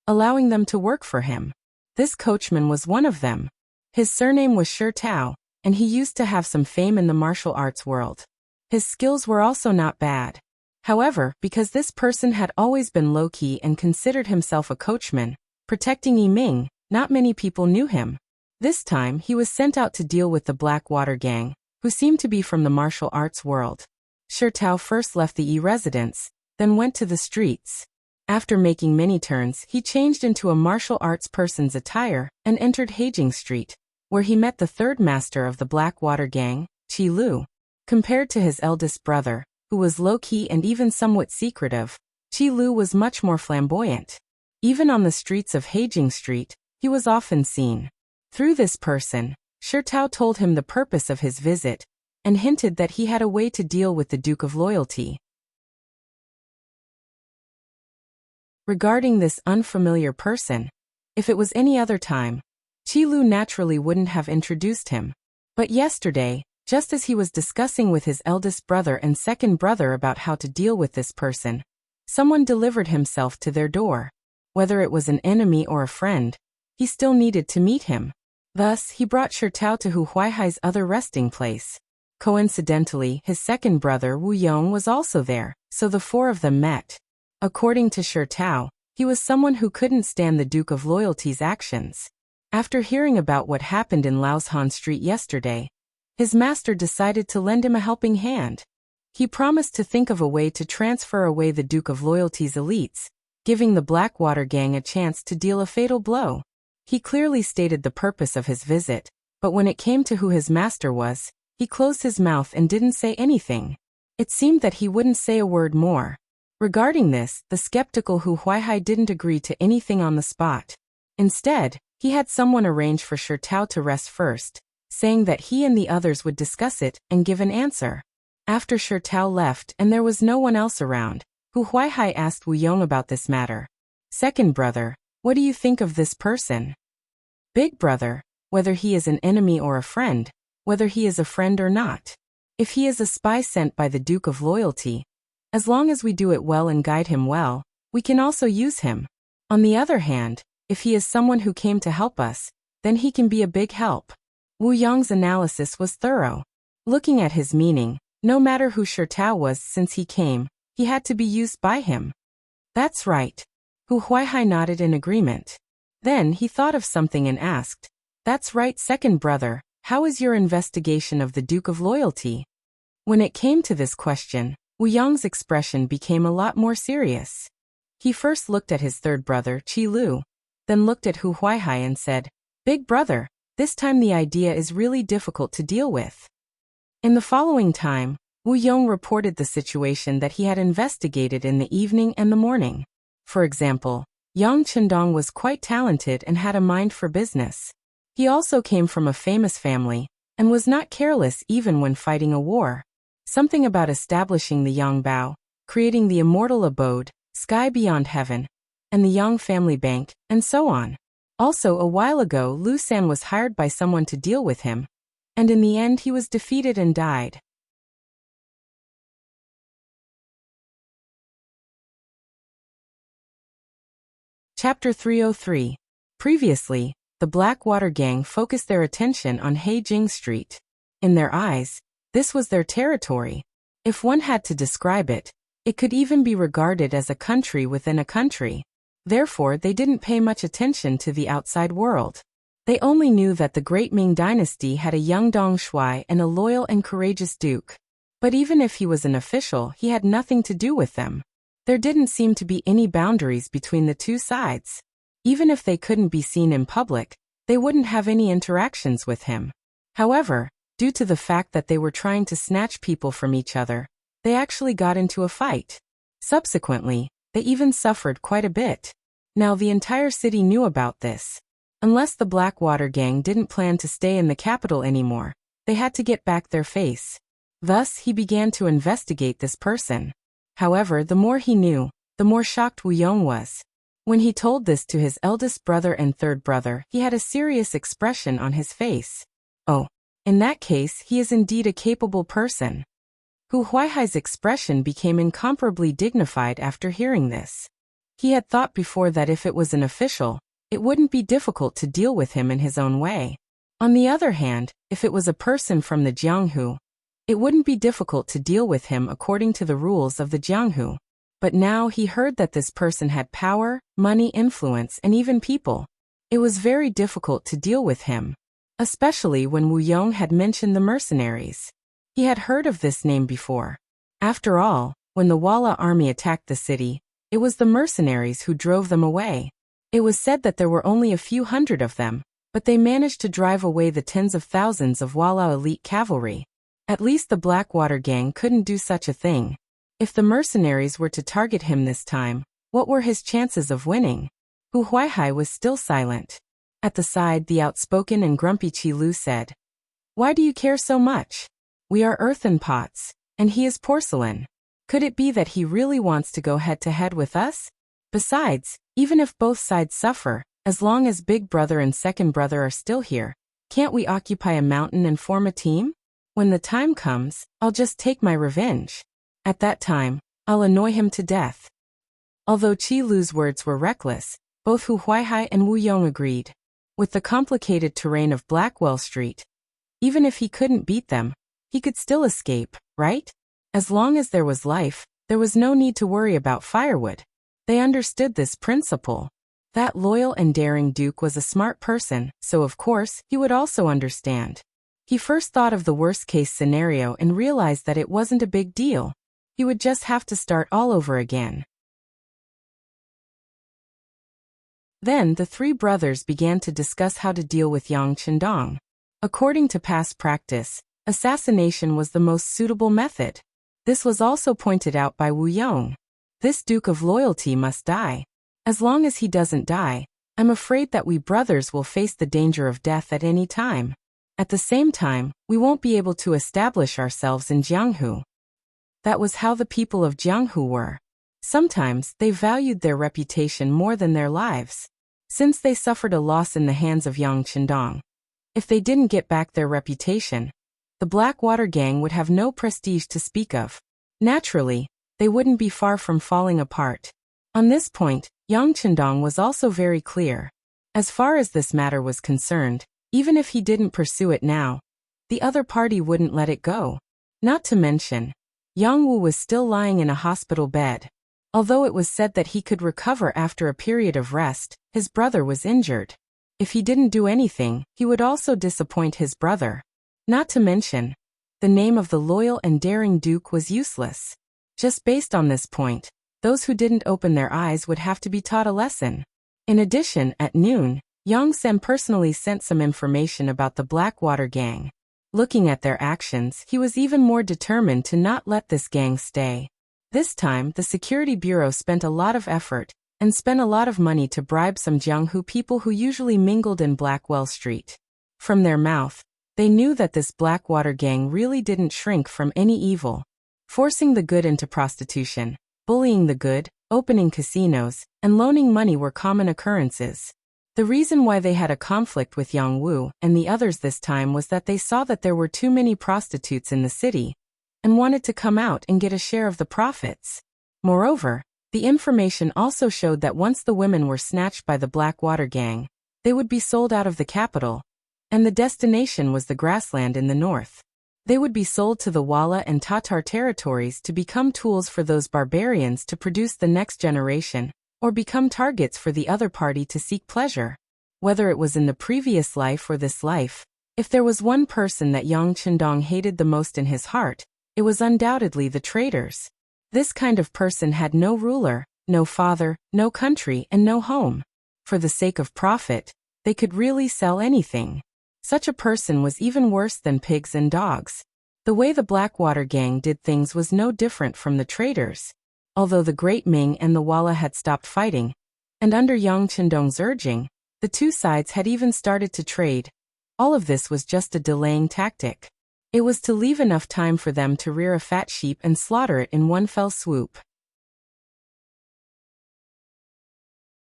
allowing them to work for him. This coachman was one of them. His surname was Shi Tao, and he used to have some fame in the martial arts world. His skills were also not bad. However, because this person had always been low-key and considered himself a coachman, protecting Yiming, not many people knew him. This time he was sent out to deal with the Blackwater gang, who seemed to be from the martial arts world. Shi Tao first left the residence, then went to the streets. After making many turns, he changed into a martial arts person's attire and entered Heijing Street, where he met the third master of the Blackwater gang, Qi Lu. Compared to his eldest brother, who was low-key and even somewhat secretive, Qi Lu was much more flamboyant. Even on the streets of Heijing Street, he was often seen. Through this person, Shi Tao told him the purpose of his visit, and hinted that he had a way to deal with the Duke of Loyalty. Regarding this unfamiliar person, if it was any other time, Qi Lu naturally wouldn't have introduced him. But yesterday, just as he was discussing with his eldest brother and second brother about how to deal with this person, someone delivered himself to their door. Whether it was an enemy or a friend, he still needed to meet him. Thus, he brought Shi Tao to Hu Huaihai's other resting place. Coincidentally, his second brother Wu Yong was also there, so the four of them met. According to Shi Tao, he was someone who couldn't stand the Duke of Loyalty's actions. After hearing about what happened in Laoshan Street yesterday, his master decided to lend him a helping hand. He promised to think of a way to transfer away the Duke of Loyalty's elites, giving the Blackwater gang a chance to deal a fatal blow. He clearly stated the purpose of his visit, but when it came to who his master was, he closed his mouth and didn't say anything. It seemed that he wouldn't say a word more. Regarding this, the skeptical Hu Huaihai didn't agree to anything on the spot. Instead, he had someone arrange for Shi Tao to rest first, saying that he and the others would discuss it and give an answer. After Shi Tao left and there was no one else around, Hu Huaihai asked Wu Yong about this matter. "Second brother, what do you think of this person?" "Big brother, whether he is an enemy or a friend, whether he is a friend or not. If he is a spy sent by the Duke of Loyalty, as long as we do it well and guide him well, we can also use him. On the other hand, if he is someone who came to help us, then he can be a big help." Wu Yong's analysis was thorough. Looking at his meaning, no matter who Shi Tao was since he came, he had to be used by him. "That's right." Hu Huaihai nodded in agreement. Then he thought of something and asked, "That's right, second brother, how is your investigation of the Duke of Loyalty?" When it came to this question, Wu Yong's expression became a lot more serious. He first looked at his third brother, Qi Lu, then looked at Hu Huaihai and said, "Big brother, This time the idea is really difficult to deal with. In the following time, Wu Yong reported the situation that he had investigated in the evening and the morning. For example, Yang Chendong was quite talented and had a mind for business. He also came from a famous family, and was not careless even when fighting a war. Something about establishing the Yang Bao, creating the immortal abode, sky beyond heaven, and the Yang family bank, and so on. Also, a while ago, Lu San was hired by someone to deal with him, and in the end he was defeated and died. Chapter 303. Previously, the Blackwater gang focused their attention on Heijing Street. In their eyes, this was their territory. If one had to describe it, it could even be regarded as a country within a country. Therefore, they didn't pay much attention to the outside world. They only knew that the Great Ming Dynasty had a young Dong Shuai and a loyal and courageous duke. But even if he was an official, he had nothing to do with them. There didn't seem to be any boundaries between the two sides. Even if they couldn't be seen in public, they wouldn't have any interactions with him. However, due to the fact that they were trying to snatch people from each other, they actually got into a fight. Subsequently, they even suffered quite a bit. Now the entire city knew about this. Unless the Blackwater gang didn't plan to stay in the capital anymore, they had to get back their face. Thus, he began to investigate this person. However, the more he knew, the more shocked Wu Yong was. When he told this to his eldest brother and third brother, he had a serious expression on his face. Oh, in that case, he is indeed a capable person. Hu Huaihai's expression became incomparably dignified after hearing this. He had thought before that if it was an official, it wouldn't be difficult to deal with him in his own way. On the other hand, if it was a person from the Jianghu, it wouldn't be difficult to deal with him according to the rules of the Jianghu. But now he heard that this person had power, money, influence, and even people. It was very difficult to deal with him, especially when Wu Yong had mentioned the mercenaries. He had heard of this name before. After all, when the Walla army attacked the city, it was the mercenaries who drove them away. It was said that there were only a few hundred of them, but they managed to drive away the tens of thousands of Walla elite cavalry. At least the Blackwater gang couldn't do such a thing. If the mercenaries were to target him this time, what were his chances of winning? Hu Huaihai was still silent. At the side, the outspoken and grumpy Qi Lu said, "Why do you care so much? We are earthen pots, and he is porcelain. Could it be that he really wants to go head-to-head with us? Besides, even if both sides suffer, as long as big brother and second brother are still here, can't we occupy a mountain and form a team? When the time comes, I'll just take my revenge. At that time, I'll annoy him to death." Although Qi Lu's words were reckless, both Hu Huaihai and Wu Yong agreed. With the complicated terrain of Blackwell Street, even if he couldn't beat them, he could still escape, right? As long as there was life, there was no need to worry about firewood. They understood this principle. That loyal and daring duke was a smart person, so of course, he would also understand. He first thought of the worst-case scenario and realized that it wasn't a big deal. He would just have to start all over again. Then the three brothers began to discuss how to deal with Yang Chendong. According to past practice, assassination was the most suitable method. This was also pointed out by Wu Yong. This Duke of Loyalty must die. As long as he doesn't die, I'm afraid that we brothers will face the danger of death at any time. At the same time, we won't be able to establish ourselves in Jianghu. That was how the people of Jianghu were. Sometimes, they valued their reputation more than their lives. Since they suffered a loss in the hands of Yang Chendong, if they didn't get back their reputation, the Blackwater gang would have no prestige to speak of. Naturally, they wouldn't be far from falling apart. On this point, Yang Chendong was also very clear. As far as this matter was concerned, even if he didn't pursue it now, the other party wouldn't let it go. Not to mention, Yang Wu was still lying in a hospital bed. Although it was said that he could recover after a period of rest, his brother was injured. If he didn't do anything, he would also disappoint his brother. Not to mention, the name of the loyal and daring duke was useless. Just based on this point, those who didn't open their eyes would have to be taught a lesson. In addition, at noon, Yang Sen personally sent some information about the Blackwater gang. Looking at their actions, he was even more determined to not let this gang stay. This time, the Security Bureau spent a lot of effort and spent a lot of money to bribe some Jianghu people who usually mingled in Blackwell Street. From their mouth, they knew that this Blackwater gang really didn't shrink from any evil. Forcing the good into prostitution, bullying the good, opening casinos, and loaning money were common occurrences. The reason why they had a conflict with Yang Wu and the others this time was that they saw that there were too many prostitutes in the city and wanted to come out and get a share of the profits. Moreover, the information also showed that once the women were snatched by the Blackwater gang, they would be sold out of the capital, and the destination was the grassland in the north. They would be sold to the Walla and Tatar territories to become tools for those barbarians to produce the next generation, or become targets for the other party to seek pleasure. Whether it was in the previous life or this life, if there was one person that Yang Chendong hated the most in his heart, it was undoubtedly the traitors. This kind of person had no ruler, no father, no country, and no home. For the sake of profit, they could really sell anything. Such a person was even worse than pigs and dogs. The way the Blackwater gang did things was no different from the traitors. Although the Great Ming and the Walla had stopped fighting, and under Yang Chendong's urging, the two sides had even started to trade, all of this was just a delaying tactic. It was to leave enough time for them to rear a fat sheep and slaughter it in one fell swoop.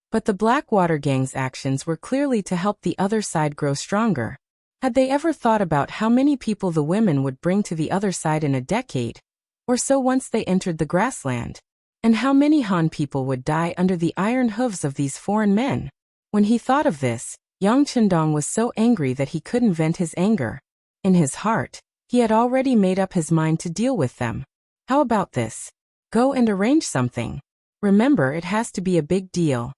But the Blackwater gang's actions were clearly to help the other side grow stronger. Had they ever thought about how many people the women would bring to the other side in a decade or so once they entered the grassland? And how many Han people would die under the iron hooves of these foreign men? When he thought of this, Yang Chendong was so angry that he couldn't vent his anger. In his heart, he had already made up his mind to deal with them. How about this? Go and arrange something. Remember, it has to be a big deal.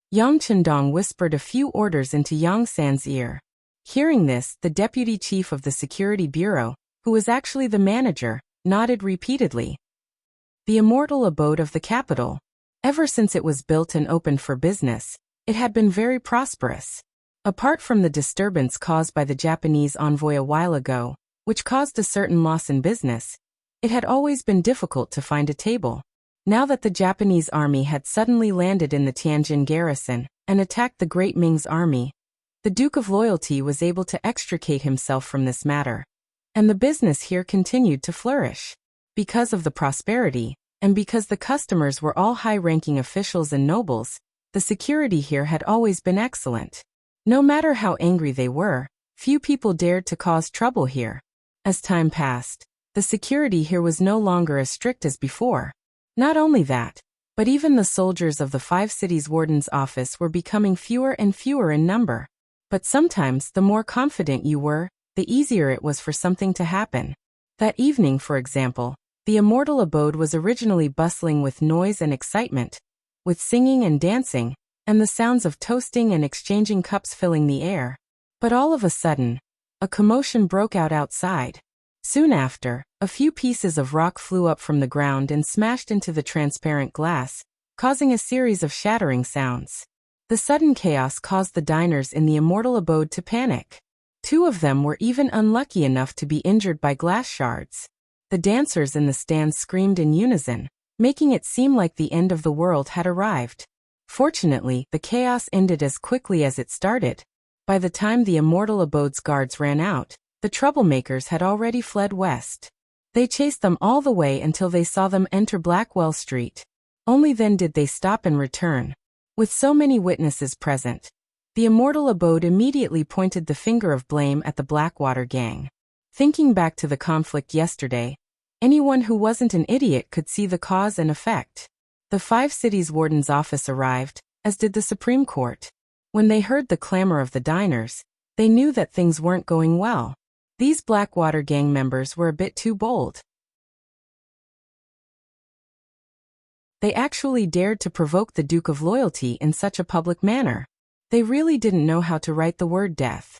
Yang Chendong whispered a few orders into Yang San's ear. Hearing this, the deputy chief of the Security Bureau, who was actually the manager, nodded repeatedly. The immortal abode of the capital. Ever since it was built and opened for business, it had been very prosperous. Apart from the disturbance caused by the Japanese envoy a while ago, which caused a certain loss in business, it had always been difficult to find a table. Now that the Japanese army had suddenly landed in the Tianjin garrison and attacked the Great Ming's army, the Duke of Loyalty was able to extricate himself from this matter, and the business here continued to flourish. Because of the prosperity, and because the customers were all high-ranking officials and nobles, the security here had always been excellent. No matter how angry they were, few people dared to cause trouble here. As time passed, the security here was no longer as strict as before. Not only that, but even the soldiers of the 5 cities' warden's office were becoming fewer and fewer in number. But sometimes the more confident you were, the easier it was for something to happen. That evening, for example, the immortal abode was originally bustling with noise and excitement, with singing and dancing, and the sounds of toasting and exchanging cups filling the air. But all of a sudden, a commotion broke out outside. Soon after, a few pieces of rock flew up from the ground and smashed into the transparent glass, causing a series of shattering sounds. The sudden chaos caused the diners in the immortal abode to panic. 2 of them were even unlucky enough to be injured by glass shards. The dancers in the stands screamed in unison, making it seem like the end of the world had arrived. Fortunately, the chaos ended as quickly as it started. By the time the immortal abode's guards ran out, the troublemakers had already fled west. They chased them all the way until they saw them enter Blackwell Street. Only then did they stop and return. With so many witnesses present, the immortal abode immediately pointed the finger of blame at the Blackwater gang. Thinking back to the conflict yesterday, anyone who wasn't an idiot could see the cause and effect. The 5 cities' warden's office arrived, as did the Supreme Court. When they heard the clamor of the diners, they knew that things weren't going well. These Blackwater gang members were a bit too bold. They actually dared to provoke the Duke of Loyalty in such a public manner. They really didn't know how to write the word death.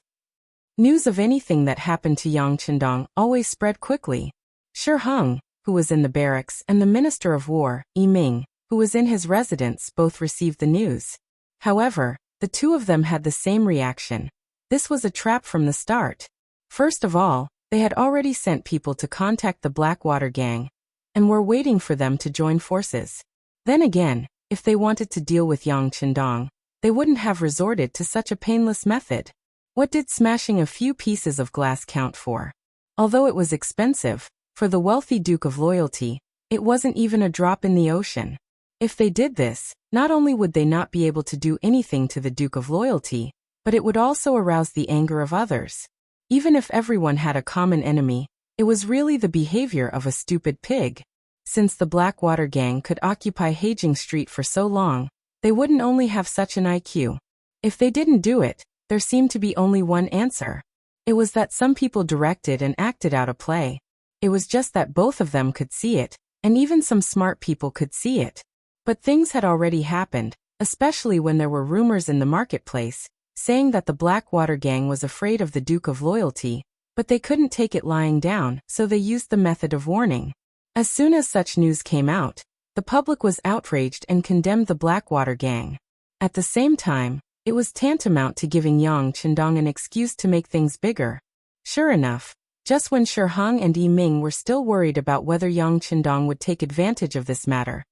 News of anything that happened to Yang Chendong always spread quickly. Shi Heng, who was in the barracks, and the Minister of War, Yi Ming, who was in his residence, both received the news. However, The two of them had the same reaction. This was a trap from the start. First of all, they had already sent people to contact the Blackwater gang, and were waiting for them to join forces. Then again, if they wanted to deal with Yang Qindong, they wouldn't have resorted to such a painless method. What did smashing a few pieces of glass count for? Although it was expensive, for the wealthy Duke of Loyalty, it wasn't even a drop in the ocean. If they did this, not only would they not be able to do anything to the Duke of Loyalty, but it would also arouse the anger of others. Even if everyone had a common enemy, it was really the behavior of a stupid pig. Since the Blackwater gang could occupy Haging Street for so long, they wouldn't only have such an IQ. If they didn't do it, there seemed to be only one answer. It was that some people directed and acted out a play. It was just that both of them could see it, and even some smart people could see it. But things had already happened, especially when there were rumors in the marketplace, saying that the Blackwater gang was afraid of the Duke of Loyalty, but they couldn't take it lying down, so they used the method of warning. As soon as such news came out, the public was outraged and condemned the Blackwater gang. At the same time, it was tantamount to giving Yang Qindong an excuse to make things bigger. Sure enough, just when Shi Hong and Yi Ming were still worried about whether Yang Qindong would take advantage of this matter,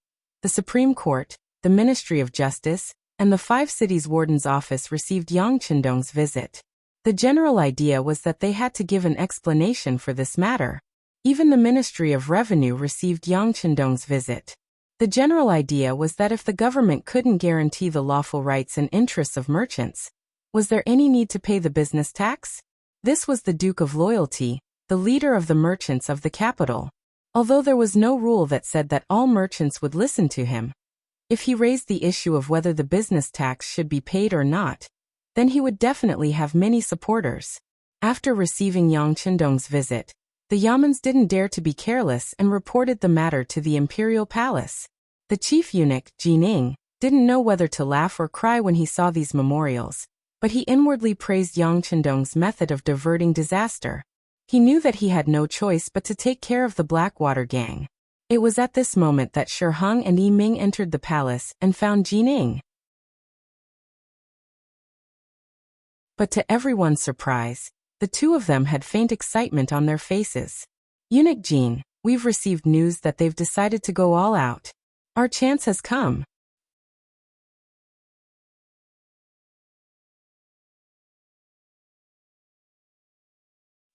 the Supreme Court, the Ministry of Justice, and the 5 cities' warden's office received Yang Qindong's visit. The general idea was that they had to give an explanation for this matter. Even the Ministry of Revenue received Yang Qindong's visit. The general idea was that if the government couldn't guarantee the lawful rights and interests of merchants, was there any need to pay the business tax? This was the Duke of Loyalty, the leader of the merchants of the capital. Although there was no rule that said that all merchants would listen to him, if he raised the issue of whether the business tax should be paid or not, then he would definitely have many supporters. After receiving Yang Qindong's visit, the Yamans didn't dare to be careless and reported the matter to the imperial palace. The chief eunuch, Jining, didn't know whether to laugh or cry when he saw these memorials, but he inwardly praised Yang Qindong's method of diverting disaster. He knew that he had no choice but to take care of the Blackwater gang. It was at this moment that Shi Hong and Yi Ming entered the palace and found Jining. But to everyone's surprise, the two of them had faint excitement on their faces. Eunuch Jin, we've received news that they've decided to go all out. Our chance has come.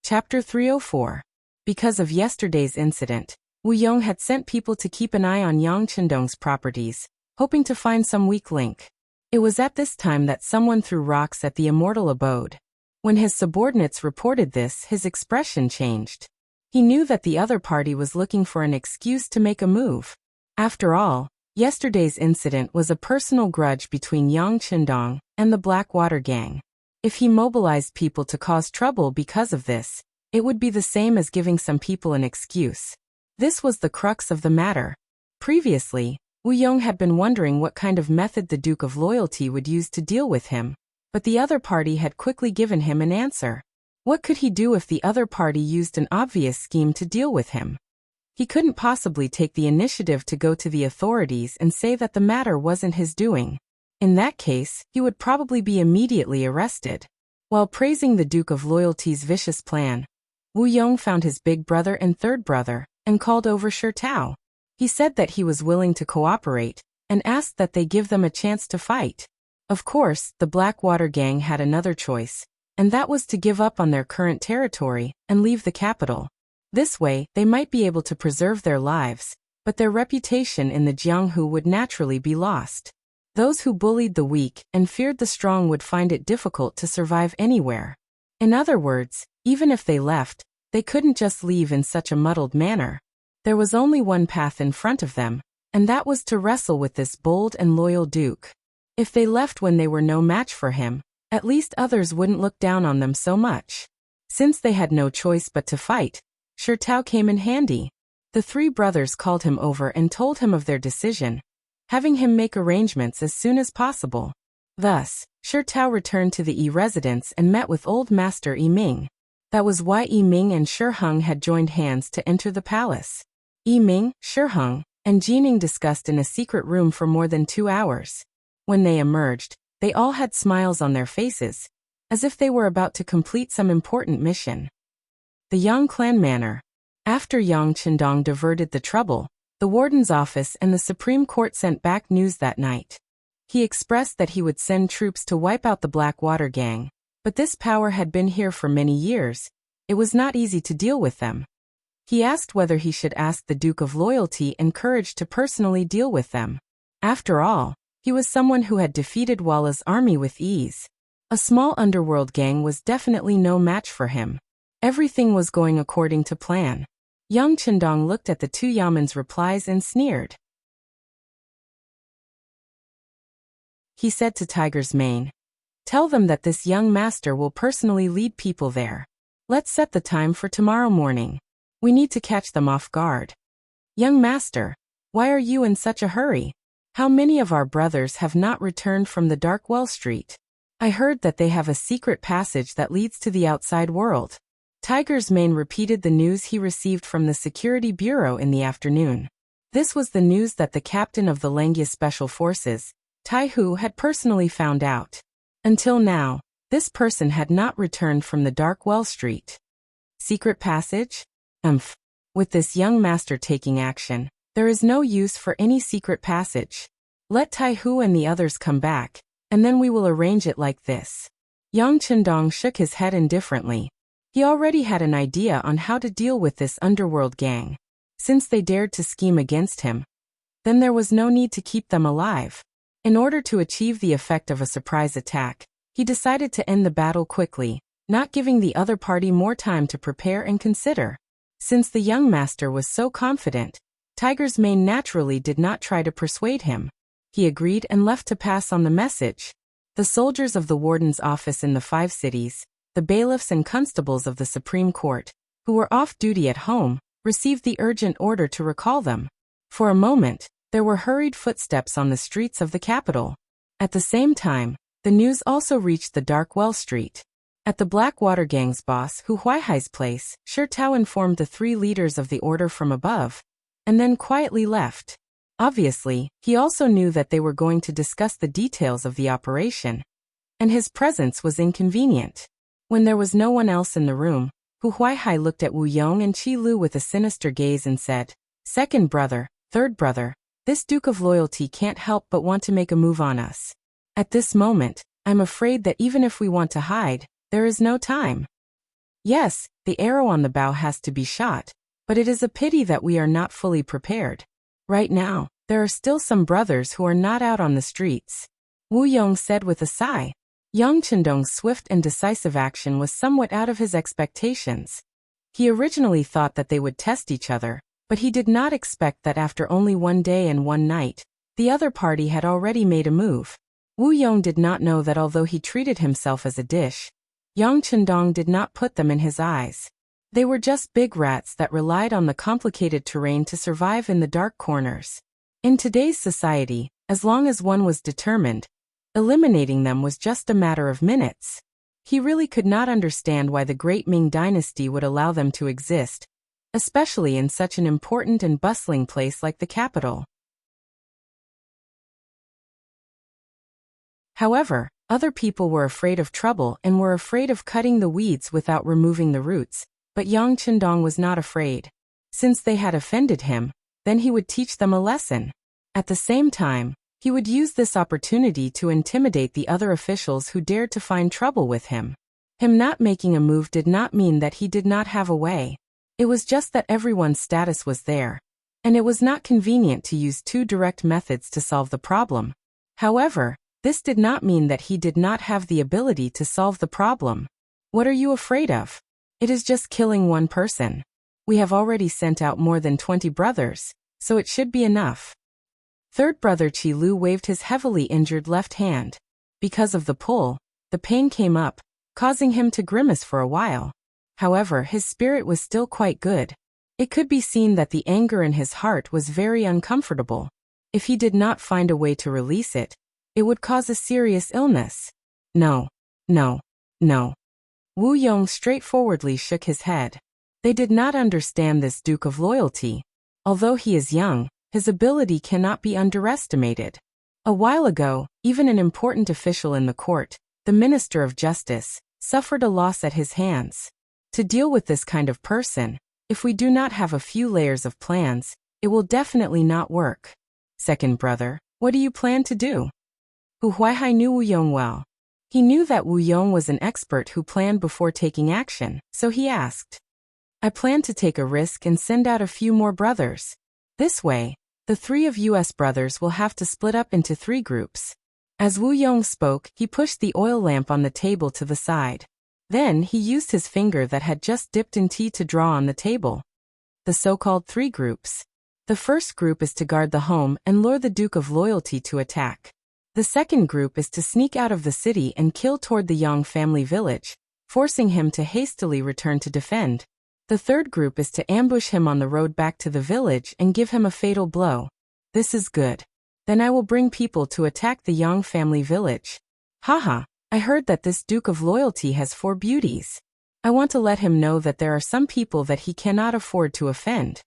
Chapter 304. Because of yesterday's incident, Wu Yong had sent people to keep an eye on Yang Qindong's properties, hoping to find some weak link. It was at this time that someone threw rocks at the immortal abode. When his subordinates reported this, his expression changed. He knew that the other party was looking for an excuse to make a move. After all, yesterday's incident was a personal grudge between Yang Qindong and the Blackwater gang. If he mobilized people to cause trouble because of this, it would be the same as giving some people an excuse. This was the crux of the matter. Previously, Wu Yong had been wondering what kind of method the Duke of Loyalty would use to deal with him, but the other party had quickly given him an answer. What could he do if the other party used an obvious scheme to deal with him? He couldn't possibly take the initiative to go to the authorities and say that the matter wasn't his doing. In that case, he would probably be immediately arrested. While praising the Duke of Loyalty's vicious plan, Wu Yong found his big brother and third brother, and called over Shi Tao. He said that he was willing to cooperate, and asked that they give them a chance to fight. Of course, the Blackwater gang had another choice, and that was to give up on their current territory and leave the capital. This way, they might be able to preserve their lives, but their reputation in the Jianghu would naturally be lost. Those who bullied the weak and feared the strong would find it difficult to survive anywhere. In other words, even if they left, they couldn't just leave in such a muddled manner. There was only one path in front of them, and that was to wrestle with this bold and loyal duke. If they left when they were no match for him, at least others wouldn't look down on them so much. Since they had no choice but to fight, Shi Tao came in handy. The three brothers called him over and told him of their decision, having him make arrangements as soon as possible. Thus, Shi Tao returned to the Yi residence and met with Old Master Yi Ming. That was why Yi Ming and Shi Hong had joined hands to enter the palace. Yi Ming, Shi Hong, and Jining discussed in a secret room for more than 2 hours. When they emerged, They all had smiles on their faces, as if they were about to complete some important mission. The Yang clan manor. After Yang Chendong diverted the trouble, the warden's office and the Supreme Court sent back news that night. He expressed that he would send troops to wipe out the Blackwater gang, but this power had been here for many years. It was not easy to deal with them. He asked whether he should ask the Duke of Loyalty and Courage to personally deal with them. After all, he was someone who had defeated Walla's army with ease. A small underworld gang was definitely no match for him. Everything was going according to plan. Yang Chendong looked at the two Yaman's replies and sneered. He said to Tiger's Mane, "Tell them that this young master will personally lead people there. Let's set the time for tomorrow morning. We need to catch them off guard." "Young master, why are you in such a hurry? How many of our brothers have not returned from the Dark Well Street? I heard that they have a secret passage that leads to the outside world." Tiger's Mane repeated the news he received from the Security Bureau in the afternoon. This was the news that the captain of the Langia Special Forces, Tai Hu, had personally found out. Until now, this person had not returned from the Dark Well Street. Secret passage? With this young master taking action, there is no use for any secret passage. Let Tai Hu and the others come back, and then we will arrange it like this. Yang Chendong shook his head indifferently. He already had an idea on how to deal with this underworld gang. Since they dared to scheme against him, then there was no need to keep them alive. In order to achieve the effect of a surprise attack, he decided to end the battle quickly, not giving the other party more time to prepare and consider. Since the young master was so confident, Tiger's Mane naturally did not try to persuade him. He agreed and left to pass on the message. The soldiers of the warden's office in the 5 cities, the bailiffs and constables of the Supreme Court, who were off duty at home, received the urgent order to recall them. For a moment, there were hurried footsteps on the streets of the capital. At the same time, the news also reached the Dark Well Street. At the Blackwater gang's boss Hu Huaihai's place, Shi Tao informed the 3 leaders of the order from above, and then quietly left. Obviously, he also knew that they were going to discuss the details of the operation, and his presence was inconvenient. When there was no one else in the room, Hu Huaihai looked at Wu Yong and Qi Lu with a sinister gaze and said, "Second brother, third brother, this Duke of Loyalty can't help but want to make a move on us. At this moment, I'm afraid that even if we want to hide, there is no time. Yes, the arrow on the bow has to be shot, but it is a pity that we are not fully prepared. Right now, there are still some brothers who are not out on the streets." Wu Yong said with a sigh. Yang Chendong's swift and decisive action was somewhat out of his expectations. He originally thought that they would test each other, but he did not expect that after only 1 day and 1 night, the other party had already made a move. Wu Yong did not know that although he treated himself as a dish, Yang Chendong did not put them in his eyes. They were just big rats that relied on the complicated terrain to survive in the dark corners. In today's society, as long as one was determined, eliminating them was just a matter of minutes. He really could not understand why the great Ming dynasty would allow them to exist, especially in such an important and bustling place like the capital. However, other people were afraid of trouble and were afraid of cutting the weeds without removing the roots, but Yang Chendong was not afraid. Since they had offended him, then he would teach them a lesson. At the same time, he would use this opportunity to intimidate the other officials who dared to find trouble with him. Him not making a move did not mean that he did not have a way. It was just that everyone's status was there, and it was not convenient to use 2 direct methods to solve the problem. However, this did not mean that he did not have the ability to solve the problem. What are you afraid of? It is just killing 1 person. We have already sent out more than 20 brothers, so it should be enough. Third brother Qi Lu waved his heavily injured left hand. Because of the pull, the pain came up, causing him to grimace for a while. However, his spirit was still quite good. It could be seen that the anger in his heart was very uncomfortable. If he did not find a way to release it, it would cause a serious illness. No. Wu Yong straightforwardly shook his head. They did not understand this Duke of Loyalty. Although he is young, his ability cannot be underestimated. A while ago, even an important official in the court, the Minister of Justice, suffered a loss at his hands. To deal with this kind of person, if we do not have a few layers of plans, it will definitely not work. Second brother, what do you plan to do? Hu Huaihai knew Wu Yong well. He knew that Wu Yong was an expert who planned before taking action, so he asked. I plan to take a risk and send out a few more brothers. This way, the three of us brothers will have to split up into 3 groups. As Wu Yong spoke, he pushed the oil lamp on the table to the side. Then he used his finger that had just dipped in tea to draw on the table. The so-called 3 groups. The first group is to guard the home and lure the Duke of Loyalty to attack. The second group is to sneak out of the city and kill toward the Yang family village, forcing him to hastily return to defend. The third group is to ambush him on the road back to the village and give him a fatal blow. This is good. Then I will bring people to attack the Yang family village. Haha, I heard that this Duke of Loyalty has 4 beauties. I want to let him know that there are some people that he cannot afford to offend.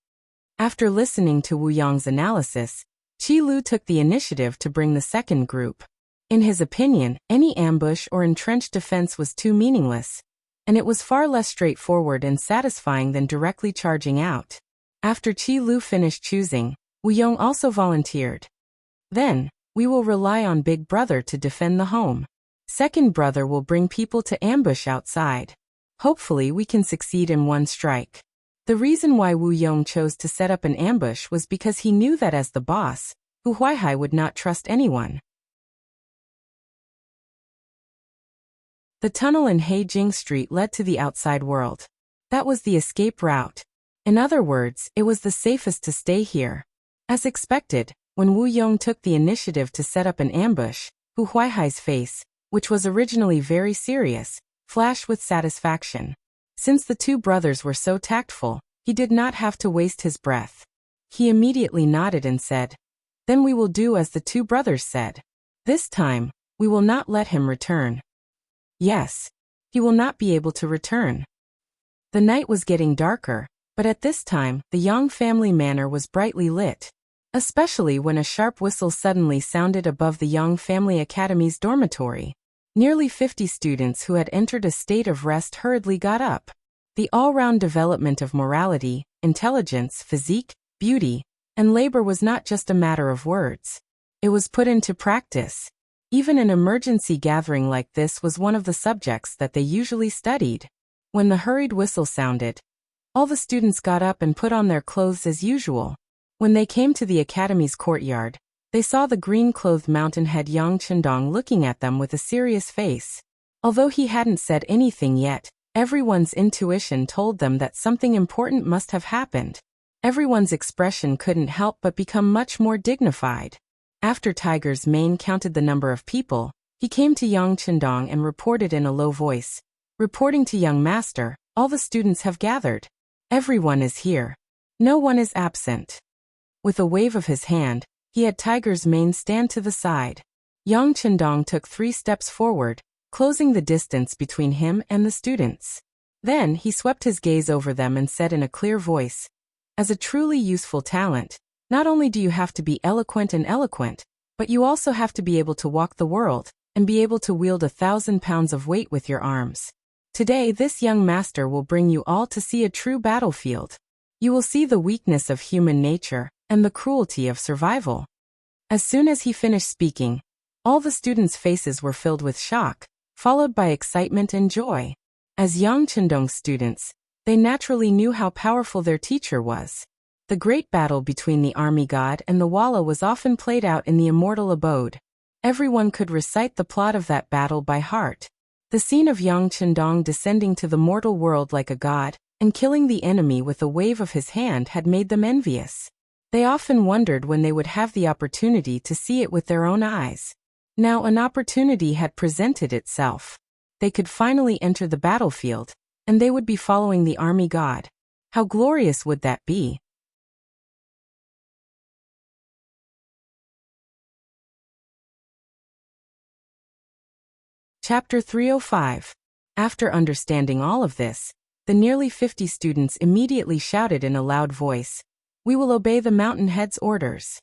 After listening to Wu Yong's analysis, Qi Lu took the initiative to bring the second group. In his opinion, any ambush or entrenched defense was too meaningless, and it was far less straightforward and satisfying than directly charging out. After Qi Lu finished choosing, Wu Yong also volunteered. Then, we will rely on Big Brother to defend the home. Second brother will bring people to ambush outside. Hopefully we can succeed in one strike. The reason why Wu Yong chose to set up an ambush was because he knew that as the boss, Hu Huaihai would not trust anyone. The tunnel in Heijing Street led to the outside world. That was the escape route. In other words, it was the safest to stay here. As expected, when Wu Yong took the initiative to set up an ambush, Hu Huaihai's face, which was originally very serious, flashed with satisfaction. Since the 2 brothers were so tactful, he did not have to waste his breath. He immediately nodded and said, Then we will do as the 2 brothers said. This time, we will not let him return. Yes, he will not be able to return. The night was getting darker, but at this time, the Yang family manor was brightly lit, especially when a sharp whistle suddenly sounded above the Yang family academy's dormitory. Nearly 50 students who had entered a state of rest hurriedly got up. The all-round development of morality, intelligence, physique, beauty, and labor was not just a matter of words. It was put into practice. Even an emergency gathering like this was one of the subjects that they usually studied. When the hurried whistle sounded, all the students got up and put on their clothes as usual. When they came to the academy's courtyard, they saw the green-clothed mountain-head Yang Chendong looking at them with a serious face. Although he hadn't said anything yet, everyone's intuition told them that something important must have happened. Everyone's expression couldn't help but become much more dignified. After Tiger's Mane counted the number of people, he came to Yang Chendong and reported in a low voice. Reporting to young master, all the students have gathered. Everyone is here. No one is absent. With a wave of his hand, he had Tiger's Mane stand to the side. Yang Chendong took 3 steps forward, closing the distance between him and the students. Then he swept his gaze over them and said in a clear voice, As a truly useful talent, not only do you have to be eloquent, but you also have to be able to walk the world, and be able to wield 1,000 pounds of weight with your arms. Today this young master will bring you all to see a true battlefield. You will see the weakness of human nature, and the cruelty of survival. As soon as he finished speaking, all the students' faces were filled with shock, followed by excitement and joy. As Yang Chendong's students, they naturally knew how powerful their teacher was. The great battle between the army god and the Walla was often played out in the immortal abode. Everyone could recite the plot of that battle by heart. The scene of Yang Chendong descending to the mortal world like a god, and killing the enemy with a wave of his hand had made them envious. They often wondered when they would have the opportunity to see it with their own eyes. Now an opportunity had presented itself. They could finally enter the battlefield, and they would be following the army god. How glorious would that be? Chapter 305. After understanding all of this, the nearly 50 students immediately shouted in a loud voice, "We will obey the mountain head's orders."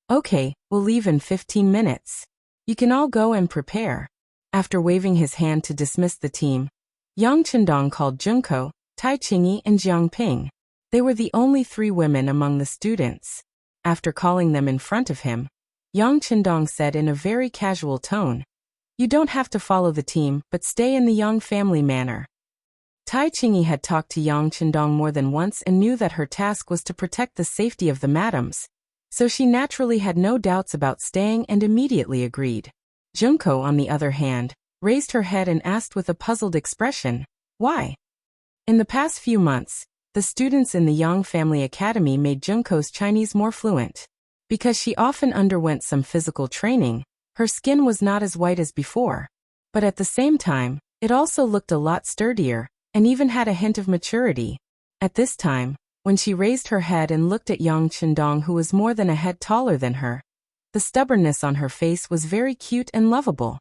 Okay, we'll leave in 15 minutes. You can all go and prepare. After waving his hand to dismiss the team, Yang Chendong called Junko, Tai Qingyi and Jiang Ping. They were the only 3 women among the students. After calling them in front of him, Yang Chendong said in a very casual tone, "You don't have to follow the team, but stay in the Yang family manor." Tai Qingyi had talked to Yang Chendong more than once and knew that her task was to protect the safety of the madams, so she naturally had no doubts about staying and immediately agreed. Junko, on the other hand, raised her head and asked with a puzzled expression, "Why?" In the past few months, the students in the Yang Family Academy made Junko's Chinese more fluent. Because she often underwent some physical training, her skin was not as white as before. But at the same time, it also looked a lot sturdier, and even had a hint of maturity. At this time, when she raised her head and looked at Yang Chendong, who was more than a head taller than her, the stubbornness on her face was very cute and lovable.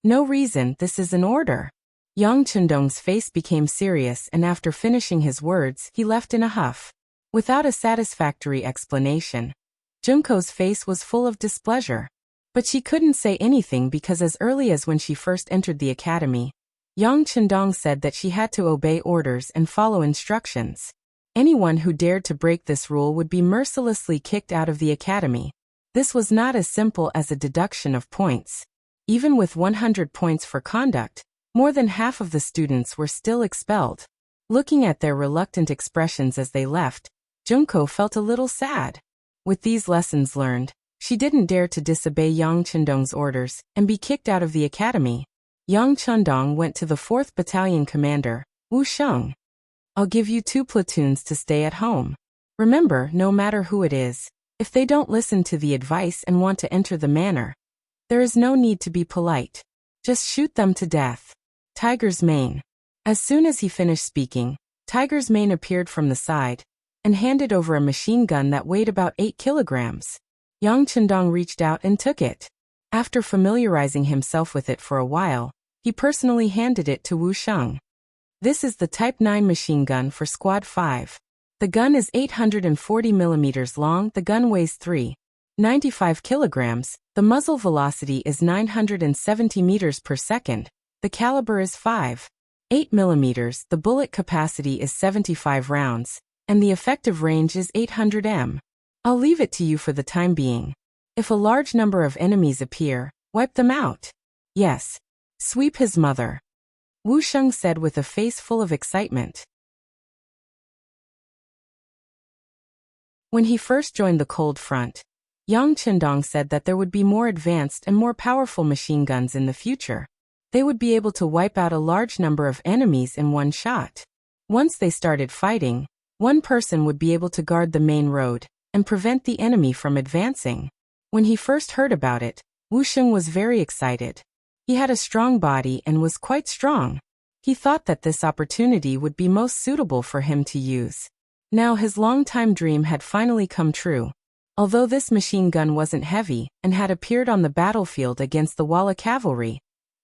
"No reason, this is an order." Yang Chendong's face became serious, and after finishing his words, he left in a huff. Without a satisfactory explanation, Junko's face was full of displeasure. But she couldn't say anything because as early as when she first entered the academy, Yang Chendong said that she had to obey orders and follow instructions. Anyone who dared to break this rule would be mercilessly kicked out of the academy. This was not as simple as a deduction of points. Even with 100 points for conduct, more than half of the students were still expelled. Looking at their reluctant expressions as they left, Junko felt a little sad. With these lessons learned, she didn't dare to disobey Yang Chendong's orders and be kicked out of the academy. Yang Chendong went to the 4th Battalion commander, Wu Sheng. "I'll give you 2 platoons to stay at home. Remember, no matter who it is, if they don't listen to the advice and want to enter the manor, there is no need to be polite. Just shoot them to death." Tiger's Mane. As soon as he finished speaking, Tiger's Mane appeared from the side and handed over a machine gun that weighed about 8 kilograms. Yang Chendong reached out and took it. After familiarizing himself with it for a while, he personally handed it to Wu Sheng. "This is the Type 9 machine gun for Squad 5. The gun is 840 millimeters long, the gun weighs 3.95 kilograms, the muzzle velocity is 970 meters per second, the caliber is 5.8 millimeters, the bullet capacity is 75 rounds, and the effective range is 800 m. I'll leave it to you for the time being. If a large number of enemies appear, wipe them out. Yes. Sweep his mother." Wu Sheng said with a face full of excitement. When he first joined the Cold Front, Yang Chendong said that there would be more advanced and more powerful machine guns in the future. They would be able to wipe out a large number of enemies in one shot. Once they started fighting, one person would be able to guard the main road and prevent the enemy from advancing. When he first heard about it, Wu Sheng was very excited. He had a strong body and was quite strong. He thought that this opportunity would be most suitable for him to use. Now his long-time dream had finally come true. Although this machine gun wasn't heavy and had appeared on the battlefield against the Walla cavalry,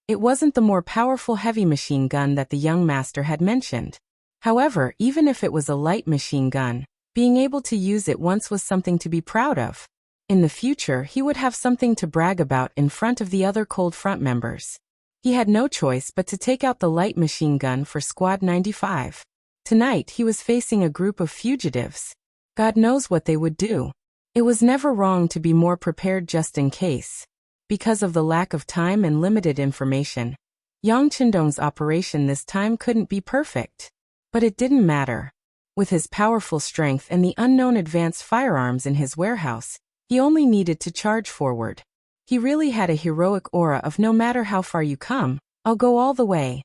it wasn't the more powerful heavy machine gun that the young master had mentioned. However, even if it was a light machine gun, being able to use it once was something to be proud of. In the future, he would have something to brag about in front of the other Cold Front members. He had no choice but to take out the light machine gun for Squad 95. Tonight he was facing a group of fugitives. God knows what they would do. It was never wrong to be more prepared just in case. Because of the lack of time and limited information, Yang Chendong's operation this time couldn't be perfect. But it didn't matter. With his powerful strength and the unknown advanced firearms in his warehouse, he only needed to charge forward. He really had a heroic aura of no matter how far you come, I'll go all the way.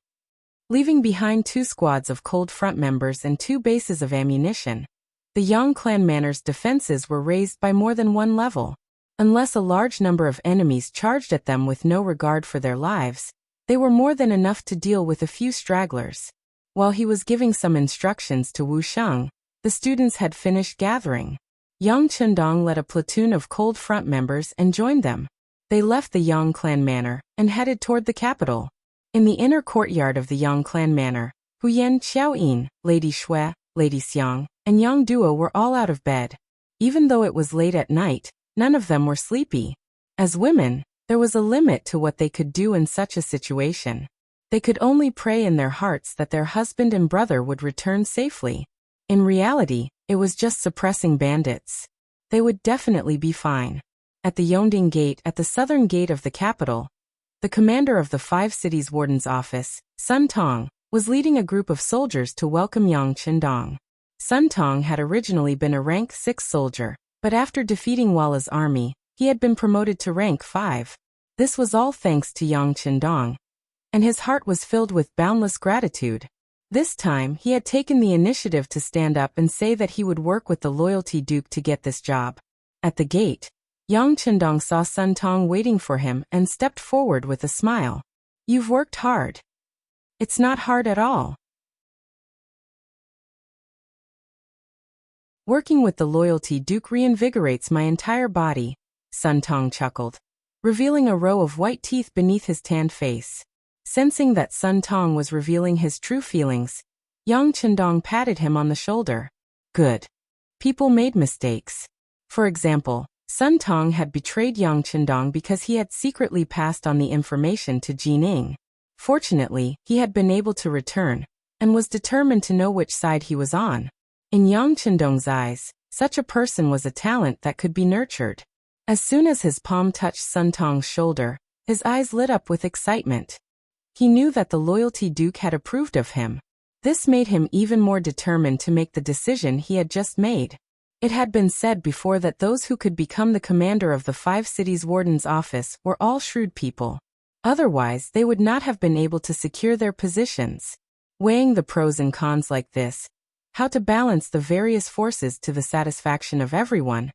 Leaving behind 2 squads of Cold Front members and 2 bases of ammunition, the Yang clan manor's defenses were raised by more than 1 level. Unless a large number of enemies charged at them with no regard for their lives, they were more than enough to deal with a few stragglers. While he was giving some instructions to Wu Sheng, the students had finished gathering. Yang Chendong led a platoon of Cold Front members and joined them. They left the Yang clan manor and headed toward the capital. In the inner courtyard of the Yang clan manor, Huyen Xiaoyin, Lady Shui, Lady Xiang, and Yang Duo were all out of bed. Even though it was late at night, None of them were sleepy. As women, there was a limit to what they could do in such a situation. They could only pray in their hearts that their husband and brother would return safely. In reality, it was just suppressing bandits. They would definitely be fine. At the Yongding Gate, at the southern gate of the capital, the commander of the 5 cities warden's office, Sun Tong, was leading a group of soldiers to welcome Yang Qindong. Sun Tong had originally been a rank 6 soldier, but after defeating Walla's army, he had been promoted to rank 5. This was all thanks to Yang Qindong, and his heart was filled with boundless gratitude. This time, he had taken the initiative to stand up and say that he would work with the loyalty duke to get this job. At the gate, Yang Qindong saw Sun Tong waiting for him and stepped forward with a smile. "You've worked hard." "It's not hard at all. Working with the loyalty duke reinvigorates my entire body," Sun Tong chuckled, revealing a row of white teeth beneath his tanned face. Sensing that Sun Tong was revealing his true feelings, Yang Qindong patted him on the shoulder. "Good. People made mistakes. For example, Sun Tong had betrayed Yang Qindong because he had secretly passed on the information to Jining. Fortunately, he had been able to return, and was determined to know which side he was on. In Yang Qindong's eyes, such a person was a talent that could be nurtured. As soon as his palm touched Sun Tong's shoulder, his eyes lit up with excitement. He knew that the loyalty duke had approved of him. This made him even more determined to make the decision he had just made. It had been said before that those who could become the commander of the 5 cities warden's office were all shrewd people. Otherwise, they would not have been able to secure their positions. Weighing the pros and cons like this, how to balance the various forces to the satisfaction of everyone,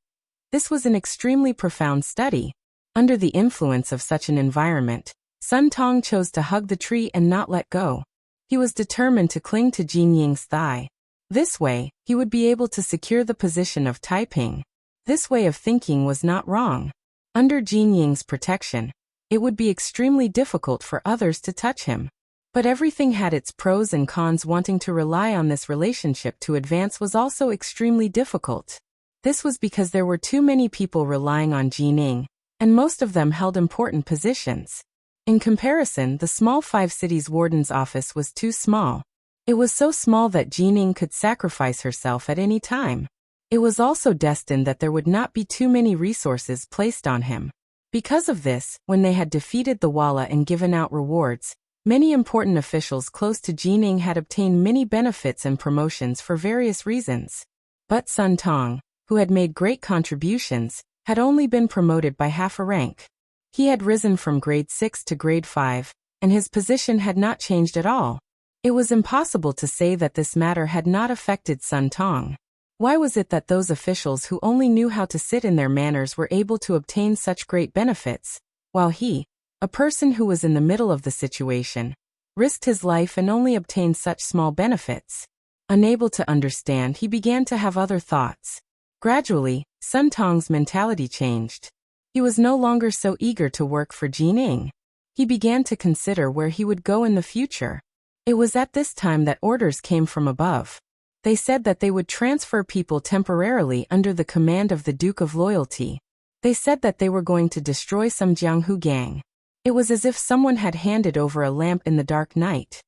this was an extremely profound study. Under the influence of such an environment, Sun Tong chose to hug the tree and not let go. He was determined to cling to Jin Ying's thigh. This way, he would be able to secure the position of Taiping. This way of thinking was not wrong. Under Jin Ying's protection, it would be extremely difficult for others to touch him. But everything had its pros and cons. Wanting to rely on this relationship to advance was also extremely difficult. This was because there were too many people relying on Jining, and most of them held important positions. In comparison, the small 5 cities warden's office was too small. It was so small that Jining could sacrifice herself at any time. It was also destined that there would not be too many resources placed on him. Because of this, when they had defeated the Walla and given out rewards, many important officials close to Jining had obtained many benefits and promotions for various reasons. But Sun Tong, who had made great contributions, had only been promoted by half a rank. He had risen from grade 6 to grade 5, and his position had not changed at all. It was impossible to say that this matter had not affected Sun Tong. Why was it that those officials who only knew how to sit in their manners were able to obtain such great benefits, while he, a person who was in the middle of the situation, risked his life and only obtained such small benefits? Unable to understand, he began to have other thoughts. Gradually, Sun Tong's mentality changed. He was no longer so eager to work for Jining. He began to consider where he would go in the future. It was at this time that orders came from above. They said that they would transfer people temporarily under the command of the Duke of Loyalty. They said that they were going to destroy some Jianghu gang. It was as if someone had handed over a lamp in the dark night.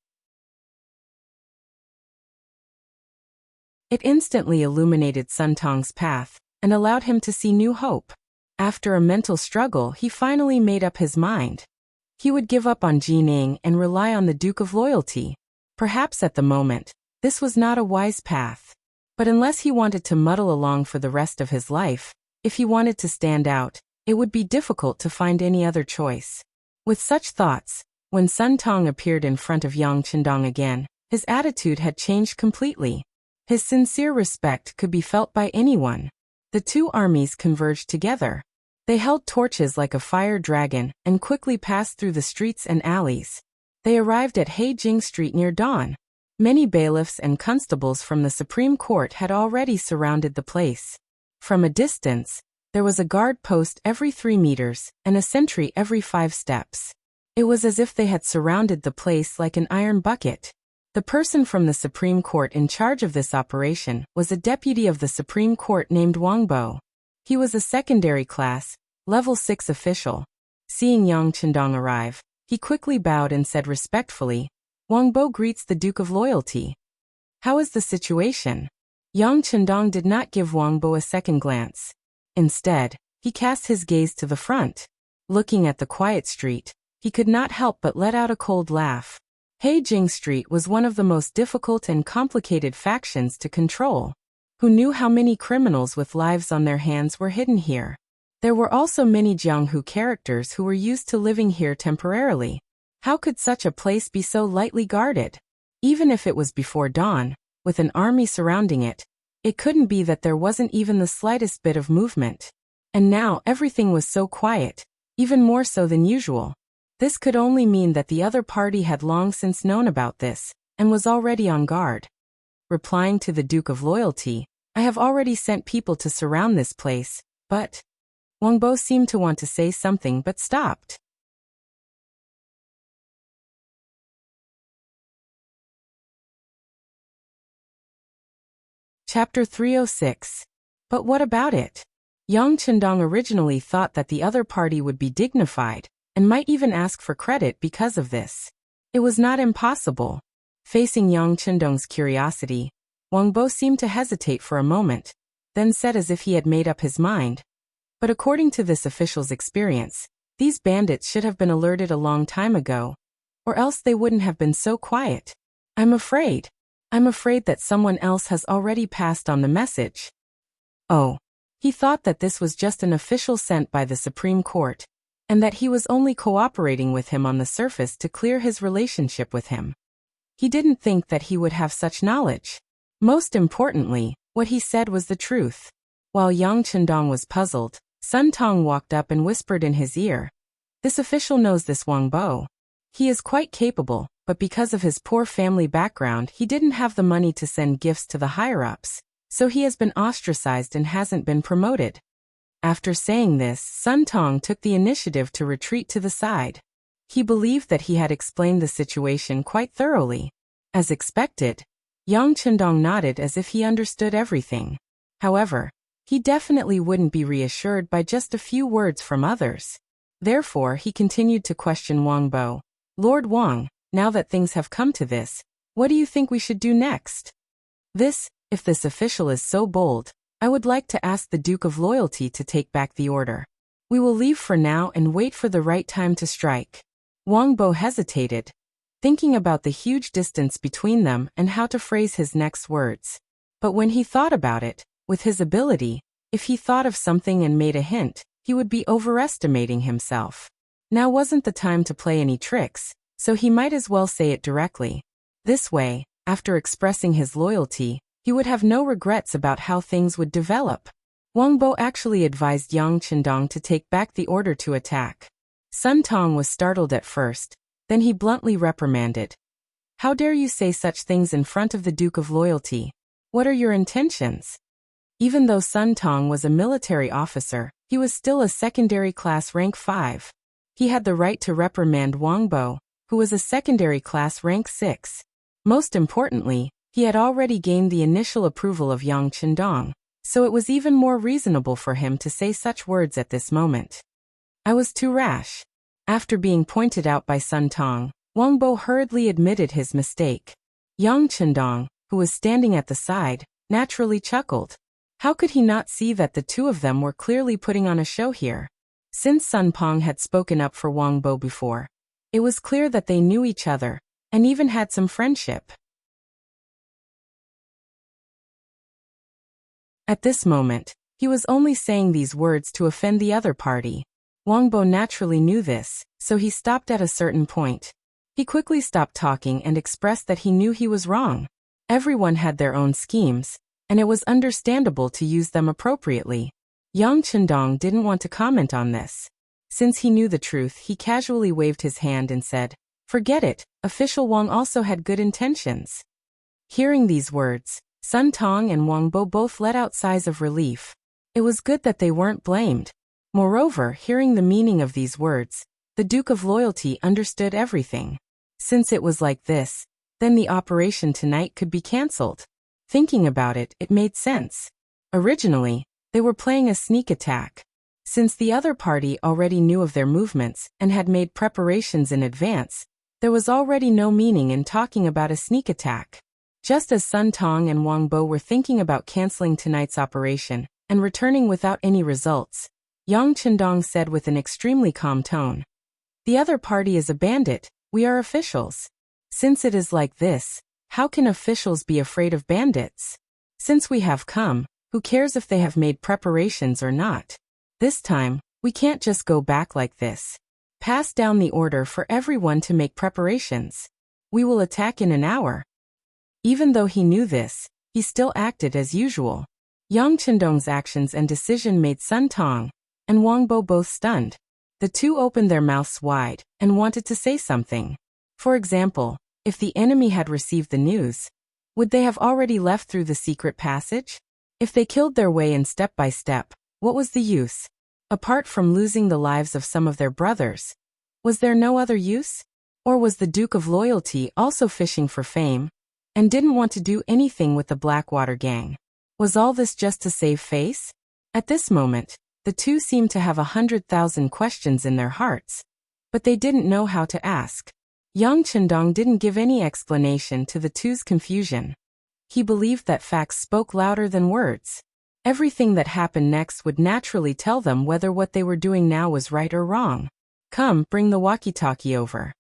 It instantly illuminated Sun Tong's path, and allowed him to see new hope. After a mental struggle, he finally made up his mind. He would give up on Jining and rely on the Duke of Loyalty. Perhaps at the moment, this was not a wise path. But unless he wanted to muddle along for the rest of his life, if he wanted to stand out, it would be difficult to find any other choice. With such thoughts, when Sun Tong appeared in front of Yang Qindong again, his attitude had changed completely. His sincere respect could be felt by anyone. The two armies converged together. They held torches like a fire dragon and quickly passed through the streets and alleys. They arrived at Heijing Street near dawn. Many bailiffs and constables from the Supreme Court had already surrounded the place. From a distance, there was a guard post every 3 meters and a sentry every 5 steps. It was as if they had surrounded the place like an iron bucket. The person from the Supreme Court in charge of this operation was a deputy of the Supreme Court named Wang Bo. He was a secondary class, level 6 official. Seeing Yang Chendong arrive, he quickly bowed and said respectfully, "Wang Bo greets the Duke of Loyalty. How is the situation?" Yang Chendong did not give Wang Bo a second glance. Instead, he cast his gaze to the front. Looking at the quiet street, he could not help but let out a cold laugh. Heijing Street was one of the most difficult and complicated factions to control. Who knew how many criminals with lives on their hands were hidden here? There were also many Jianghu characters who were used to living here temporarily. How could such a place be so lightly guarded? Even if it was before dawn, with an army surrounding it, it couldn't be that there wasn't even the slightest bit of movement. And now everything was so quiet, even more so than usual. This could only mean that the other party had long since known about this, and was already on guard. Replying to the Duke of Loyalty, "I have already sent people to surround this place, but..." Wang Bo seemed to want to say something but stopped. Chapter 306. But what about it? Yang Chendong originally thought that the other party would be dignified, and might even ask for credit because of this. It was not impossible. Facing Yang Chendong's curiosity, Wang Bo seemed to hesitate for a moment, then said as if he had made up his mind, "But according to this official's experience, these bandits should have been alerted a long time ago, or else they wouldn't have been so quiet. I'm afraid that someone else has already passed on the message." Oh. He thought that this was just an official sent by the Supreme Court, and that he was only cooperating with him on the surface to clear his relationship with him. He didn't think that he would have such knowledge. Most importantly, what he said was the truth. While Yang Chendong was puzzled, Sun Tong walked up and whispered in his ear, "This official knows this Wang Bo. He is quite capable, but because of his poor family background he didn't have the money to send gifts to the higher-ups, so he has been ostracized and hasn't been promoted." After saying this, Sun Tong took the initiative to retreat to the side. He believed that he had explained the situation quite thoroughly. As expected, Yang Chendong nodded as if he understood everything. However, he definitely wouldn't be reassured by just a few words from others. Therefore, he continued to question Wang Bo. "Lord Wang, now that things have come to this, what do you think we should do next?" If this official is so bold, I would like to ask the Duke of Loyalty to take back the order. We will leave for now and wait for the right time to strike. Wang Bo hesitated, thinking about the huge distance between them and how to phrase his next words. But when he thought about it, with his ability, if he thought of something and made a hint, he would be overestimating himself. Now wasn't the time to play any tricks, so he might as well say it directly. This way, after expressing his loyalty, he would have no regrets about how things would develop. Wang Bo actually advised Yang Chendong to take back the order to attack. Sun Tong was startled at first, then he bluntly reprimanded, "How dare you say such things in front of the Duke of Loyalty? What are your intentions?" Even though Sun Tong was a military officer, he was still a secondary class rank 5. He had the right to reprimand Wang Bo, who was a secondary class rank 6. Most importantly, he had already gained the initial approval of Yang Chendong, so it was even more reasonable for him to say such words at this moment. "I was too rash." After being pointed out by Sun Tong, Wang Bo hurriedly admitted his mistake. Yang Chendong, who was standing at the side, naturally chuckled. How could he not see that the two of them were clearly putting on a show here? Since Sun Pong had spoken up for Wang Bo before, it was clear that they knew each other, and even had some friendship. At this moment, he was only saying these words to offend the other party. Wang Bo naturally knew this, so he stopped at a certain point. He quickly stopped talking and expressed that he knew he was wrong. Everyone had their own schemes, and it was understandable to use them appropriately. Yang Chendong didn't want to comment on this. Since he knew the truth, he casually waved his hand and said, "Forget it, official Wang also had good intentions." Hearing these words, Sun Tong and Wang Bo both let out sighs of relief. It was good that they weren't blamed. Moreover, hearing the meaning of these words, the Duke of Loyalty understood everything. Since it was like this, then the operation tonight could be cancelled. Thinking about it, it made sense. Originally, They were playing a sneak attack. Since the other party already knew of their movements and had made preparations in advance, there was already no meaning in talking about a sneak attack. Just as Sun Tong and Wang Bo were thinking about canceling tonight's operation and returning without any results, Yang Chendong said with an extremely calm tone, "The other party is a bandit, we are officials. Since it is like this, how can officials be afraid of bandits? Since we have come, who cares if they have made preparations or not? This time, we can't just go back like this. Pass down the order for everyone to make preparations. We will attack in an hour." Even though he knew this, he still acted as usual. Yang Chendong's actions and decision made Sun Tong and Wang Bo both stunned. The two opened their mouths wide and wanted to say something. For example, if the enemy had received the news, would they have already left through the secret passage? If they killed their way in step by step, what was the use? Apart from losing the lives of some of their brothers, was there no other use? Or was the Duke of Loyalty also fishing for fame and didn't want to do anything with the Blackwater gang? Was all this just to save face? At this moment, the two seemed to have 100,000 questions in their hearts, but they didn't know how to ask. Yang Chendong didn't give any explanation to the two's confusion. He believed that facts spoke louder than words. Everything that happened next would naturally tell them whether what they were doing now was right or wrong. "Come, bring the walkie-talkie over."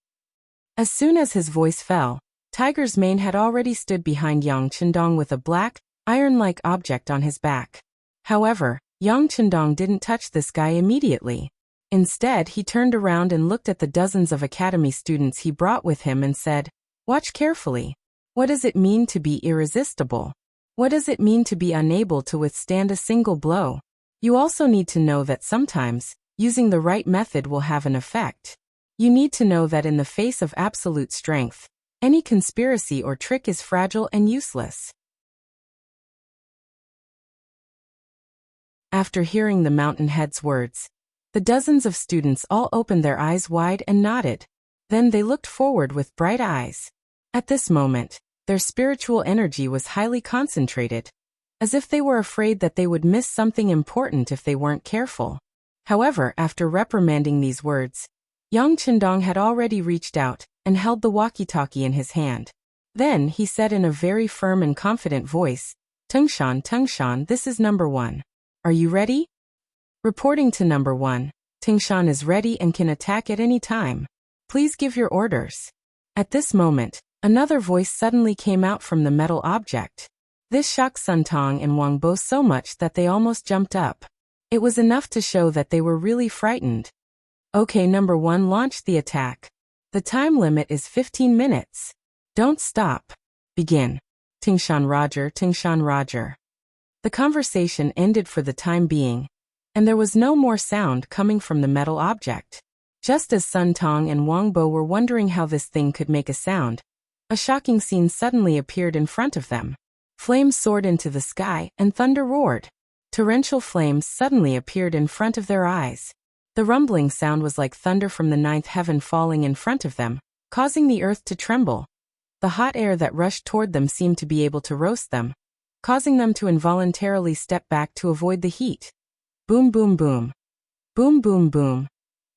As soon as his voice fell, Tiger's mane had already stood behind Yang Chendong with a black, iron-like object on his back. However, Yang Chendong didn't touch this guy immediately. Instead, he turned around and looked at the dozens of academy students he brought with him and said, "Watch carefully. What does it mean to be irresistible? What does it mean to be unable to withstand a single blow? You also need to know that sometimes, using the right method will have an effect. You need to know that in the face of absolute strength, any conspiracy or trick is fragile and useless." After hearing the mountain head's words, the dozens of students all opened their eyes wide and nodded. Then they looked forward with bright eyes. At this moment, their spiritual energy was highly concentrated, as if they were afraid that they would miss something important if they weren't careful. However, after reprimanding these words, Yang Chendong had already reached out and held the walkie-talkie in his hand. Then he said in a very firm and confident voice, Tengshan, this is number 1. Are you ready?" Reporting to number 1, Tengshan is ready and can attack at any time. Please give your orders. At this moment, another voice suddenly came out from the metal object. This shocked Sun Tong and Wang Bo so much that they almost jumped up. It was enough to show that they were really frightened. "Okay, number 1, launch the attack. The time limit is 15 minutes. Don't stop. Begin." Tengshan Roger. The conversation ended for the time being, and there was no more sound coming from the metal object. Just as Sun Tong and Wang Bo were wondering how this thing could make a sound, a shocking scene suddenly appeared in front of them. Flames soared into the sky and thunder roared. Torrential flames suddenly appeared in front of their eyes. The rumbling sound was like thunder from the 9th heaven falling in front of them, causing the earth to tremble. The hot air that rushed toward them seemed to be able to roast them, causing them to involuntarily step back to avoid the heat. Boom, boom, boom. Boom, boom, boom.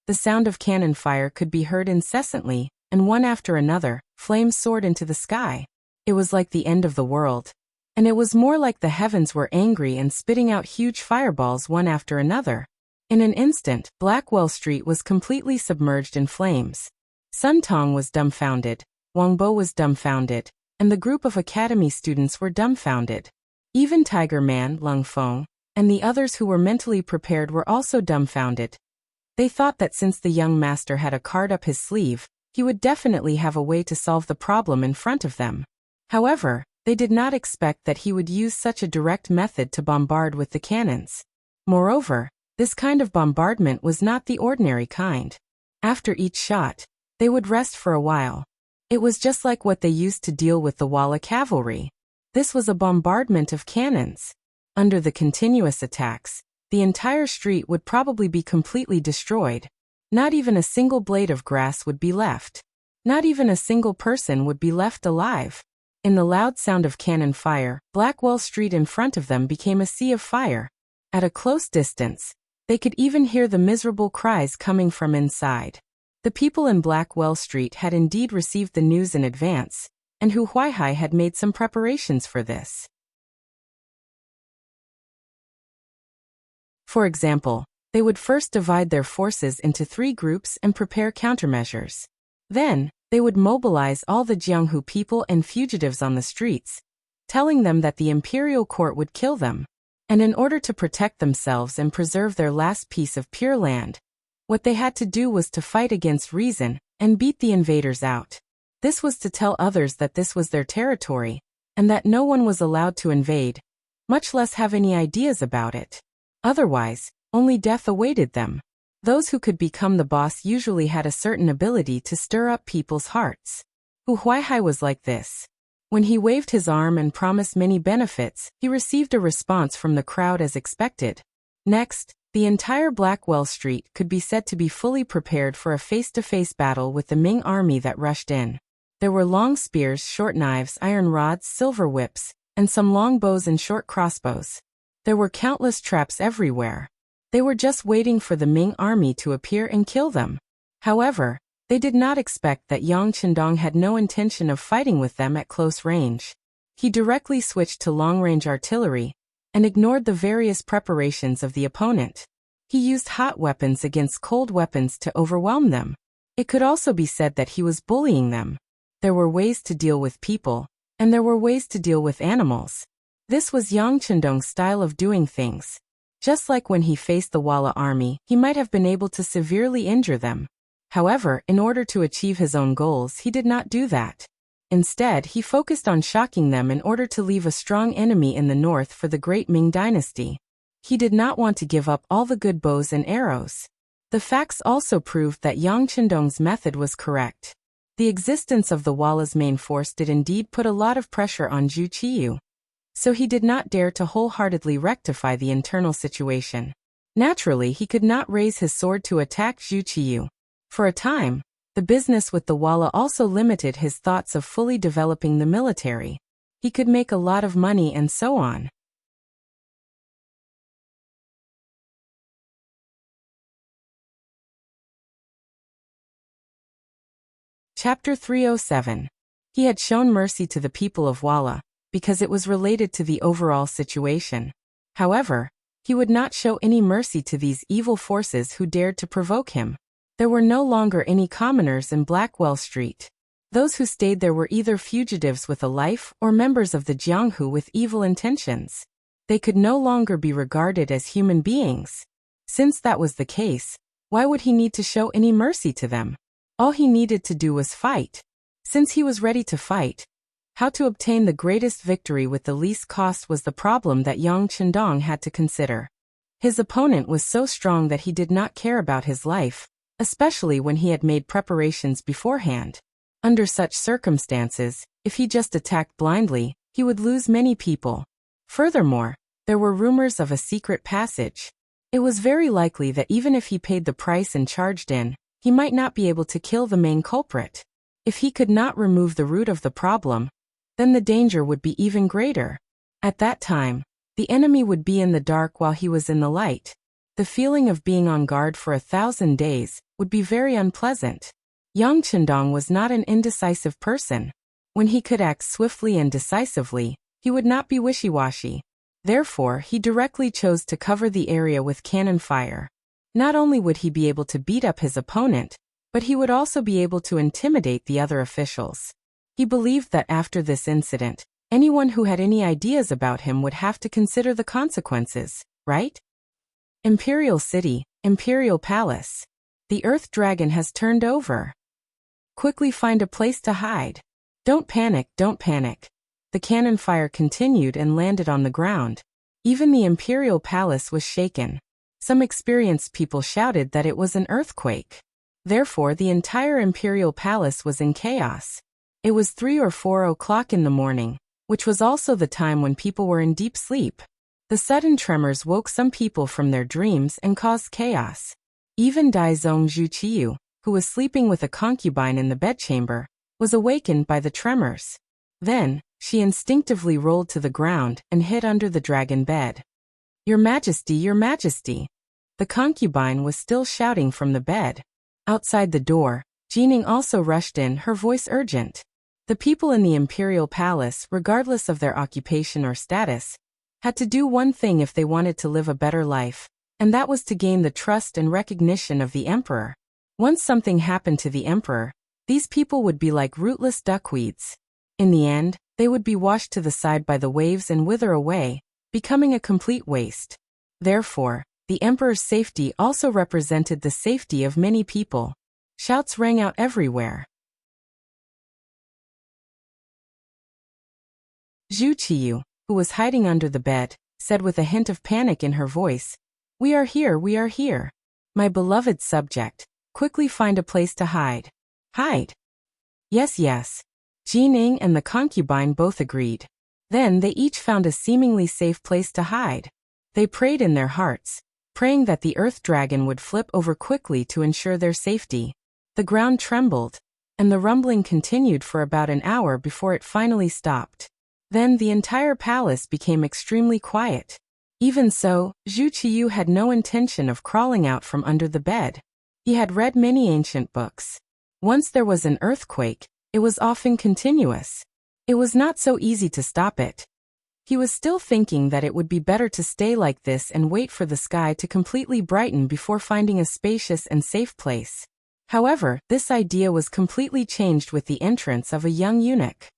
The sound of cannon fire could be heard incessantly, and one after another, flames soared into the sky. It was like the end of the world. And it was more like the heavens were angry and spitting out huge fireballs one after another. In an instant, Blackwell Street was completely submerged in flames. Sun Tong was dumbfounded, Wang Bo was dumbfounded, and the group of academy students were dumbfounded. Even Tiger Man, Lung Feng, and the others who were mentally prepared were also dumbfounded. They thought that since the young master had a card up his sleeve, he would definitely have a way to solve the problem in front of them. However, they did not expect that he would use such a direct method to bombard with the cannons. Moreover, this kind of bombardment was not the ordinary kind. After each shot, they would rest for a while. It was just like what they used to deal with the Walla cavalry. This was a bombardment of cannons. Under the continuous attacks, the entire street would probably be completely destroyed. Not even a single blade of grass would be left. Not even a single person would be left alive. In the loud sound of cannon fire, Blackwell Street in front of them became a sea of fire. At a close distance, they could even hear the miserable cries coming from inside. The people in Blackwell Street had indeed received the news in advance, and Hu Huaihai had made some preparations for this. For example, they would first divide their forces into 3 groups and prepare countermeasures. Then, they would mobilize all the Jianghu people and fugitives on the streets, telling them that the imperial court would kill them. And in order to protect themselves and preserve their last piece of pure land, what they had to do was to fight against reason and beat the invaders out. This was to tell others that this was their territory, and that no one was allowed to invade, much less have any ideas about it. Otherwise, only death awaited them. Those who could become the boss usually had a certain ability to stir up people's hearts. Hu Huaihai was like this. When he waved his arm and promised many benefits, he received a response from the crowd as expected. Next, the entire Blackwell Street could be said to be fully prepared for a face-to-face battle with the Ming army that rushed in. There were long spears, short knives, iron rods, silver whips, and some long bows and short crossbows. There were countless traps everywhere. They were just waiting for the Ming army to appear and kill them. However, they did not expect that Yang Qindong had no intention of fighting with them at close range. He directly switched to long-range artillery and ignored the various preparations of the opponent. He used hot weapons against cold weapons to overwhelm them. It could also be said that he was bullying them. There were ways to deal with people, and there were ways to deal with animals. This was Yang Qindong's style of doing things. Just like when he faced the Walla army, he might have been able to severely injure them. However, in order to achieve his own goals, he did not do that. Instead, he focused on shocking them in order to leave a strong enemy in the north for the great Ming dynasty. He did not want to give up all the good bows and arrows. The facts also proved that Yang Qindong's method was correct. The existence of the Walla's main force did indeed put a lot of pressure on Zhu Qiyu. So he did not dare to wholeheartedly rectify the internal situation. Naturally, he could not raise his sword to attack Zhu Qiyu. For a time, the business with the Walla also limited his thoughts of fully developing the military. He could make a lot of money and so on. Chapter 307. He had shown mercy to the people of Walla, because it was related to the overall situation. However, he would not show any mercy to these evil forces who dared to provoke him. There were no longer any commoners in Blackwell Street. Those who stayed there were either fugitives with a life or members of the Jianghu with evil intentions. They could no longer be regarded as human beings. Since that was the case, why would he need to show any mercy to them? All he needed to do was fight. Since he was ready to fight, how to obtain the greatest victory with the least cost was the problem that Yang Qindong had to consider. His opponent was so strong that he did not care about his life, especially when he had made preparations beforehand. Under such circumstances, if he just attacked blindly, he would lose many people. Furthermore, there were rumors of a secret passage. It was very likely that even if he paid the price and charged in, he might not be able to kill the main culprit. If he could not remove the root of the problem, then the danger would be even greater. At that time, the enemy would be in the dark while he was in the light. The feeling of being on guard for 1,000 days would be very unpleasant. Yang Qindong was not an indecisive person. When he could act swiftly and decisively, he would not be wishy-washy. Therefore, he directly chose to cover the area with cannon fire. Not only would he be able to beat up his opponent, but he would also be able to intimidate the other officials. He believed that after this incident, anyone who had any ideas about him would have to consider the consequences, right? Imperial City, Imperial Palace. The Earth Dragon has turned over. Quickly find a place to hide. Don't panic, don't panic. The cannon fire continued and landed on the ground. Even the Imperial Palace was shaken. Some experienced people shouted that it was an earthquake. Therefore, the entire Imperial Palace was in chaos. It was 3 or 4 o'clock in the morning, which was also the time when people were in deep sleep. The sudden tremors woke some people from their dreams and caused chaos. Even Daizong Zhu Qiyu, who was sleeping with a concubine in the bedchamber, was awakened by the tremors. Then, she instinctively rolled to the ground and hid under the dragon bed. Your Majesty, Your Majesty. The concubine was still shouting from the bed. Outside the door, Jining also rushed in, her voice urgent. The people in the imperial palace, regardless of their occupation or status, had to do one thing if they wanted to live a better life, and that was to gain the trust and recognition of the emperor. Once something happened to the emperor, these people would be like rootless duckweeds. In the end, they would be washed to the side by the waves and wither away, becoming a complete waste. Therefore, the emperor's safety also represented the safety of many people. Shouts rang out everywhere. Zhu Qiyu, who was hiding under the bed, said with a hint of panic in her voice, "We are here, we are here. My beloved subject, quickly find a place to hide." Hide? Yes, yes. Jining and the concubine both agreed. Then they each found a seemingly safe place to hide. They prayed in their hearts, praying that the earth dragon would flip over quickly to ensure their safety. The ground trembled, and the rumbling continued for about an hour before it finally stopped. Then the entire palace became extremely quiet. Even so, Zhu Qiyu had no intention of crawling out from under the bed. He had read many ancient books. Once there was an earthquake, it was often continuous. It was not so easy to stop it. He was still thinking that it would be better to stay like this and wait for the sky to completely brighten before finding a spacious and safe place. However, this idea was completely changed with the entrance of a young eunuch.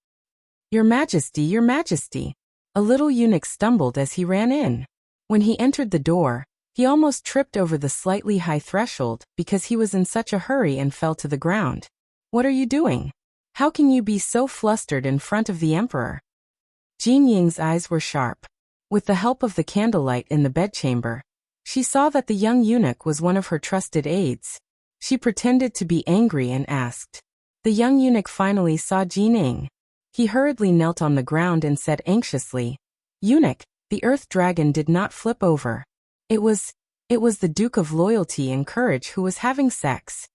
Your Majesty, Your Majesty. A little eunuch stumbled as he ran in. When he entered the door, he almost tripped over the slightly high threshold because he was in such a hurry and fell to the ground. What are you doing? How can you be so flustered in front of the emperor? Jin Ying's eyes were sharp. With the help of the candlelight in the bedchamber, she saw that the young eunuch was one of her trusted aides. She pretended to be angry and asked. The young eunuch finally saw Jin Ying. He hurriedly knelt on the ground and said anxiously, "Eunuch, the earth dragon did not flip over. It was the Duke of Loyalty and Courage who was having sex."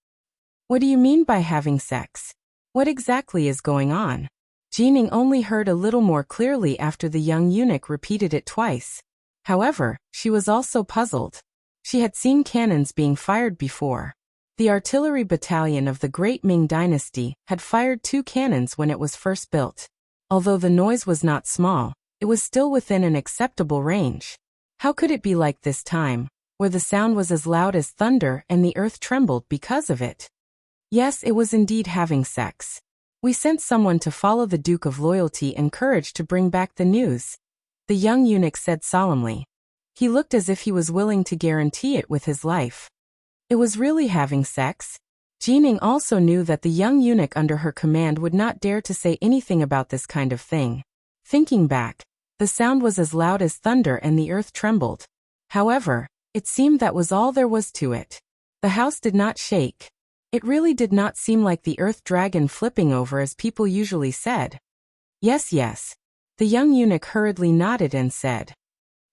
What do you mean by having sex? What exactly is going on? Jining only heard a little more clearly after the young eunuch repeated it twice. However, she was also puzzled. She had seen cannons being fired before. The artillery battalion of the Great Ming Dynasty had fired 2 cannons when it was first built. Although the noise was not small, it was still within an acceptable range. How could it be like this time, where the sound was as loud as thunder and the earth trembled because of it? Yes, it was indeed having sex. We sent someone to follow the Duke of Loyalty and Courage to bring back the news, the young eunuch said solemnly. He looked as if he was willing to guarantee it with his life. It was really having sex? Jining also knew that the young eunuch under her command would not dare to say anything about this kind of thing. Thinking back, the sound was as loud as thunder and the earth trembled. However, it seemed that was all there was to it. The house did not shake. It really did not seem like the earth dragon flipping over as people usually said. Yes, yes. The young eunuch hurriedly nodded and said,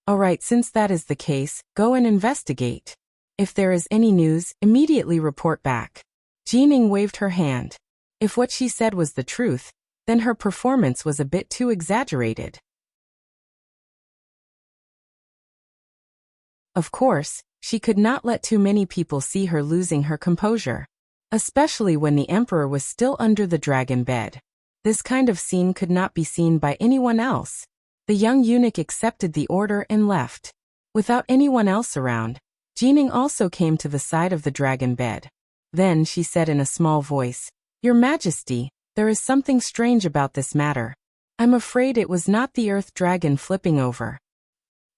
"All right, since that is the case, go and investigate. If there is any news, immediately report back." Jining waved her hand. If what she said was the truth, then her performance was a bit too exaggerated. Of course, she could not let too many people see her losing her composure. Especially when the emperor was still under the dragon bed. This kind of scene could not be seen by anyone else. The young eunuch accepted the order and left. Without anyone else around, Jining also came to the side of the dragon bed. Then she said in a small voice, "Your Majesty, there is something strange about this matter. I'm afraid it was not the earth dragon flipping over."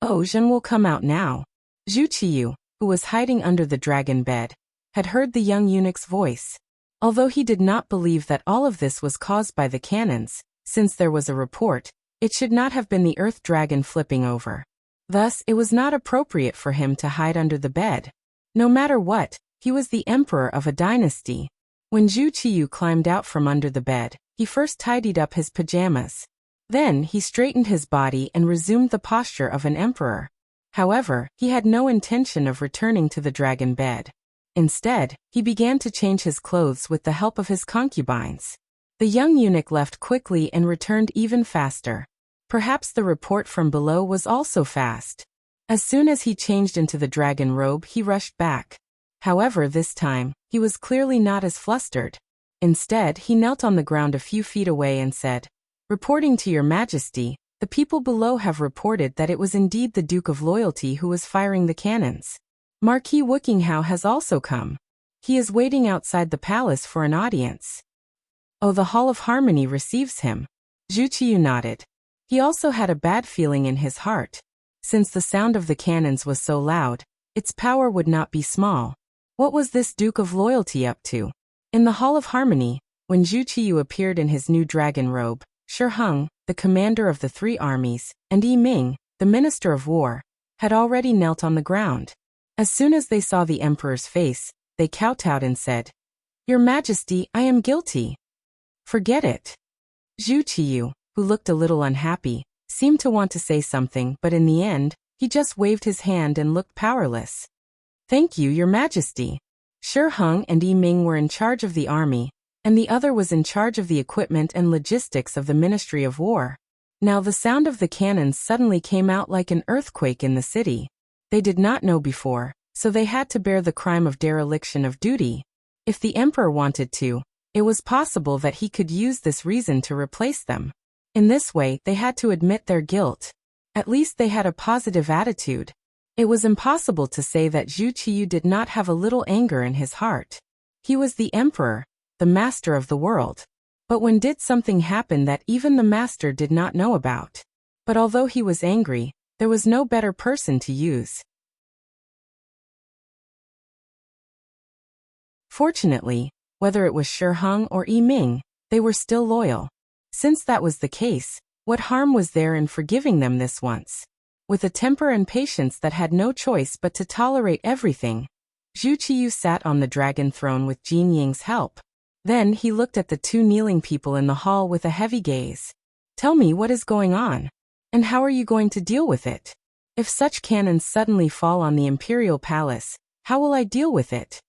Oh, Zhen will come out now. Zhu Qiyu, who was hiding under the dragon bed, had heard the young eunuch's voice. Although he did not believe that all of this was caused by the cannons, since there was a report, it should not have been the earth dragon flipping over. Thus, it was not appropriate for him to hide under the bed. No matter what, he was the emperor of a dynasty. When Zhu Qiyu climbed out from under the bed, he first tidied up his pajamas. Then he straightened his body and resumed the posture of an emperor. However, he had no intention of returning to the dragon bed. Instead, he began to change his clothes with the help of his concubines. The young eunuch left quickly and returned even faster. Perhaps the report from below was also fast. As soon as he changed into the dragon robe, he rushed back. However, this time, he was clearly not as flustered. Instead, he knelt on the ground a few feet away and said, "Reporting to your majesty, the people below have reported that it was indeed the Duke of Loyalty who was firing the cannons. Marquis Wuxia has also come. He is waiting outside the palace for an audience." Oh, the Hall of Harmony receives him. Zhu Qiyu nodded. He also had a bad feeling in his heart. Since the sound of the cannons was so loud, its power would not be small. What was this Duke of Loyalty up to? In the Hall of Harmony, when Zhu Qiyu appeared in his new dragon robe, Shi Heng, the commander of the 3 armies, and Yi Ming, the minister of war, had already knelt on the ground. As soon as they saw the emperor's face, they kowtowed and said, "Your Majesty, I am guilty." "Forget it." Zhu Qiyu, who looked a little unhappy, seemed to want to say something, but in the end, he just waved his hand and looked powerless. "Thank you, Your Majesty." Shi Heng and Yi Ming were in charge of the army, and the other was in charge of the equipment and logistics of the Ministry of War. Now the sound of the cannons suddenly came out like an earthquake in the city. They did not know before, so they had to bear the crime of dereliction of duty. If the emperor wanted to, it was possible that he could use this reason to replace them. In this way, they had to admit their guilt. At least they had a positive attitude. It was impossible to say that Zhu Qiyu did not have a little anger in his heart. He was the emperor, the master of the world. But when did something happen that even the master did not know about? But although he was angry, there was no better person to use. Fortunately, whether it was Shi Heng or Yi Ming, they were still loyal. Since that was the case, what harm was there in forgiving them this once? With a temper and patience that had no choice but to tolerate everything, Zhu Qiyu sat on the dragon throne with Jin Ying's help. Then he looked at the 2 kneeling people in the hall with a heavy gaze. "Tell me what is going on, and how are you going to deal with it? If such cannons suddenly fall on the imperial palace, how will I deal with it?"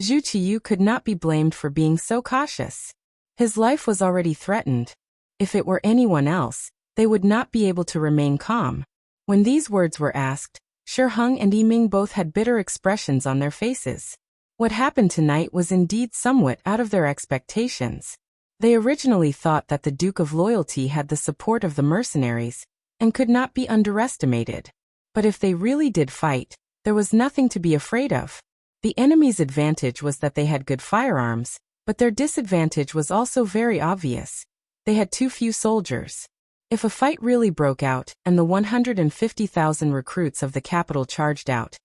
Zhu Qiyu could not be blamed for being so cautious. His life was already threatened. If it were anyone else, they would not be able to remain calm. When these words were asked, Shi Heng and Yi Ming both had bitter expressions on their faces. What happened tonight was indeed somewhat out of their expectations. They originally thought that the Duke of Loyalty had the support of the mercenaries, and could not be underestimated. But if they really did fight, there was nothing to be afraid of. The enemy's advantage was that they had good firearms, but their disadvantage was also very obvious. They had too few soldiers. If a fight really broke out, and the 150,000 recruits of the capital charged out,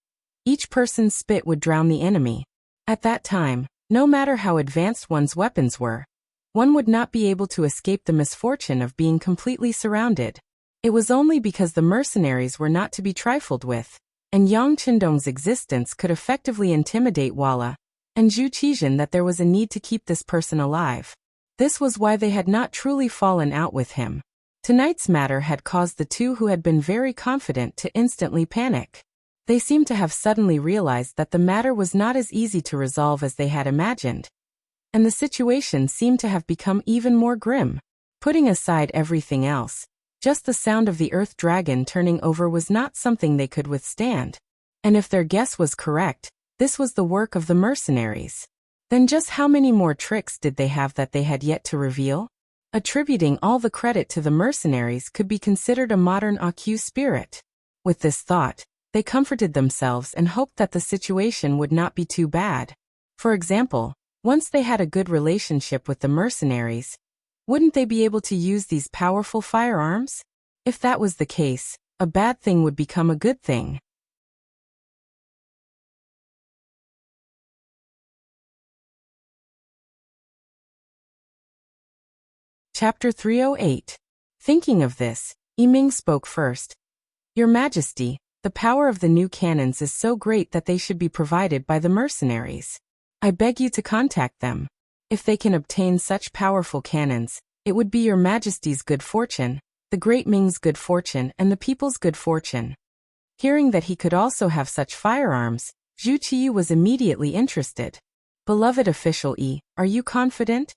each person's spit would drown the enemy. At that time, no matter how advanced one's weapons were, one would not be able to escape the misfortune of being completely surrounded. It was only because the mercenaries were not to be trifled with, and Yang Qindong's existence could effectively intimidate Walla and Zhu Qizhen that there was a need to keep this person alive. This was why they had not truly fallen out with him. Tonight's matter had caused the 2 who had been very confident to instantly panic. They seemed to have suddenly realized that the matter was not as easy to resolve as they had imagined. And the situation seemed to have become even more grim. Putting aside everything else, just the sound of the earth dragon turning over was not something they could withstand. And if their guess was correct, this was the work of the mercenaries. Then just how many more tricks did they have that they had yet to reveal? Attributing all the credit to the mercenaries could be considered a modern AQ spirit. With this thought, they comforted themselves and hoped that the situation would not be too bad. For example, once they had a good relationship with the mercenaries, wouldn't they be able to use these powerful firearms? If that was the case, a bad thing would become a good thing. Chapter 308. Thinking of this, Yi Ming spoke first. "Your Majesty, the power of the new cannons is so great that they should be provided by the mercenaries. I beg you to contact them. If they can obtain such powerful cannons, it would be your Majesty's good fortune, the great Ming's good fortune and the people's good fortune." Hearing that he could also have such firearms, Zhu Qiyu was immediately interested. "Beloved official Yi, are you confident?"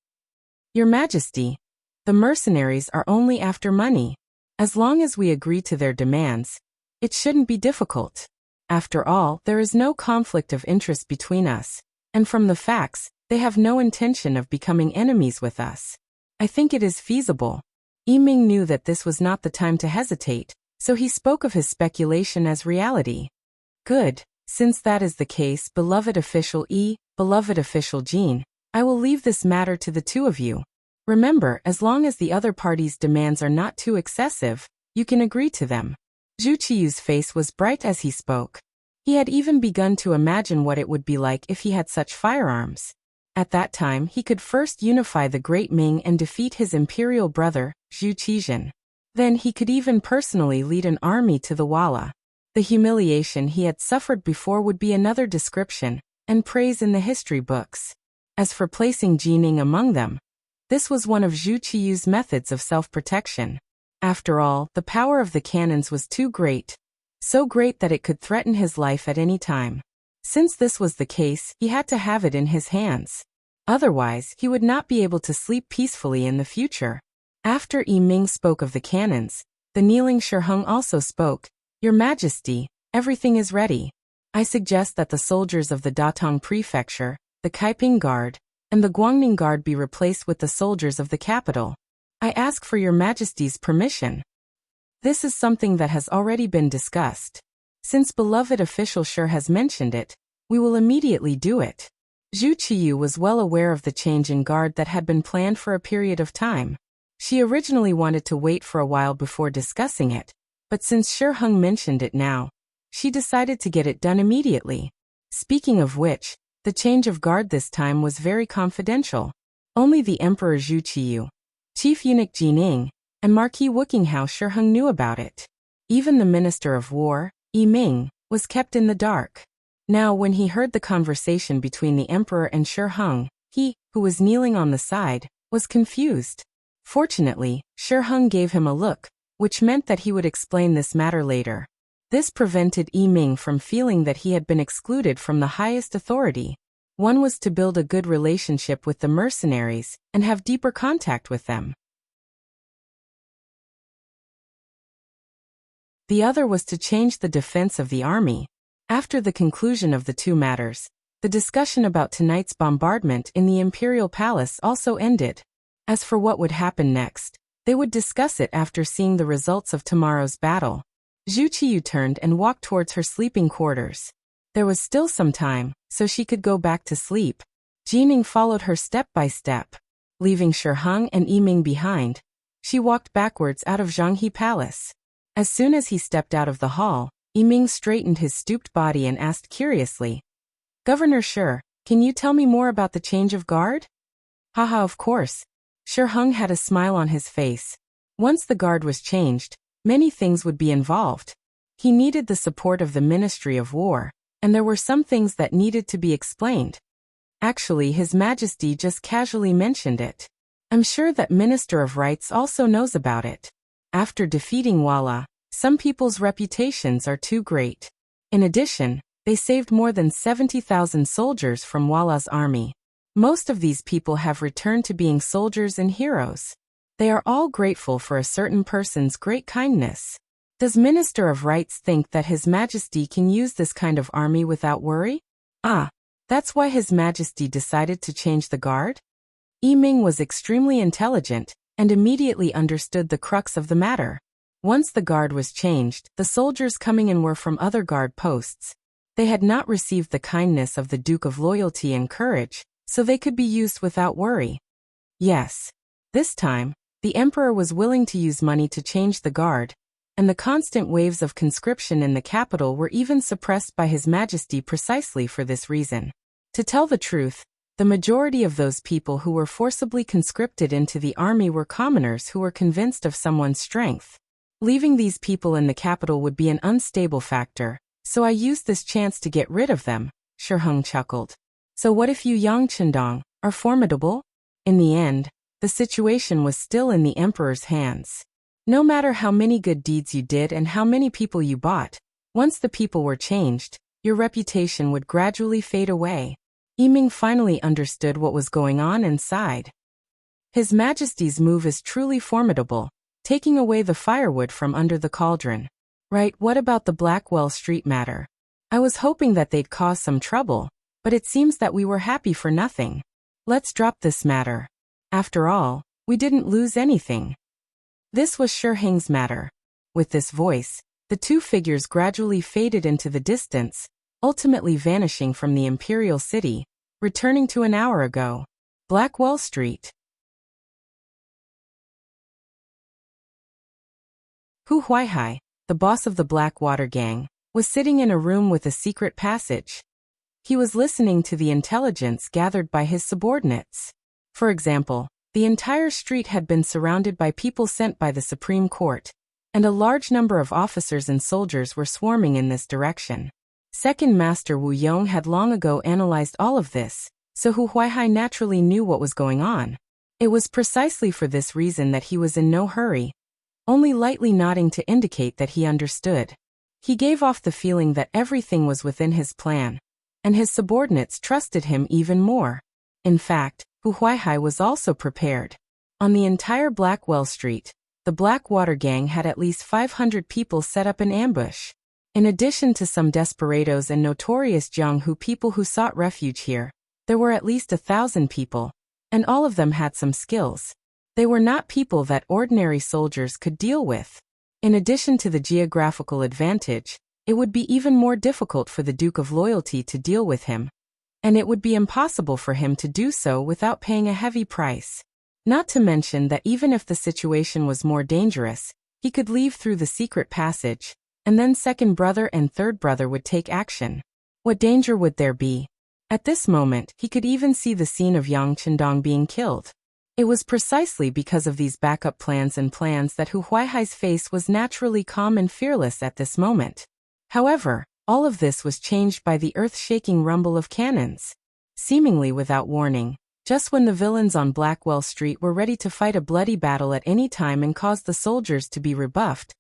"Your Majesty, the mercenaries are only after money. As long as we agree to their demands, It shouldn't be difficult. After all, there is no conflict of interest between us, and from the facts, they have no intention of becoming enemies with us. I think it is feasible. Yiming knew that this was not the time to hesitate, so he spoke of his speculation as reality. Good. Since that is the case, beloved official E, beloved official Jean, I will leave this matter to the two of you. Remember, as long as the other party's demands are not too excessive, you can agree to them. Zhu Qiyu's face was bright as he spoke. He had even begun to imagine what it would be like if he had such firearms. At that time, he could first unify the Great Ming and defeat his imperial brother, Zhu Qizhen. Then he could even personally lead an army to the Walla. The humiliation he had suffered before would be another description, and praise in the history books. As for placing Jining among them, this was one of Zhu Qiyu's methods of self-protection. After all, the power of the cannons was too great. So great that it could threaten his life at any time. Since this was the case, he had to have it in his hands. Otherwise, he would not be able to sleep peacefully in the future. After Yiming spoke of the cannons, the kneeling Shiheng also spoke. Your Majesty, everything is ready. I suggest that the soldiers of the Datong Prefecture, the Kaiping Guard, and the Guangning Guard be replaced with the soldiers of the capital. I ask for your Majesty's permission. This is something that has already been discussed. Since beloved official Shi has mentioned it, we will immediately do it. Zhu Qiyu was well aware of the change in guard that had been planned for a period of time. She originally wanted to wait for a while before discussing it, but since Shiheng mentioned it now, she decided to get it done immediately. Speaking of which, the change of guard this time was very confidential. Only the Emperor Zhu Qiyu, Chief Eunuch Jining, and Marquis Wuxia Shiheng knew about it. Even the Minister of War, Yiming, was kept in the dark. Now when he heard the conversation between the Emperor and Shiheng, he, who was kneeling on the side, was confused. Fortunately, Shiheng gave him a look, which meant that he would explain this matter later. This prevented Yiming from feeling that he had been excluded from the highest authority. One was to build a good relationship with the mercenaries and have deeper contact with them. The other was to change the defense of the army. After the conclusion of the two matters, the discussion about tonight's bombardment in the Imperial Palace also ended. As for what would happen next, they would discuss it after seeing the results of tomorrow's battle. Zhu Qiyu turned and walked towards her sleeping quarters. There was still some time, so she could go back to sleep. Jining followed her step by step. Leaving Shiheng and Yiming behind, she walked backwards out of Zhanghe Palace. As soon as he stepped out of the hall, Yiming straightened his stooped body and asked curiously, Governor Shi, can you tell me more about the change of guard? Haha, of course. Shiheng had a smile on his face. Once the guard was changed, many things would be involved. He needed the support of the Ministry of War, and there were some things that needed to be explained. Actually, His Majesty just casually mentioned it. I'm sure that Minister of Rights also knows about it. After defeating Walla, some people's reputations are too great. In addition, they saved more than 70,000 soldiers from Walla's army. Most of these people have returned to being soldiers and heroes. They are all grateful for a certain person's great kindness. Does Minister of Rights think that His Majesty can use this kind of army without worry? Ah, that's why His Majesty decided to change the guard? Yiming was extremely intelligent and immediately understood the crux of the matter. Once the guard was changed, the soldiers coming in were from other guard posts. They had not received the kindness of the Duke of Loyalty and Courage, so they could be used without worry. Yes. This time, the Emperor was willing to use money to change the guard, and the constant waves of conscription in the capital were even suppressed by His Majesty precisely for this reason. To tell the truth, the majority of those people who were forcibly conscripted into the army were commoners who were convinced of someone's strength. Leaving these people in the capital would be an unstable factor, so I used this chance to get rid of them, Shiheng chuckled. So what if you Yang Chendong are formidable? In the end, the situation was still in the Emperor's hands. No matter how many good deeds you did and how many people you bought, once the people were changed, your reputation would gradually fade away. Yiming finally understood what was going on and sighed. His Majesty's move is truly formidable, taking away the firewood from under the cauldron. Right, what about the Blackwell Street matter? I was hoping that they'd cause some trouble, but it seems that we were happy for nothing. Let's drop this matter. After all, we didn't lose anything. This was Shi Heng's matter. With this voice, the two figures gradually faded into the distance, ultimately vanishing from the imperial city, returning to an hour ago. Blackwell Street. Hu Huaihai, the boss of the Blackwater gang, was sitting in a room with a secret passage. He was listening to the intelligence gathered by his subordinates. For example, the entire street had been surrounded by people sent by the Supreme Court, and a large number of officers and soldiers were swarming in this direction. Second Master Wu Yong had long ago analyzed all of this, so Hu Huaihai naturally knew what was going on. It was precisely for this reason that he was in no hurry, only lightly nodding to indicate that he understood. He gave off the feeling that everything was within his plan, and his subordinates trusted him even more. In fact, Hu Huaihai was also prepared. On the entire Blackwell Street, the Blackwater gang had at least 500 people set up an ambush. In addition to some desperados and notorious Jianghu people who sought refuge here, there were at least 1,000 people, and all of them had some skills. They were not people that ordinary soldiers could deal with. In addition to the geographical advantage, it would be even more difficult for the Duke of Loyalty to deal with him, and it would be impossible for him to do so without paying a heavy price. Not to mention that even if the situation was more dangerous, he could leave through the secret passage, and then second brother and third brother would take action. What danger would there be? At this moment, he could even see the scene of Yang Chendong being killed. It was precisely because of these backup plans that Hu Huaihai's face was naturally calm and fearless at this moment. However, all of this was changed by the earth-shaking rumble of cannons. Seemingly without warning, just when the villains on Blackwell Street were ready to fight a bloody battle at any time and cause the soldiers to be rebuffed,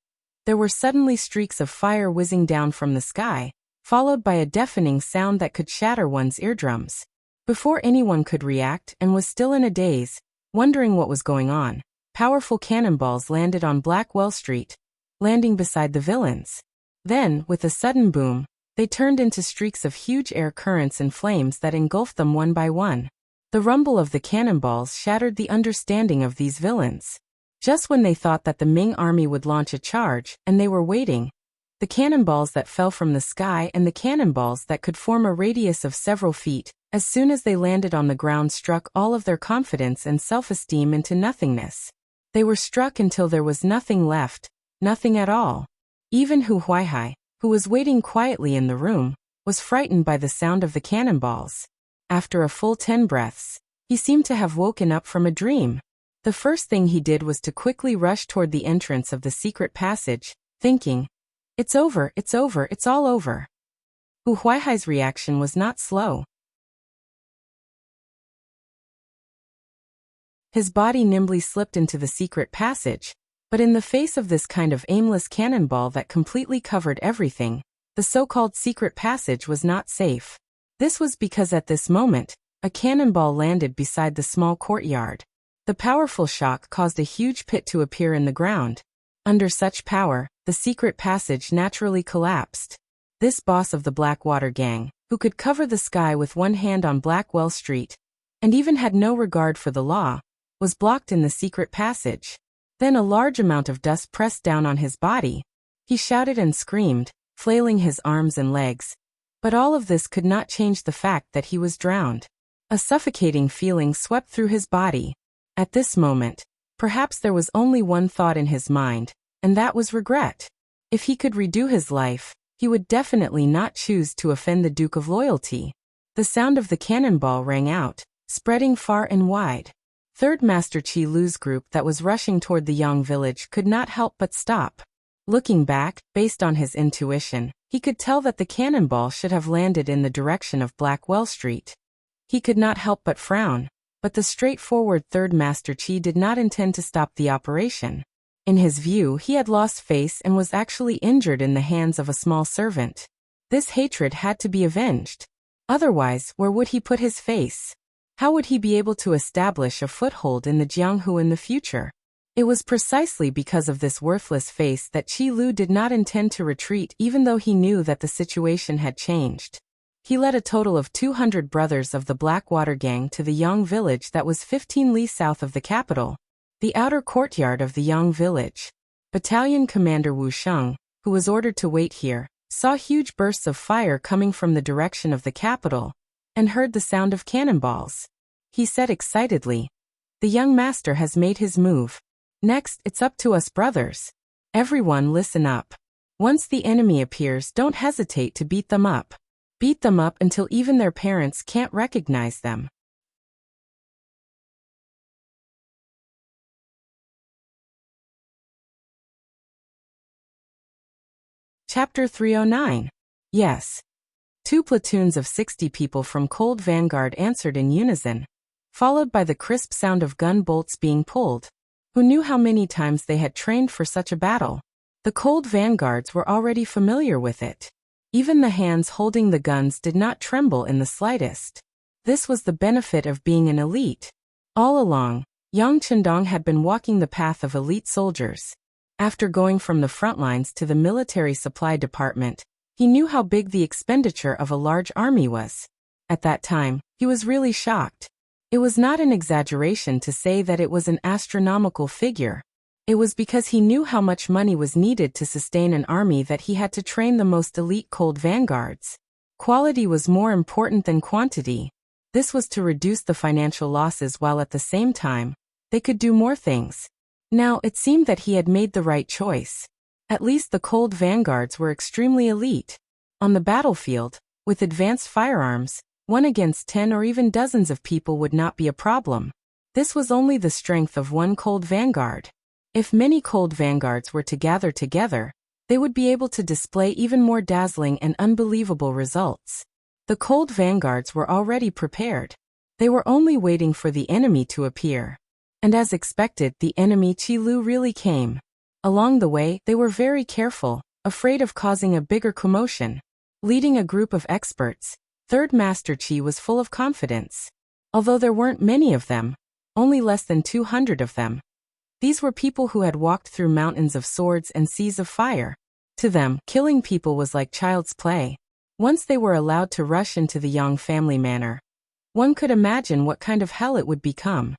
there were suddenly streaks of fire whizzing down from the sky, followed by a deafening sound that could shatter one's eardrums. Before anyone could react and was still in a daze, wondering what was going on, powerful cannonballs landed on Blackwell Street, landing beside the villains. Then, with a sudden boom, they turned into streaks of huge air currents and flames that engulfed them one by one. The rumble of the cannonballs shattered the understanding of these villains. Just when they thought that the Ming army would launch a charge, and they were waiting, the cannonballs that fell from the sky and the cannonballs that could form a radius of several feet, as soon as they landed on the ground, struck all of their confidence and self-esteem into nothingness. They were struck until there was nothing left, nothing at all. Even Hu Huaihai, who was waiting quietly in the room, was frightened by the sound of the cannonballs. After a full 10 breaths, he seemed to have woken up from a dream. The first thing he did was to quickly rush toward the entrance of the secret passage, thinking, "It's over, it's over, it's all over." Hu Huaihai's reaction was not slow. His body nimbly slipped into the secret passage, but in the face of this kind of aimless cannonball that completely covered everything, the so-called secret passage was not safe. This was because at this moment, a cannonball landed beside the small courtyard. The powerful shock caused a huge pit to appear in the ground. Under such power, the secret passage naturally collapsed. This boss of the Blackwater gang, who could cover the sky with one hand on Blackwell Street, and even had no regard for the law, was blocked in the secret passage. Then a large amount of dust pressed down on his body. He shouted and screamed, flailing his arms and legs. But all of this could not change the fact that he was drowned. A suffocating feeling swept through his body. At this moment, perhaps there was only one thought in his mind, and that was regret. If he could redo his life, he would definitely not choose to offend the Duke of Loyalty. The sound of the cannonball rang out, spreading far and wide. Third Master Qi Lu's group that was rushing toward the Yang village could not help but stop. Looking back, based on his intuition, he could tell that the cannonball should have landed in the direction of Blackwell Street. He could not help but frown, but the straightforward Third Master Qi did not intend to stop the operation. In his view, he had lost face and was actually injured in the hands of a small servant. This hatred had to be avenged. Otherwise, where would he put his face? How would he be able to establish a foothold in the Jianghu in the future? It was precisely because of this worthless face that Qi Lu did not intend to retreat even though he knew that the situation had changed. He led a total of 200 brothers of the Blackwater gang to the Yang village that was 15 li south of the capital, the outer courtyard of the Yang village. Battalion Commander Wu Sheng, who was ordered to wait here, saw huge bursts of fire coming from the direction of the capital, and heard the sound of cannonballs. He said excitedly, "The young master has made his move. Next, it's up to us brothers. Everyone listen up. Once the enemy appears, don't hesitate to beat them up. Beat them up until even their parents can't recognize them." Chapter 309. Yes. 2 platoons of 60 people from Cold Vanguard answered in unison, followed by the crisp sound of gun bolts being pulled. Who knew how many times they had trained for such a battle? The Cold Vanguards were already familiar with it. Even the hands holding the guns did not tremble in the slightest. This was the benefit of being an elite. All along, Yang Chendong had been walking the path of elite soldiers. After going from the front lines to the military supply department, he knew how big the expenditure of a large army was. At that time, he was really shocked. It was not an exaggeration to say that it was an astronomical figure. It was because he knew how much money was needed to sustain an army that he had to train the most elite Cold Vanguards. Quality was more important than quantity. This was to reduce the financial losses while at the same time, they could do more things. Now, it seemed that he had made the right choice. At least the Cold Vanguards were extremely elite. On the battlefield, with advanced firearms, 1 against 10 or even dozens of people would not be a problem. This was only the strength of one Cold Vanguard. If many Cold Vanguards were to gather together, they would be able to display even more dazzling and unbelievable results. The Cold Vanguards were already prepared. They were only waiting for the enemy to appear. And as expected, the enemy Qi Lu really came. Along the way, they were very careful, afraid of causing a bigger commotion. Leading a group of experts, Third Master Qi was full of confidence. Although there weren't many of them, only less than 200 of them. These were people who had walked through mountains of swords and seas of fire. To them, killing people was like child's play. Once they were allowed to rush into the Yang family manor, one could imagine what kind of hell it would become.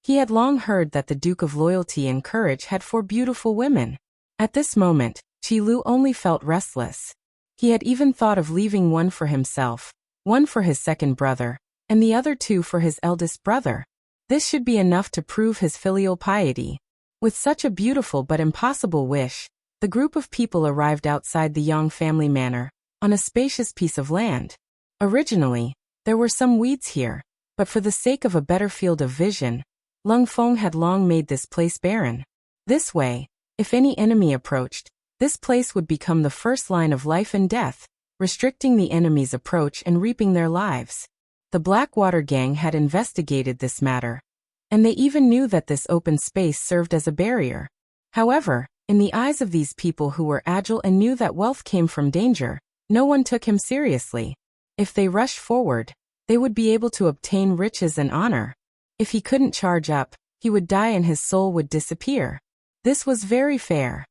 He had long heard that the Duke of Loyalty and Courage had 4 beautiful women. At this moment, Qi Lu only felt restless. He had even thought of leaving one for himself, one for his second brother, and the other 2 for his eldest brother. This should be enough to prove his filial piety. With such a beautiful but impossible wish, the group of people arrived outside the Yang family manor, on a spacious piece of land. Originally, there were some weeds here, but for the sake of a better field of vision, Lung Feng had long made this place barren. This way, if any enemy approached, this place would become the first line of life and death, restricting the enemy's approach and reaping their lives. The Blackwater gang had investigated this matter, and they even knew that this open space served as a barrier. However, in the eyes of these people who were agile and knew that wealth came from danger, no one took him seriously. If they rushed forward, they would be able to obtain riches and honor. If he couldn't charge up, he would die and his soul would disappear. This was very fair.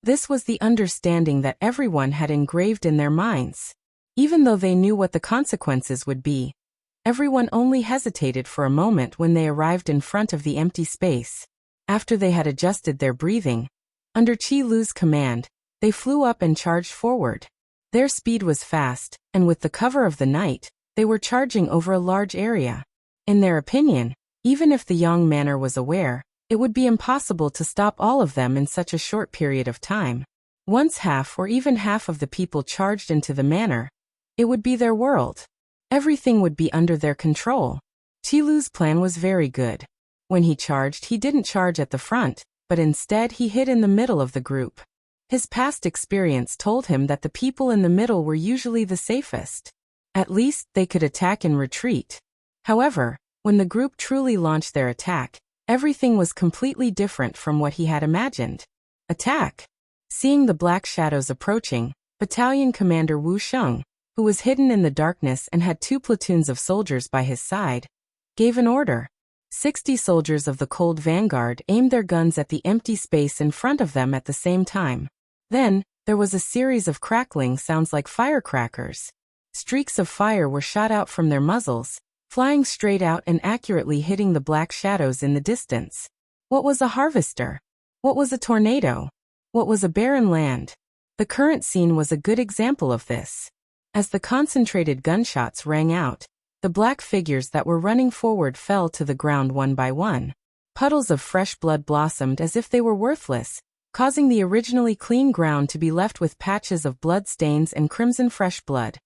This was the understanding that everyone had engraved in their minds. Even though they knew what the consequences would be, everyone only hesitated for a moment when they arrived in front of the empty space. After they had adjusted their breathing, under Qi Lu's command, they flew up and charged forward. Their speed was fast, and with the cover of the night, they were charging over a large area. In their opinion, even if the Yang manor was aware, it would be impossible to stop all of them in such a short period of time. Once half or even half of the people charged into the manor, it would be their world. Everything would be under their control. Qi Lu's plan was very good. When he charged, he didn't charge at the front, but instead he hid in the middle of the group. His past experience told him that the people in the middle were usually the safest. At least, they could attack and retreat. However, when the group truly launched their attack, everything was completely different from what he had imagined. Attack! Seeing the black shadows approaching, Battalion Commander Wu Sheng, who was hidden in the darkness and had 2 platoons of soldiers by his side, gave an order. 60 soldiers of the cold vanguard aimed their guns at the empty space in front of them at the same time. Then, there was a series of crackling sounds like firecrackers. Streaks of fire were shot out from their muzzles, flying straight out and accurately hitting the black shadows in the distance. What was a harvester? What was a tornado? What was a barren land? The current scene was a good example of this. As the concentrated gunshots rang out, the black figures that were running forward fell to the ground one by one. Puddles of fresh blood blossomed as if they were worthless, causing the originally clean ground to be left with patches of blood stains and crimson fresh blood.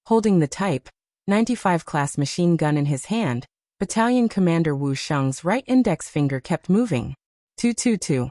Holding the Type 95 class machine gun in his hand, Battalion Commander Wu Sheng's right index finger kept moving. 222.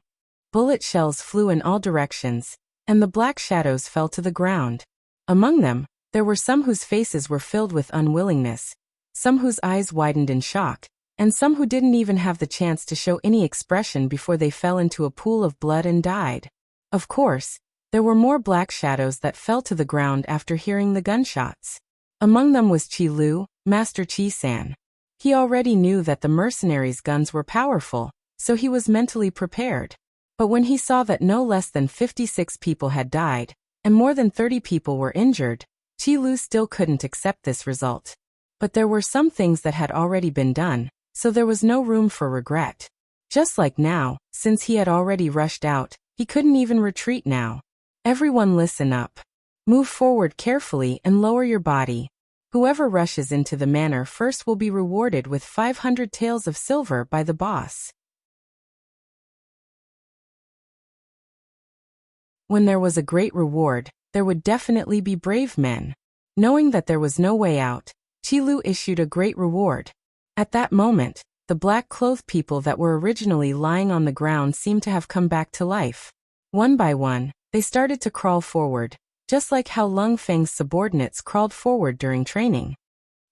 Bullet shells flew in all directions, and the black shadows fell to the ground. Among them, there were some whose faces were filled with unwillingness, some whose eyes widened in shock, and some who didn't even have the chance to show any expression before they fell into a pool of blood and died. Of course, there were more black shadows that fell to the ground after hearing the gunshots. Among them was Qi Lu, Master Qi San. He already knew that the mercenaries' guns were powerful, so he was mentally prepared. But when he saw that no less than 56 people had died, and more than 30 people were injured, Qi Lu still couldn't accept this result. But there were some things that had already been done, so there was no room for regret. Just like now, since he had already rushed out, he couldn't even retreat now. Everyone listen up. Move forward carefully and lower your body. Whoever rushes into the manor first will be rewarded with 500 taels of silver by the boss. When there was a great reward, there would definitely be brave men. Knowing that there was no way out, Qi Lu issued a great reward. At that moment, the black-clothed people that were originally lying on the ground seemed to have come back to life. One by one, they started to crawl forward, just like how Lung Feng's subordinates crawled forward during training.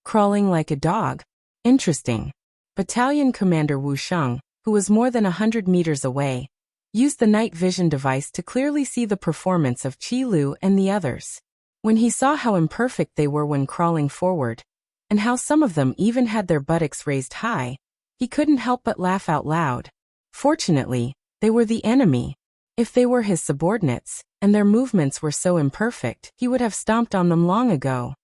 Crawling like a dog? Interesting. Battalion Commander Wu Sheng, who was more than 100 meters away, used the night vision device to clearly see the performance of Qi Lu and the others. When he saw how imperfect they were when crawling forward, and how some of them even had their buttocks raised high, he couldn't help but laugh out loud. Fortunately, they were the enemy. If they were his subordinates, and their movements were so imperfect, he would have stomped on them long ago.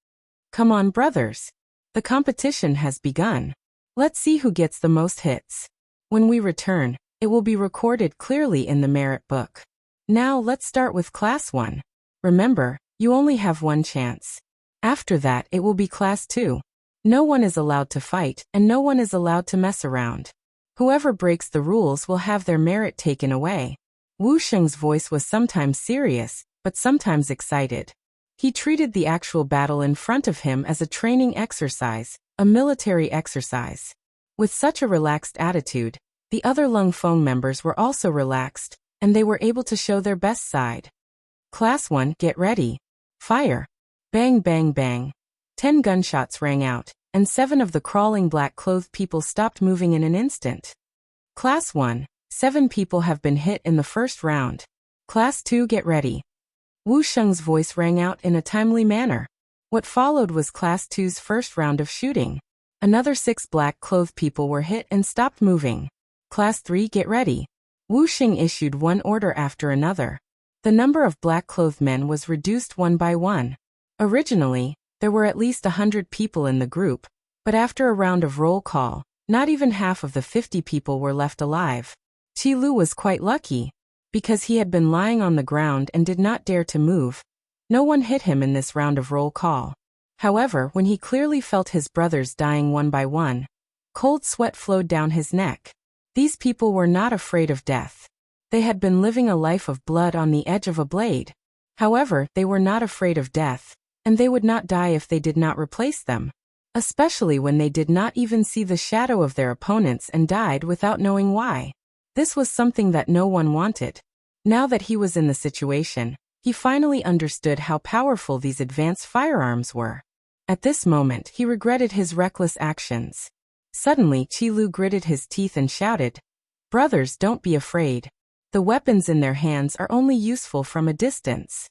Come on, brothers. The competition has begun. Let's see who gets the most hits. When we return, it will be recorded clearly in the merit book. Now let's start with Class 1. Remember, you only have one chance. After that it will be Class 2. No one is allowed to fight, and no one is allowed to mess around. Whoever breaks the rules will have their merit taken away. Wu Sheng's voice was sometimes serious, but sometimes excited. He treated the actual battle in front of him as a training exercise, a military exercise. With such a relaxed attitude, the other Lung Feng members were also relaxed, and they were able to show their best side. Class 1, get ready. Fire. Bang bang bang. 10 gunshots rang out, and 7 of the crawling black-clothed people stopped moving in an instant. Class 1, 7 people have been hit in the first round. Class 2, get ready. Wu Sheng's voice rang out in a timely manner. What followed was Class 2's first round of shooting. Another 6 black-clothed people were hit and stopped moving. Class 3, get ready. Wu Sheng issued one order after another. The number of black-clothed men was reduced one by one. Originally, there were at least 100 people in the group, but after a round of roll call, not even half of the 50 people were left alive. Qi Lu was quite lucky. Because he had been lying on the ground and did not dare to move, no one hit him in this round of roll call. However, when he clearly felt his brothers dying one by one, cold sweat flowed down his neck. These people were not afraid of death. They had been living a life of blood on the edge of a blade. However, they were not afraid of death, and they would not die if they did not replace them. Especially when they did not even see the shadow of their opponents and died without knowing why. This was something that no one wanted. Now that he was in the situation, he finally understood how powerful these advanced firearms were. At this moment, he regretted his reckless actions. Suddenly, Qi Lu gritted his teeth and shouted, "Brothers, don't be afraid. The weapons in their hands are only useful from a distance.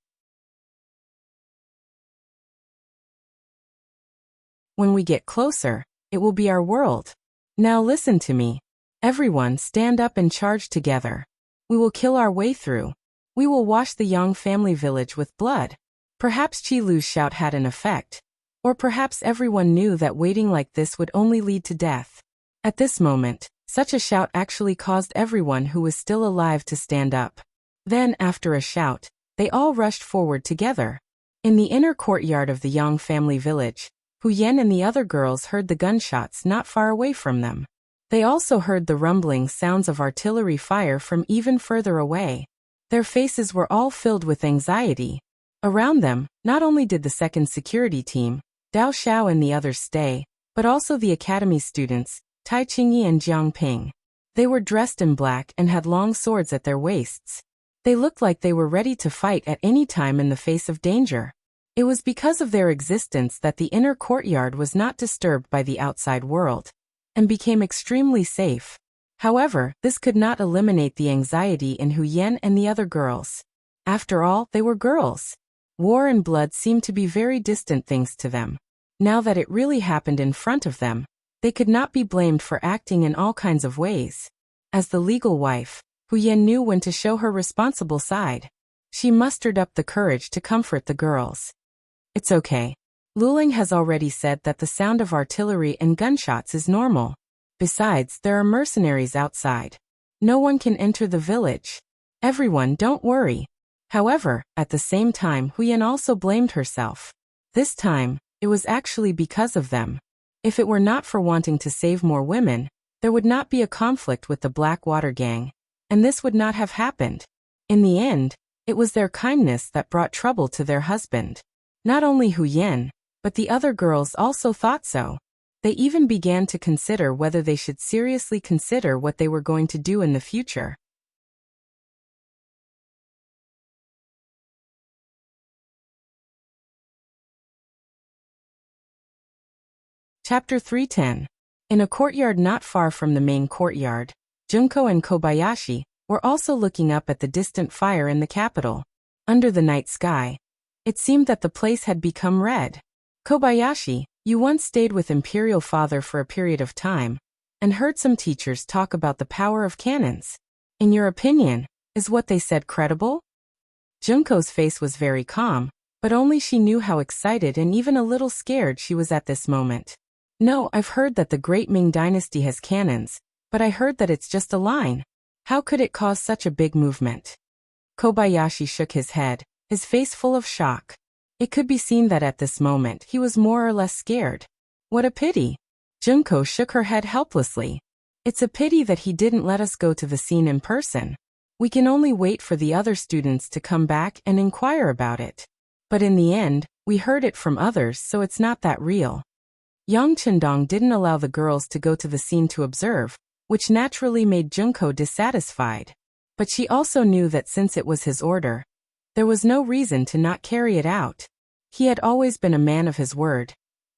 When we get closer, It will be our world. Now listen to me. Everyone stand up and charge together. We will kill our way through. We will wash the Yang family village with blood. Perhaps Qi Lu's shout had an effect. Or perhaps everyone knew that waiting like this would only lead to death. At this moment, such a shout actually caused everyone who was still alive to stand up. Then, after a shout, they all rushed forward together. In the inner courtyard of the Yang family village, Hu Yan and the other girls heard the gunshots not far away from them. They also heard the rumbling sounds of artillery fire from even further away. Their faces were all filled with anxiety. Around them, not only did the second security team, Dao Xiao and the others stay, but also the academy students, Tai Qingyi and Jiang Ping. They were dressed in black and had long swords at their waists. They looked like they were ready to fight at any time in the face of danger. It was because of their existence that the inner courtyard was not disturbed by the outside world, and became extremely safe. However, this could not eliminate the anxiety in Hu Yan and the other girls. After all, they were girls. War and blood seemed to be very distant things to them. Now that it really happened in front of them, they could not be blamed for acting in all kinds of ways. As the legal wife, Hu Yan knew when to show her responsible side. She mustered up the courage to comfort the girls. It's okay. Luling has already said that the sound of artillery and gunshots is normal. Besides, there are mercenaries outside. No one can enter the village. Everyone, don't worry. However, at the same time, Hu Yan also blamed herself. This time, it was actually because of them. If it were not for wanting to save more women, there would not be a conflict with the Blackwater gang, and this would not have happened. In the end, it was their kindness that brought trouble to their husband. Not only Hu Yan, but the other girls also thought so. They even began to consider whether they should seriously consider what they were going to do in the future. Chapter 310. In a courtyard not far from the main courtyard, Junko and Kobayashi were also looking up at the distant fire in the capital. Under the night sky, it seemed that the place had become red. Kobayashi, you once stayed with Imperial Father for a period of time, and heard some teachers talk about the power of cannons. In your opinion, is what they said credible? Junko's face was very calm, but only she knew how excited and even a little scared she was at this moment. No, I've heard that the Great Ming Dynasty has cannons, but I heard that it's just a line. How could it cause such a big movement? Kobayashi shook his head, his face full of shock. It could be seen that at this moment he was more or less scared. What a pity. Junko shook her head helplessly. It's a pity that he didn't let us go to the scene in person. We can only wait for the other students to come back and inquire about it. But in the end, we heard it from others, so it's not that real. Yang Chendong didn't allow the girls to go to the scene to observe, which naturally made Junko dissatisfied. But she also knew that since it was his order, there was no reason to not carry it out. He had always been a man of his word.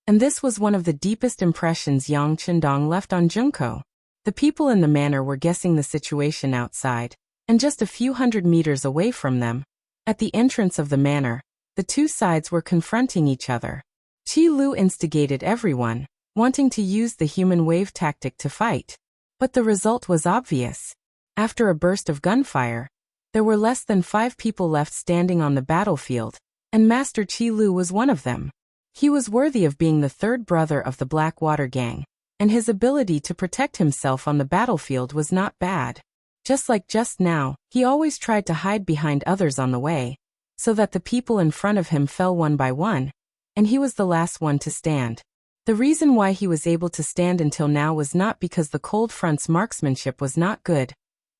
And this was one of the deepest impressions Yang Chendong left on Junko. The people in the manor were guessing the situation outside, and just a few hundred meters away from them, at the entrance of the manor, the two sides were confronting each other. Qi Lu instigated everyone, wanting to use the human wave tactic to fight. But the result was obvious. After a burst of gunfire, there were less than 5 people left standing on the battlefield, and Master Qi Lu was one of them. He was worthy of being the third brother of the Blackwater gang, and his ability to protect himself on the battlefield was not bad. Just like just now, he always tried to hide behind others on the way, so that the people in front of him fell one by one, and he was the last one to stand. The reason why he was able to stand until now was not because the Cold Front's marksmanship was not good,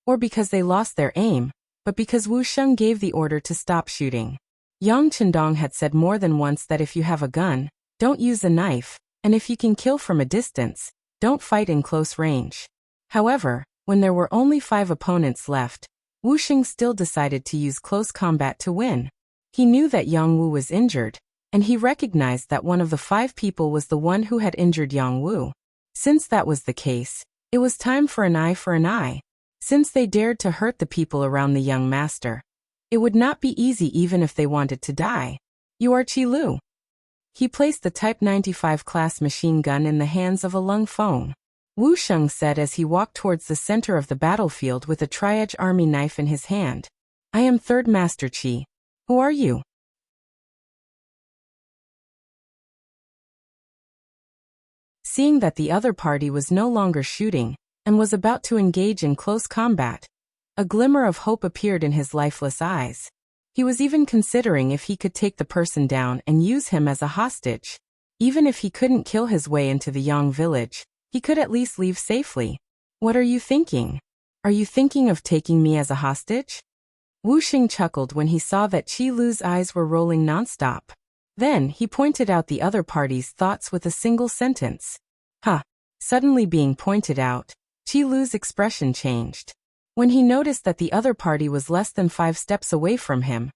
or because they lost their aim, but because Wu Sheng gave the order to stop shooting. Yang Chendong had said more than once that if you have a gun, don't use a knife, and if you can kill from a distance, don't fight in close range. However, when there were only 5 opponents left, Wu Sheng still decided to use close combat to win. He knew that Yang Wu was injured, and he recognized that one of the 5 people was the one who had injured Yang Wu. Since that was the case, it was time for an eye for an eye. Since they dared to hurt the people around the young master, it would not be easy even if they wanted to die. You are Qi Lu. He placed the Type 95 class machine gun in the hands of a Lung Feng. Wuxia said as he walked towards the center of the battlefield with a tri-edge army knife in his hand. I am Third Master Qi. Who are you? Seeing that the other party was no longer shooting, and was about to engage in close combat, a glimmer of hope appeared in his lifeless eyes. He was even considering if he could take the person down and use him as a hostage. Even if he couldn't kill his way into the Yang village, he could at least leave safely. What are you thinking? Are you thinking of taking me as a hostage? Wuxia chuckled when he saw that Qi Lu's eyes were rolling nonstop. Then he pointed out the other party's thoughts with a single sentence. Huh. Suddenly being pointed out, Qi Lu's expression changed. When he noticed that the other party was less than 5 steps away from him,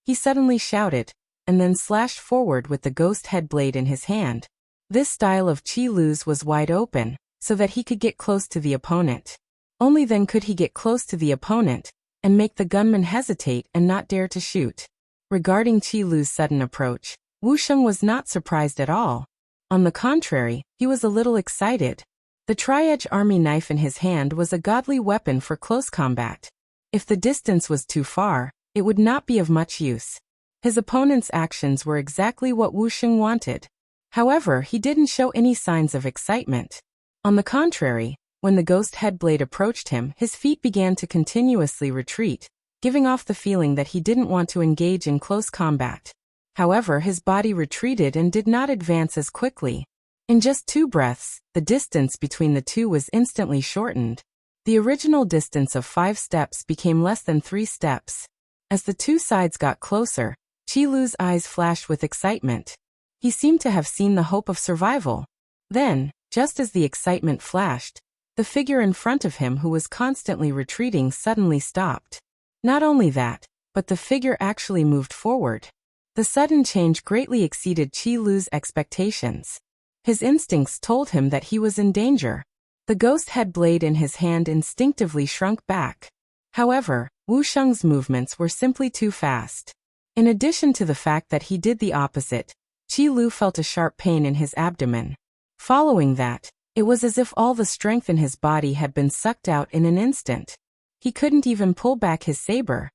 he suddenly shouted, and then slashed forward with the ghost head blade in his hand. This style of Qi Lu's was wide open, so that he could get close to the opponent. Only then could he get close to the opponent, and make the gunman hesitate and not dare to shoot. Regarding Qi Lu's sudden approach, Wuxia was not surprised at all. On the contrary, he was a little excited. The tri-edge army knife in his hand was a godly weapon for close combat. If the distance was too far, it would not be of much use. His opponent's actions were exactly what Wuxia wanted. However, he didn't show any signs of excitement. On the contrary, when the ghost head blade approached him, his feet began to continuously retreat, giving off the feeling that he didn't want to engage in close combat. However, his body retreated and did not advance as quickly. In just 2 breaths, the distance between the two was instantly shortened. The original distance of 5 steps became less than 3 steps. As the two sides got closer, Qi Lu's eyes flashed with excitement. He seemed to have seen the hope of survival. Then, just as the excitement flashed, the figure in front of him who was constantly retreating suddenly stopped. Not only that, but the figure actually moved forward. The sudden change greatly exceeded Qi Lu's expectations. His instincts told him that he was in danger. The ghost head blade in his hand instinctively shrunk back. However, Wuxia's movements were simply too fast. In addition to the fact that he did the opposite, Qi Lu felt a sharp pain in his abdomen. Following that, it was as if all the strength in his body had been sucked out in an instant. He couldn't even pull back his saber.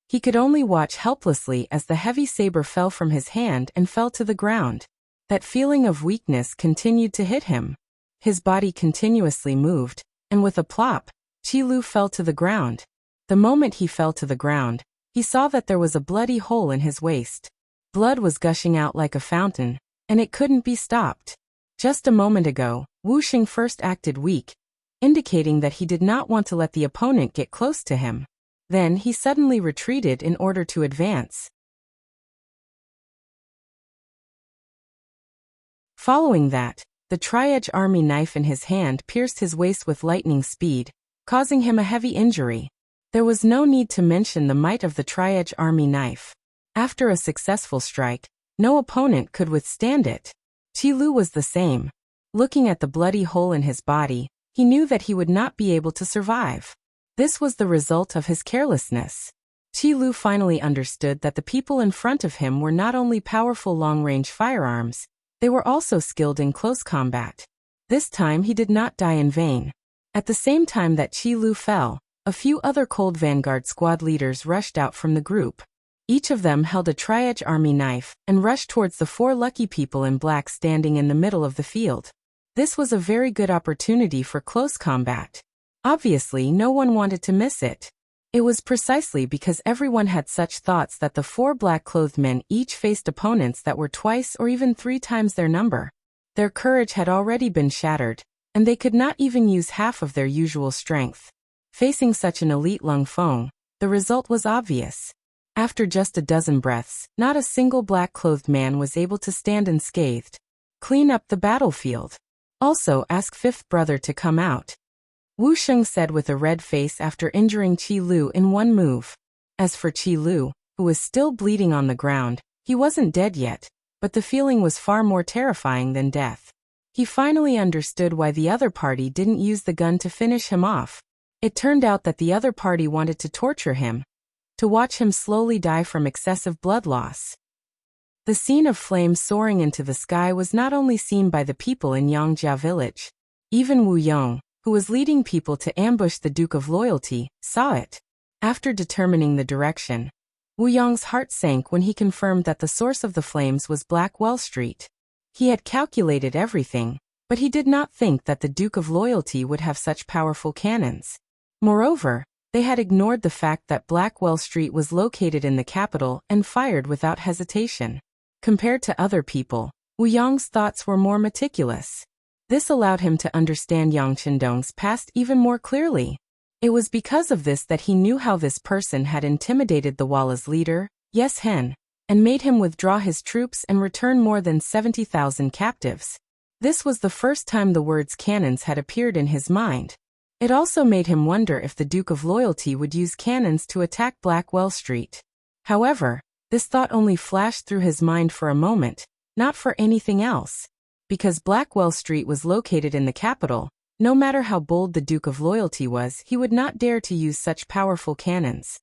He could only watch helplessly as the heavy saber fell from his hand and fell to the ground. That feeling of weakness continued to hit him. His body continuously moved, and with a plop, Qi Lu fell to the ground. The moment he fell to the ground, he saw that there was a bloody hole in his waist. Blood was gushing out like a fountain, and it couldn't be stopped. Just a moment ago, Wuxia first acted weak, indicating that he did not want to let the opponent get close to him. Then he suddenly retreated in order to advance. Following that, the tri-edge army knife in his hand pierced his waist with lightning speed, causing him a heavy injury. There was no need to mention the might of the tri-edge army knife. After a successful strike, no opponent could withstand it. Qi Lu was the same. Looking at the bloody hole in his body, he knew that he would not be able to survive. This was the result of his carelessness. Qi Lu finally understood that the people in front of him were not only powerful long-range firearms, they were also skilled in close combat. This time he did not die in vain. At the same time that Qi Lu fell, a few other Cold Vanguard squad leaders rushed out from the group. Each of them held a tri-edge army knife and rushed towards the 4 lucky people in black standing in the middle of the field. This was a very good opportunity for close combat. Obviously, no one wanted to miss it. It was precisely because everyone had such thoughts that the 4 black-clothed men each faced opponents that were twice or even 3 times their number. Their courage had already been shattered, and they could not even use half of their usual strength. Facing such an elite Lung Feng, the result was obvious. After just a dozen breaths, not a single black-clothed man was able to stand unscathed. Clean up the battlefield. Also ask 5th brother to come out. Wuxia said with a red face after injuring Qi Lu in one move. As for Qi Lu, who was still bleeding on the ground, he wasn't dead yet, but the feeling was far more terrifying than death. He finally understood why the other party didn't use the gun to finish him off. It turned out that the other party wanted to torture him, to watch him slowly die from excessive blood loss. The scene of flames soaring into the sky was not only seen by the people in Yangjia village. Even Wu Yong, who was leading people to ambush the Duke of Loyalty, saw it. After determining the direction, Wu Yong's heart sank when he confirmed that the source of the flames was Blackwell Street. He had calculated everything, but he did not think that the Duke of Loyalty would have such powerful cannons. Moreover, they had ignored the fact that Blackwell Street was located in the capital and fired without hesitation. Compared to other people, Wu Yong's thoughts were more meticulous. This allowed him to understand Yang Qindong's past even more clearly. It was because of this that he knew how this person had intimidated the Walla's leader, Yes Hen, and made him withdraw his troops and return more than 70,000 captives. This was the first time the words cannons had appeared in his mind. It also made him wonder if the Duke of Loyalty would use cannons to attack Blackwell Street. However, this thought only flashed through his mind for a moment, not for anything else. Because Blackwell Street was located in the capital, no matter how bold the Duke of Loyalty was, he would not dare to use such powerful cannons.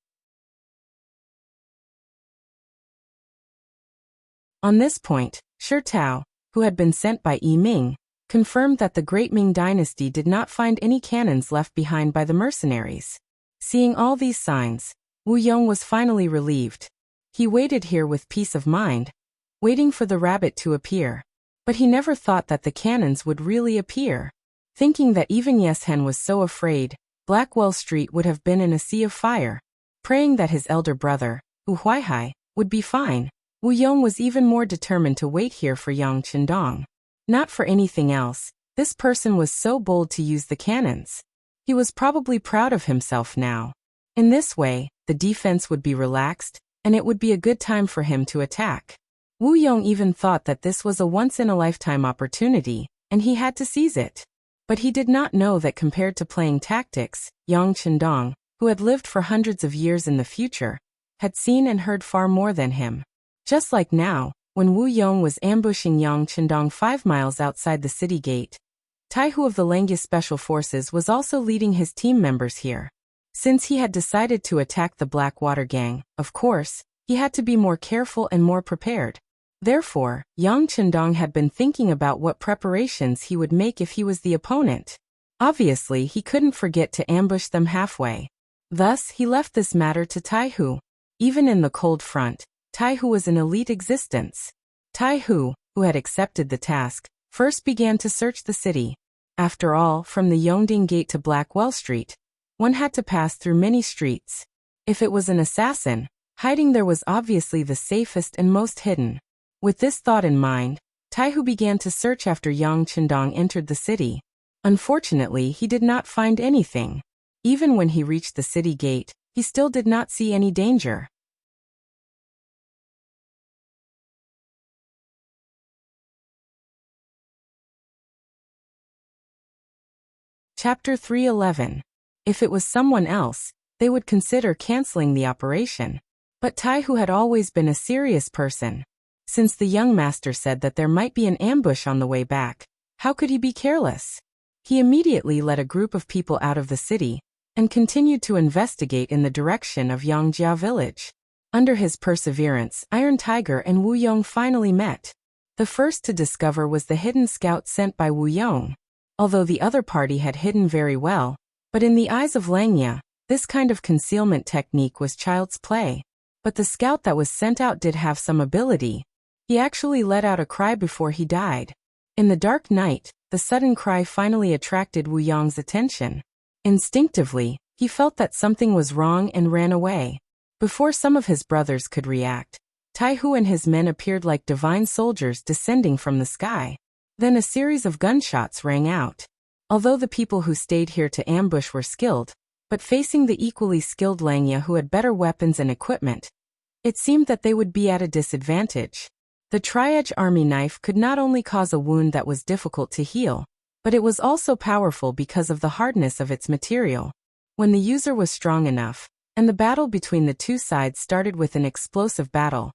On this point, Shi Tao, who had been sent by Yi Ming, confirmed that the Great Ming dynasty did not find any cannons left behind by the mercenaries. Seeing all these signs, Wu Yong was finally relieved. He waited here with peace of mind, waiting for the rabbit to appear. But he never thought that the cannons would really appear. Thinking that even Yes Hen was so afraid, Blackwell Street would have been in a sea of fire. Praying that his elder brother, Wu Huaihai, would be fine, Wu Yong was even more determined to wait here for Yang Qindong. Not for anything else, this person was so bold to use the cannons. He was probably proud of himself now. In this way, the defense would be relaxed, and it would be a good time for him to attack. Wu Yong even thought that this was a once-in-a-lifetime opportunity, and he had to seize it. But he did not know that compared to playing tactics, Yang Qindong, who had lived for hundreds of years in the future, had seen and heard far more than him. Just like now, when Wu Yong was ambushing Yang Qindong 5 miles outside the city gate, Taihu of the Langya Special Forces was also leading his team members here. Since he had decided to attack the Blackwater Gang, of course, he had to be more careful and more prepared. Therefore, Yang Qindong had been thinking about what preparations he would make if he was the opponent. Obviously, he couldn't forget to ambush them halfway. Thus, he left this matter to Taihu. Even in the cold front, Taihu was an elite existence. Taihu, who had accepted the task, first began to search the city. After all, from the Yongding Gate to Blackwell Street, one had to pass through many streets. If it was an assassin, hiding there was obviously the safest and most hidden. With this thought in mind, Taihu began to search after Yang Qindong entered the city. Unfortunately, he did not find anything. Even when he reached the city gate, he still did not see any danger. Chapter 311. If it was someone else, they would consider canceling the operation. But Taihu had always been a serious person. Since the young master said that there might be an ambush on the way back, how could he be careless? He immediately led a group of people out of the city and continued to investigate in the direction of Yangjia village. Under his perseverance, Iron Tiger and Wu Yong finally met. The first to discover was the hidden scout sent by Wu Yong. Although the other party had hidden very well, but in the eyes of Langya, this kind of concealment technique was child's play. But the scout that was sent out did have some ability. He actually let out a cry before he died. In the dark night, the sudden cry finally attracted Wu Yong's attention. Instinctively, he felt that something was wrong and ran away. Before some of his brothers could react, Taihu and his men appeared like divine soldiers descending from the sky. Then a series of gunshots rang out. Although the people who stayed here to ambush were skilled, but facing the equally skilled Langya who had better weapons and equipment, it seemed that they would be at a disadvantage. The tri-edge army knife could not only cause a wound that was difficult to heal, but it was also powerful because of the hardness of its material. When the user was strong enough, and the battle between the two sides started with an explosive battle,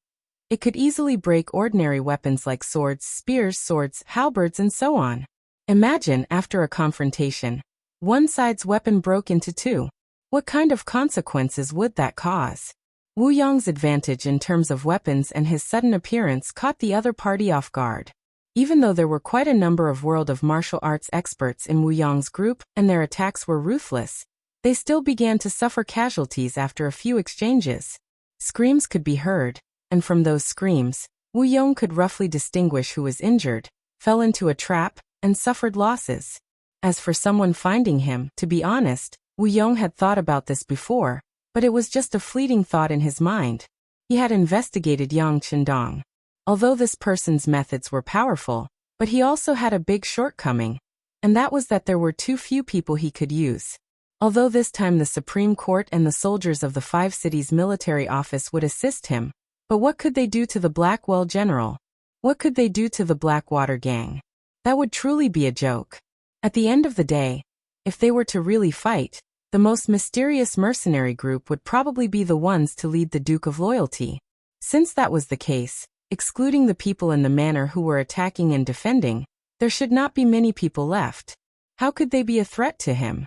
it could easily break ordinary weapons like swords, spears, swords, halberds, and so on. Imagine, after a confrontation, one side's weapon broke into two. What kind of consequences would that cause? Wu Yong's advantage in terms of weapons and his sudden appearance caught the other party off guard. Even though there were quite a number of world of martial arts experts in Wu Yong's group and their attacks were ruthless, they still began to suffer casualties after a few exchanges. Screams could be heard, and from those screams, Wu Yong could roughly distinguish who was injured, fell into a trap, and suffered losses. As for someone finding him, to be honest, Wu Yong had thought about this before, but it was just a fleeting thought in his mind. He had investigated Yang Qindong. Although this person's methods were powerful, but he also had a big shortcoming, and that was that there were too few people he could use. Although this time the Supreme Court and the soldiers of the 5 cities military office would assist him, but what could they do to the Blackwell general? What could they do to the Blackwater gang? That would truly be a joke. At the end of the day, if they were to really fight, the most mysterious mercenary group would probably be the ones to lead the Duke of Loyalty. Since that was the case, excluding the people in the manor who were attacking and defending, there should not be many people left. How could they be a threat to him?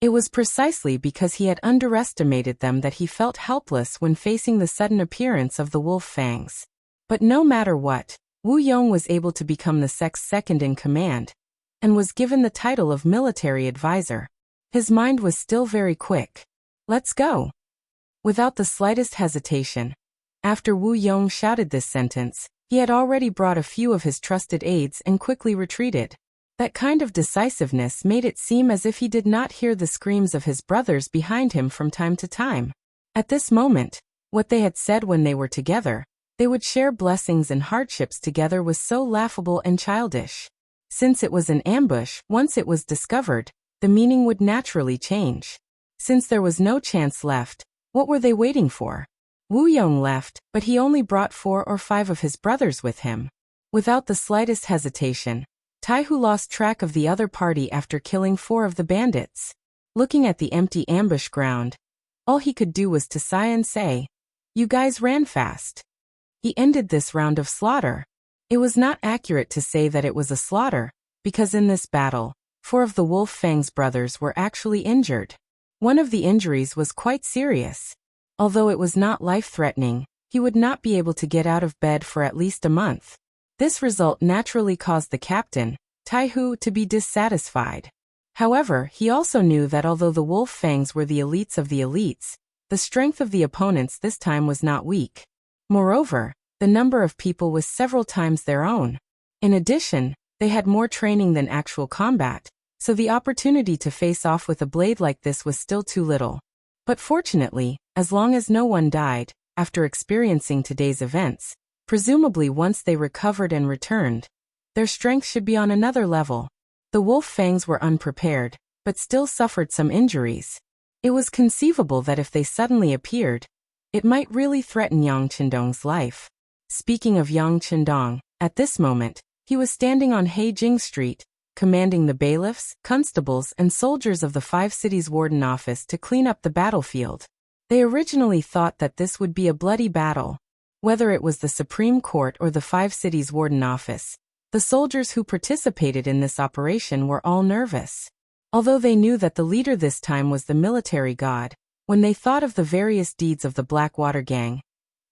It was precisely because he had underestimated them that he felt helpless when facing the sudden appearance of the wolf fangs. But no matter what, Wu Yong was able to become the sect's second in command, and was given the title of military advisor. His mind was still very quick. Let's go. Without the slightest hesitation. After Wu Yong shouted this sentence, he had already brought a few of his trusted aides and quickly retreated. That kind of decisiveness made it seem as if he did not hear the screams of his brothers behind him from time to time. At this moment, what they had said when they were together, they would share blessings and hardships together, was so laughable and childish. Since it was an ambush, once it was discovered, the meaning would naturally change. Since there was no chance left, what were they waiting for? Wu Yong left, but he only brought 4 or 5 of his brothers with him. Without the slightest hesitation, Taihu lost track of the other party after killing 4 of the bandits. Looking at the empty ambush ground, all he could do was to sigh and say, "You guys ran fast." He ended this round of slaughter. It was not accurate to say that it was a slaughter, because in this battle, 4 of the Wolf Fang's brothers were actually injured. One of the injuries was quite serious. Although it was not life-threatening, he would not be able to get out of bed for at least a month. This result naturally caused the captain, Taihu, to be dissatisfied. However, he also knew that although the Wolf Fangs were the elites of the elites, the strength of the opponents this time was not weak. Moreover, the number of people was several times their own. In addition, they had more training than actual combat, so the opportunity to face off with a blade like this was still too little. But fortunately, as long as no one died, after experiencing today's events, presumably once they recovered and returned, their strength should be on another level. The Wolf Fangs were unprepared, but still suffered some injuries. It was conceivable that if they suddenly appeared, it might really threaten Yang Qindong's life. Speaking of Yang Qindong, at this moment, he was standing on Heijing Street, commanding the bailiffs, constables, and soldiers of the 5 cities warden office to clean up the battlefield. They originally thought that this would be a bloody battle. Whether it was the Supreme Court or the 5 cities warden office, the soldiers who participated in this operation were all nervous. Although they knew that the leader this time was the military god, when they thought of the various deeds of the Blackwater gang,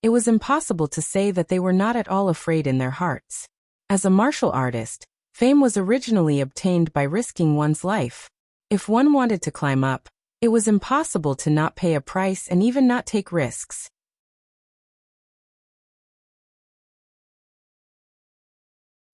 it was impossible to say that they were not at all afraid in their hearts. As a martial artist, fame was originally obtained by risking one's life. If one wanted to climb up, it was impossible to not pay a price and even not take risks.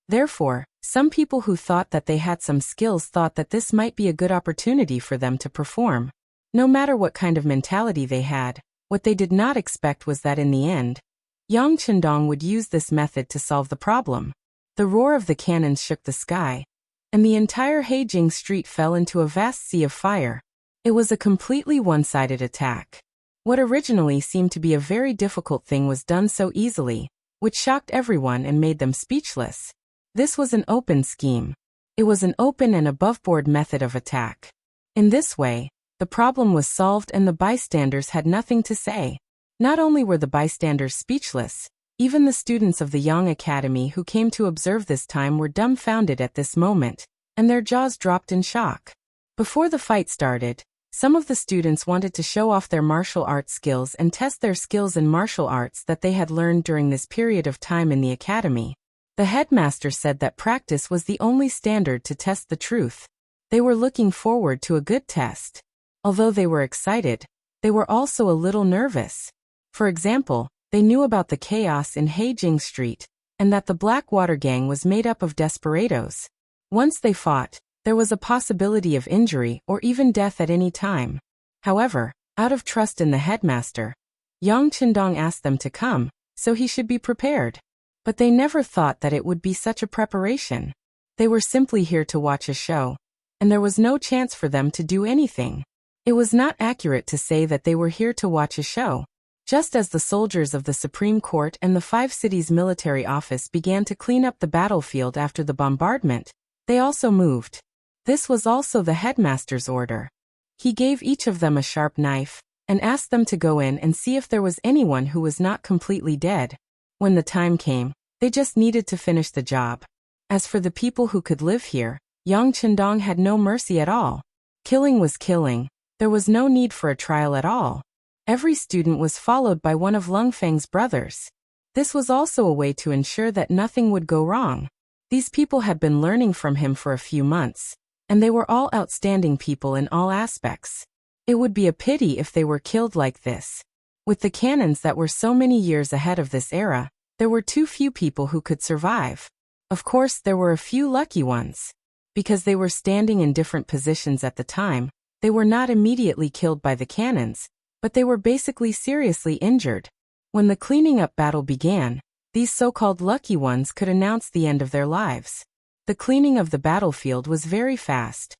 Therefore, some people who thought that they had some skills thought that this might be a good opportunity for them to perform. No matter what kind of mentality they had, what they did not expect was that in the end, Yang Qindong would use this method to solve the problem. The roar of the cannons shook the sky, and the entire Heijing Street fell into a vast sea of fire. It was a completely one-sided attack. What originally seemed to be a very difficult thing was done so easily, which shocked everyone and made them speechless. This was an open scheme. It was an open and above-board method of attack. In this way, the problem was solved and the bystanders had nothing to say. Not only were the bystanders speechless, even the students of the Yang Academy who came to observe this time were dumbfounded at this moment, and their jaws dropped in shock. Before the fight started, Some of the students wanted to show off their martial arts skills and test their skills in martial arts that they had learned during this period of time in the academy. The headmaster said that practice was the only standard to test the truth. They were looking forward to a good test. Although they were excited, they were also a little nervous. For example, they knew about the chaos in Heijing Street, and that the Blackwater Gang was made up of desperados. Once they fought, there was a possibility of injury or even death at any time. However, out of trust in the headmaster, Yang Qindong asked them to come, so he should be prepared. But they never thought that it would be such a preparation. They were simply here to watch a show, and there was no chance for them to do anything. It was not accurate to say that they were here to watch a show. Just as the soldiers of the Supreme Court and the 5 cities military office began to clean up the battlefield after the bombardment, they also moved. This was also the headmaster's order. He gave each of them a sharp knife, and asked them to go in and see if there was anyone who was not completely dead. When the time came, they just needed to finish the job. As for the people who could live here, Yang Qindong had no mercy at all. Killing was killing. There was no need for a trial at all. Every student was followed by one of Lung Feng's brothers. This was also a way to ensure that nothing would go wrong. These people had been learning from him for a few months, and they were all outstanding people in all aspects. It would be a pity if they were killed like this. With the cannons that were so many years ahead of this era, there were too few people who could survive. Of course, there were a few lucky ones. Because they were standing in different positions at the time, they were not immediately killed by the cannons, but they were basically seriously injured. When the cleaning up battle began, these so-called lucky ones could announce the end of their lives. The cleaning of the battlefield was very fast.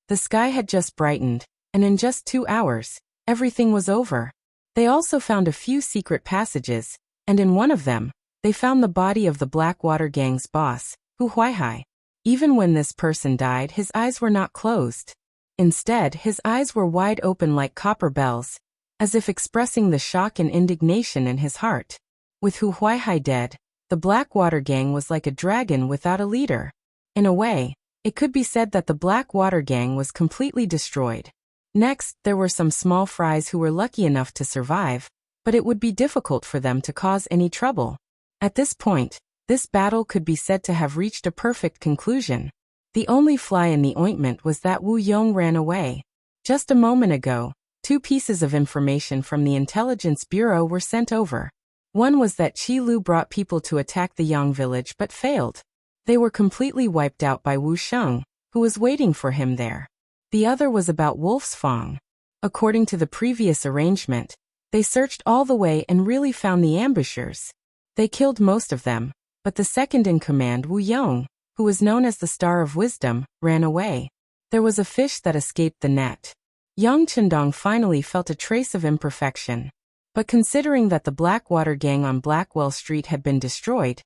The sky had just brightened, and in just 2 hours, everything was over. They also found a few secret passages, and in one of them, they found the body of the Blackwater Gang's boss, Hu Huaihai. Even when this person died, his eyes were not closed. Instead, his eyes were wide open like copper bells, as if expressing the shock and indignation in his heart. With Hu Huaihai dead, the Blackwater Gang was like a dragon without a leader. In a way, it could be said that the Blackwater Gang was completely destroyed. Next, there were some small fries who were lucky enough to survive, but it would be difficult for them to cause any trouble. At this point, this battle could be said to have reached a perfect conclusion. The only fly in the ointment was that Wu Yong ran away. Just a moment ago, 2 pieces of information from the Intelligence Bureau were sent over. One was that Qi Lu brought people to attack the Yang village but failed. They were completely wiped out by Wu Sheng, who was waiting for him there. The other was about Wolf's Fang. According to the previous arrangement, they searched all the way and really found the ambushers. They killed most of them, but the second in command, Wu Yong, who was known as the Star of Wisdom, ran away. There was a fish that escaped the net. Yang Qindong finally felt a trace of imperfection. But considering that the Blackwater Gang on Blackwell Street had been destroyed,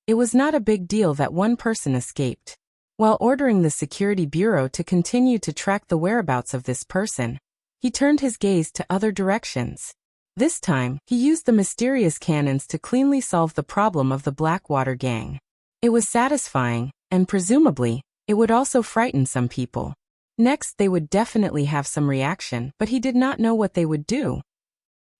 it was not a big deal that one person escaped. While ordering the Security Bureau to continue to track the whereabouts of this person, he turned his gaze to other directions. This time, he used the mysterious cannons to cleanly solve the problem of the Blackwater Gang. It was satisfying, and presumably, it would also frighten some people. Next, they would definitely have some reaction, but he did not know what they would do.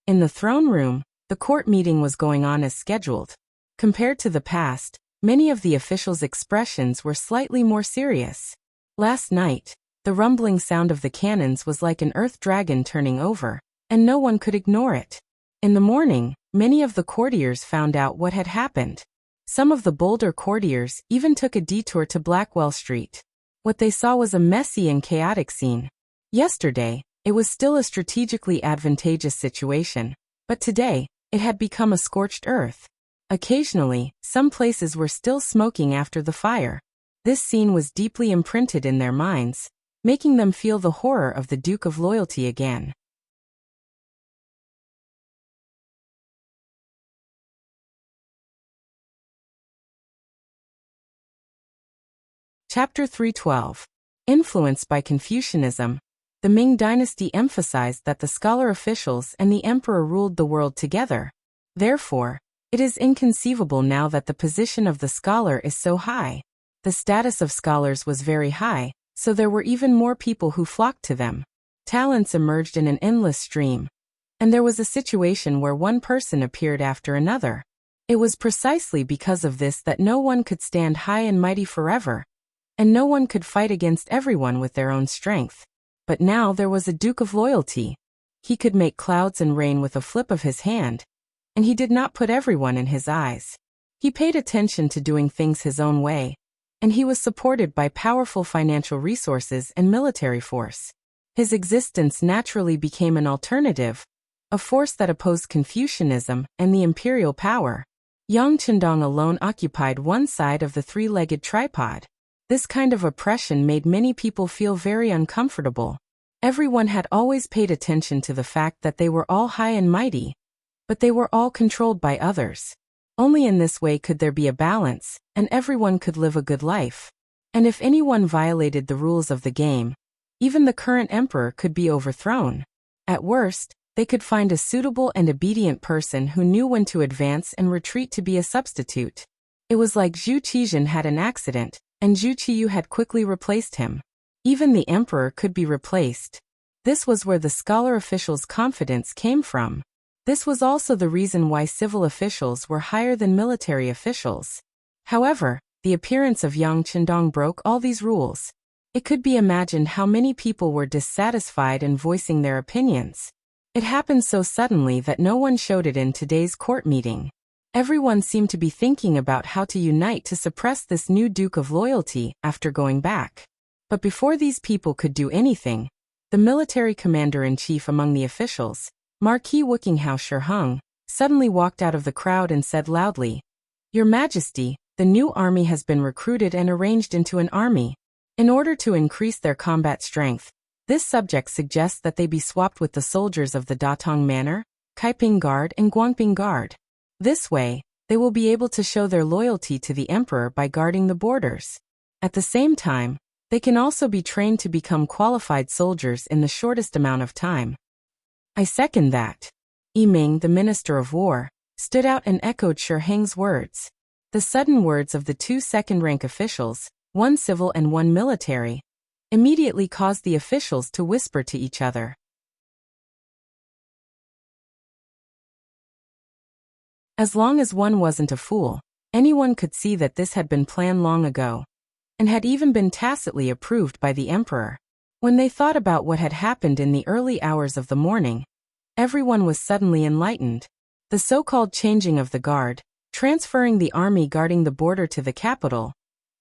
In the throne room, the court meeting was going on as scheduled. Compared to the past, many of the officials' expressions were slightly more serious. Last night, the rumbling sound of the cannons was like an earth dragon turning over, and no one could ignore it. In the morning, many of the courtiers found out what had happened. Some of the bolder courtiers even took a detour to Blackwell Street. What they saw was a messy and chaotic scene. Yesterday, it was still a strategically advantageous situation, but today, it had become a scorched earth. Occasionally, some places were still smoking after the fire. This scene was deeply imprinted in their minds, making them feel the horror of the Duke of Loyalty again. Chapter 312. Influenced by Confucianism, the Ming dynasty emphasized that the scholar officials and the emperor ruled the world together. Therefore, it is inconceivable now that the position of the scholar is so high. The The status of scholars was very high, so there were even more people who flocked to them. Talents emerged in an endless stream, and there was a situation where one person appeared after another. It was precisely because of this that no one could stand high and mighty forever, and no one could fight against everyone with their own strength. But now there was a Duke of Loyalty. He could make clouds and rain with a flip of his hand, and he did not put everyone in his eyes. He paid attention to doing things his own way, and he was supported by powerful financial resources and military force. His existence naturally became an alternative, a force that opposed Confucianism and the imperial power. Yang Chendong alone occupied one side of the three-legged tripod. This kind of oppression made many people feel very uncomfortable. Everyone had always paid attention to the fact that they were all high and mighty, but they were all controlled by others. Only in this way could there be a balance, and everyone could live a good life. And if anyone violated the rules of the game, even the current emperor could be overthrown. At worst, they could find a suitable and obedient person who knew when to advance and retreat to be a substitute. It was like Zhu Qizhen had an accident, and Zhu Qiyu had quickly replaced him. Even the emperor could be replaced. This was where the scholar officials' confidence came from. This was also the reason why civil officials were higher than military officials. However, the appearance of Yang Chendong broke all these rules. It could be imagined how many people were dissatisfied and voicing their opinions. It happened so suddenly that no one showed it in today's court meeting. Everyone seemed to be thinking about how to unite to suppress this new Duke of Loyalty after going back. But before these people could do anything, the military commander-in-chief among the officials, Marquis Wuxia Shiheng, suddenly walked out of the crowd and said loudly, "Your Majesty, the new army has been recruited and arranged into an army. In order to increase their combat strength, this subject suggests that they be swapped with the soldiers of the Datong Manor, Kaiping Guard and Guangping Guard. This way, they will be able to show their loyalty to the emperor by guarding the borders. At the same time, they can also be trained to become qualified soldiers in the shortest amount of time." "I second that." Yiming, the Minister of War, stood out and echoed Shiheng's words. The sudden words of the two second-rank officials, one civil and one military, immediately caused the officials to whisper to each other. As long as one wasn't a fool, anyone could see that this had been planned long ago, and had even been tacitly approved by the emperor. When they thought about what had happened in the early hours of the morning, everyone was suddenly enlightened. The so-called changing of the guard, transferring the army guarding the border to the capital,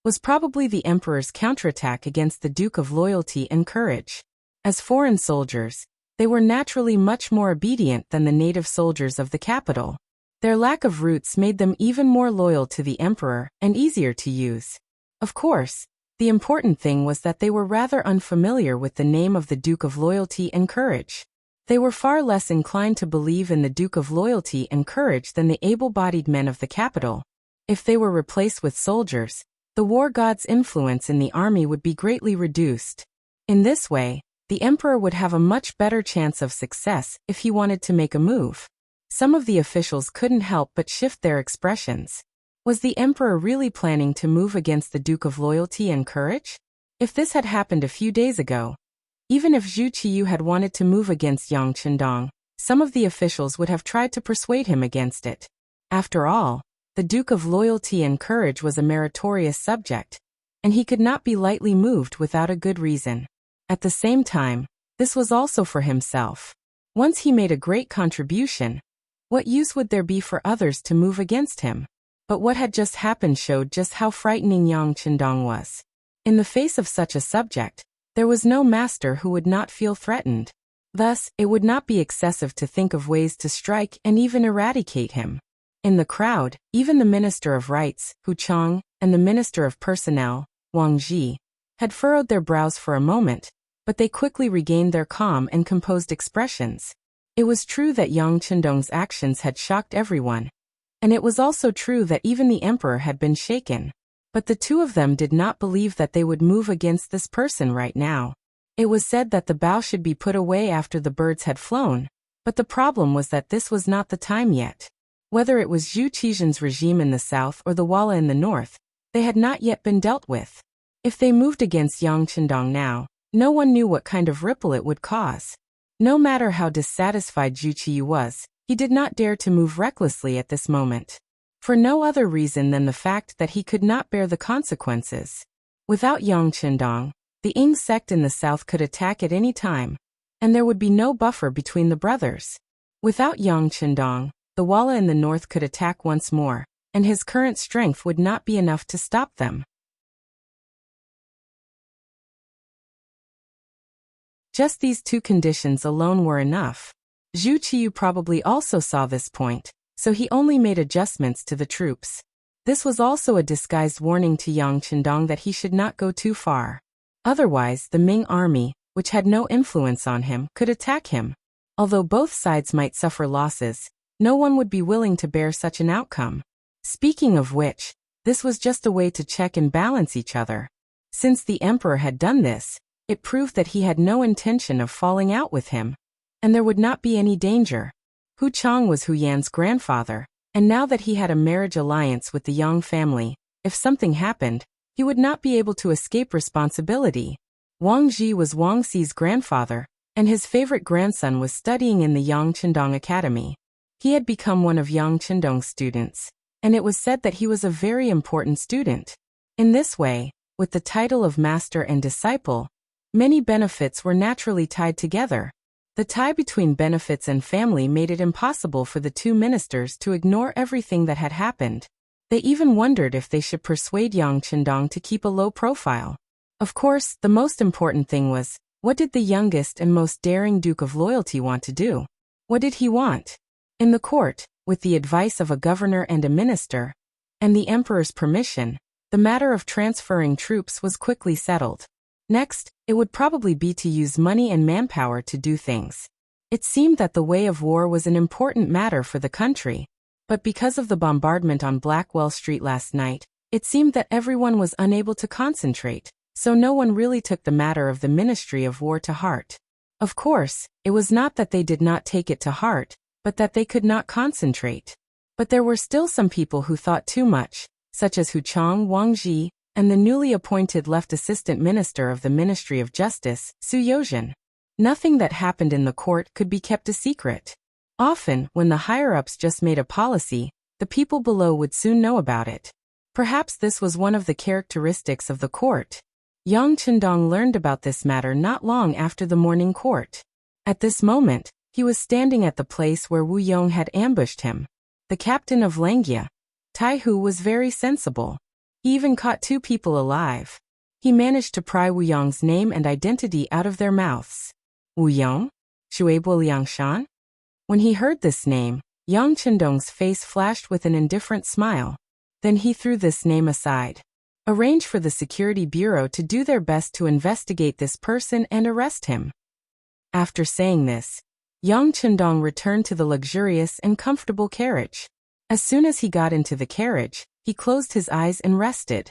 was probably the emperor's counterattack against the Duke of Loyalty and Courage. As foreign soldiers, they were naturally much more obedient than the native soldiers of the capital. Their lack of roots made them even more loyal to the emperor and easier to use. Of course, the important thing was that they were rather unfamiliar with the name of the Duke of Loyalty and Courage. They were far less inclined to believe in the Duke of Loyalty and Courage than the able-bodied men of the capital. If they were replaced with soldiers, the war god's influence in the army would be greatly reduced. In this way, the emperor would have a much better chance of success if he wanted to make a move. Some of the officials couldn't help but shift their expressions. Was the emperor really planning to move against the Duke of Loyalty and Courage? If this had happened a few days ago, even if Zhu Qiyu had wanted to move against Yang Chendong, some of the officials would have tried to persuade him against it. After all, the Duke of Loyalty and Courage was a meritorious subject, and he could not be lightly moved without a good reason. At the same time, this was also for himself. Once he made a great contribution, what use would there be for others to move against him? But what had just happened showed just how frightening Yang Chendong was. In the face of such a subject, there was no master who would not feel threatened. Thus, it would not be excessive to think of ways to strike and even eradicate him. In the crowd, even the Minister of Rights, Hu Chang, and the Minister of Personnel, Wang Ji, had furrowed their brows for a moment, but they quickly regained their calm and composed expressions. It was true that Yang Chendong's actions had shocked everyone, and it was also true that even the emperor had been shaken. But the two of them did not believe that they would move against this person right now. It was said that the bow should be put away after the birds had flown, but the problem was that this was not the time yet. Whether it was Zhu Qizhen's regime in the south or the Walla in the north, They had not yet been dealt with. If they moved against Yang Chendong now, no one knew what kind of ripple it would cause. No matter how dissatisfied Zhu Qiyu was, he did not dare to move recklessly at this moment. For no other reason than the fact that he could not bear the consequences. Without Yang Chendong, the Ying sect in the south could attack at any time, and there would be no buffer between the brothers. Without Yang Chendong, the Walla in the north could attack once more, and his current strength would not be enough to stop them. Just these two conditions alone were enough. Zhu Qiyu probably also saw this point, so he only made adjustments to the troops. This was also a disguised warning to Yang Chendong that he should not go too far. Otherwise, the Ming army, which had no influence on him, could attack him. Although both sides might suffer losses, no one would be willing to bear such an outcome. Speaking of which, this was just a way to check and balance each other. Since the emperor had done this, it proved that he had no intention of falling out with him, and there would not be any danger. Hu Chang was Hu Yan's grandfather, and now that he had a marriage alliance with the Yang family, if something happened, he would not be able to escape responsibility. Wang Ji was Wang Xi's grandfather, and his favorite grandson was studying in the Yang Chendong Academy. He had become one of Yang Chendong's students, and it was said that he was a very important student. In this way, with the title of master and disciple, many benefits were naturally tied together. The tie between benefits and family made it impossible for the two ministers to ignore everything that had happened. They even wondered if they should persuade Yang Chendong to keep a low profile. Of course, the most important thing was, what did the youngest and most daring Duke of Loyalty want to do? What did he want? In the court, with the advice of a governor and a minister, and the emperor's permission, the matter of transferring troops was quickly settled. Next, it would probably be to use money and manpower to do things. It seemed that the way of war was an important matter for the country. But because of the bombardment on Blackwell Street last night, it seemed that everyone was unable to concentrate, so no one really took the matter of the Ministry of War to heart. Of course, it was not that they did not take it to heart, but that they could not concentrate. But there were still some people who thought too much, such as Hu Chang, Wang Ji, and the newly appointed left assistant minister of the Ministry of Justice, Su Yozhen. Nothing that happened in the court could be kept a secret. Often, when the higher-ups just made a policy, the people below would soon know about it. Perhaps this was one of the characteristics of the court. Yang Chendong learned about this matter not long after the morning court. At this moment, he was standing at the place where Wu Yong had ambushed him. The captain of Langia, Tai Hu, was very sensible. He even caught two people alive. He managed to pry Wu Yong's name and identity out of their mouths. Wu Yong? Shuebuo Liangshan? When he heard this name, Yang Chendong's face flashed with an indifferent smile. Then he threw this name aside. Arrange for the security bureau to do their best to investigate this person and arrest him. After saying this, Yang Chendong returned to the luxurious and comfortable carriage. As soon as he got into the carriage, he closed his eyes and rested.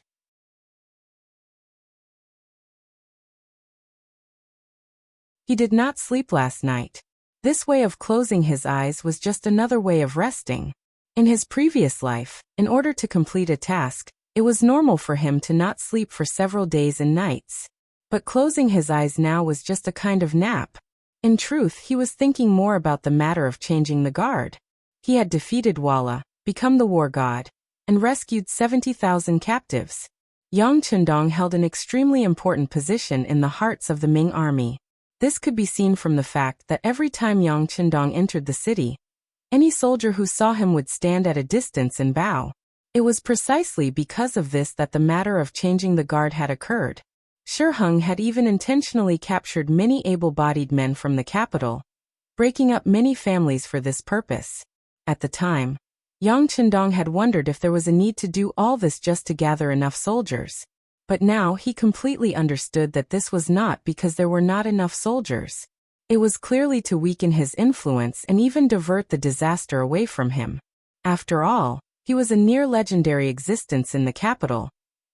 He did not sleep last night. This way of closing his eyes was just another way of resting. In his previous life, in order to complete a task, it was normal for him to not sleep for several days and nights. But closing his eyes now was just a kind of nap. In truth, he was thinking more about the matter of changing the guard. He had defeated Walla, become the war god, and rescued 70,000 captives. Yang Chendong held an extremely important position in the hearts of the Ming army. This could be seen from the fact that every time Yang Chendong entered the city, any soldier who saw him would stand at a distance and bow. It was precisely because of this that the matter of changing the guard had occurred. Shi Hung had even intentionally captured many able-bodied men from the capital, breaking up many families for this purpose. At the time, Yang Chendong had wondered if there was a need to do all this just to gather enough soldiers. But now he completely understood that this was not because there were not enough soldiers. It was clearly to weaken his influence and even divert the disaster away from him. After all, he was a near-legendary existence in the capital,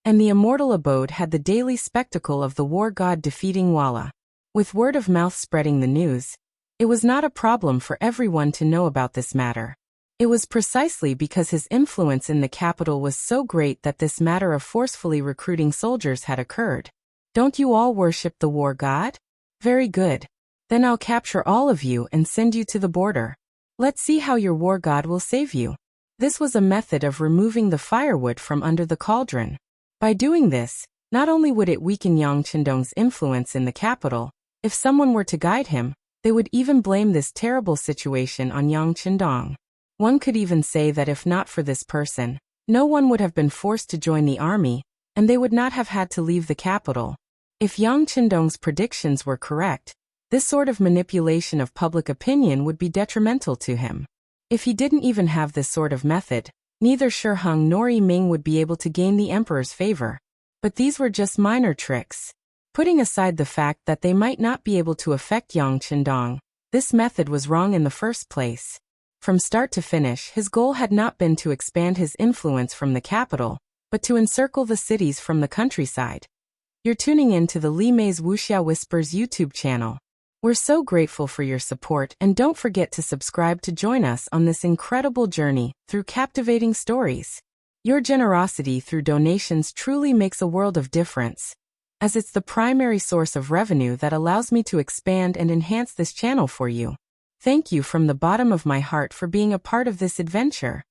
and the immortal abode had the daily spectacle of the war god defeating Walla. With word of mouth spreading the news, it was not a problem for everyone to know about this matter. It was precisely because his influence in the capital was so great that this matter of forcefully recruiting soldiers had occurred. Don't you all worship the war god? Very good. Then I'll capture all of you and send you to the border. Let's see how your war god will save you. This was a method of removing the firewood from under the cauldron. By doing this, not only would it weaken Yang Qindong's influence in the capital, if someone were to guide him, they would even blame this terrible situation on Yang Qindong. One could even say that if not for this person, no one would have been forced to join the army, and they would not have had to leave the capital. If Yang Qindong's predictions were correct, this sort of manipulation of public opinion would be detrimental to him. If he didn't even have this sort of method, neither Shi Heng nor Yi Ming would be able to gain the emperor's favor. But these were just minor tricks. Putting aside the fact that they might not be able to affect Yang Qindong, this method was wrong in the first place. From start to finish, his goal had not been to expand his influence from the capital, but to encircle the cities from the countryside. You're tuning in to the Li Mei's Wuxia Whispers YouTube channel. We're so grateful for your support, and don't forget to subscribe to join us on this incredible journey through captivating stories. Your generosity through donations truly makes a world of difference, as it's the primary source of revenue that allows me to expand and enhance this channel for you. Thank you from the bottom of my heart for being a part of this adventure.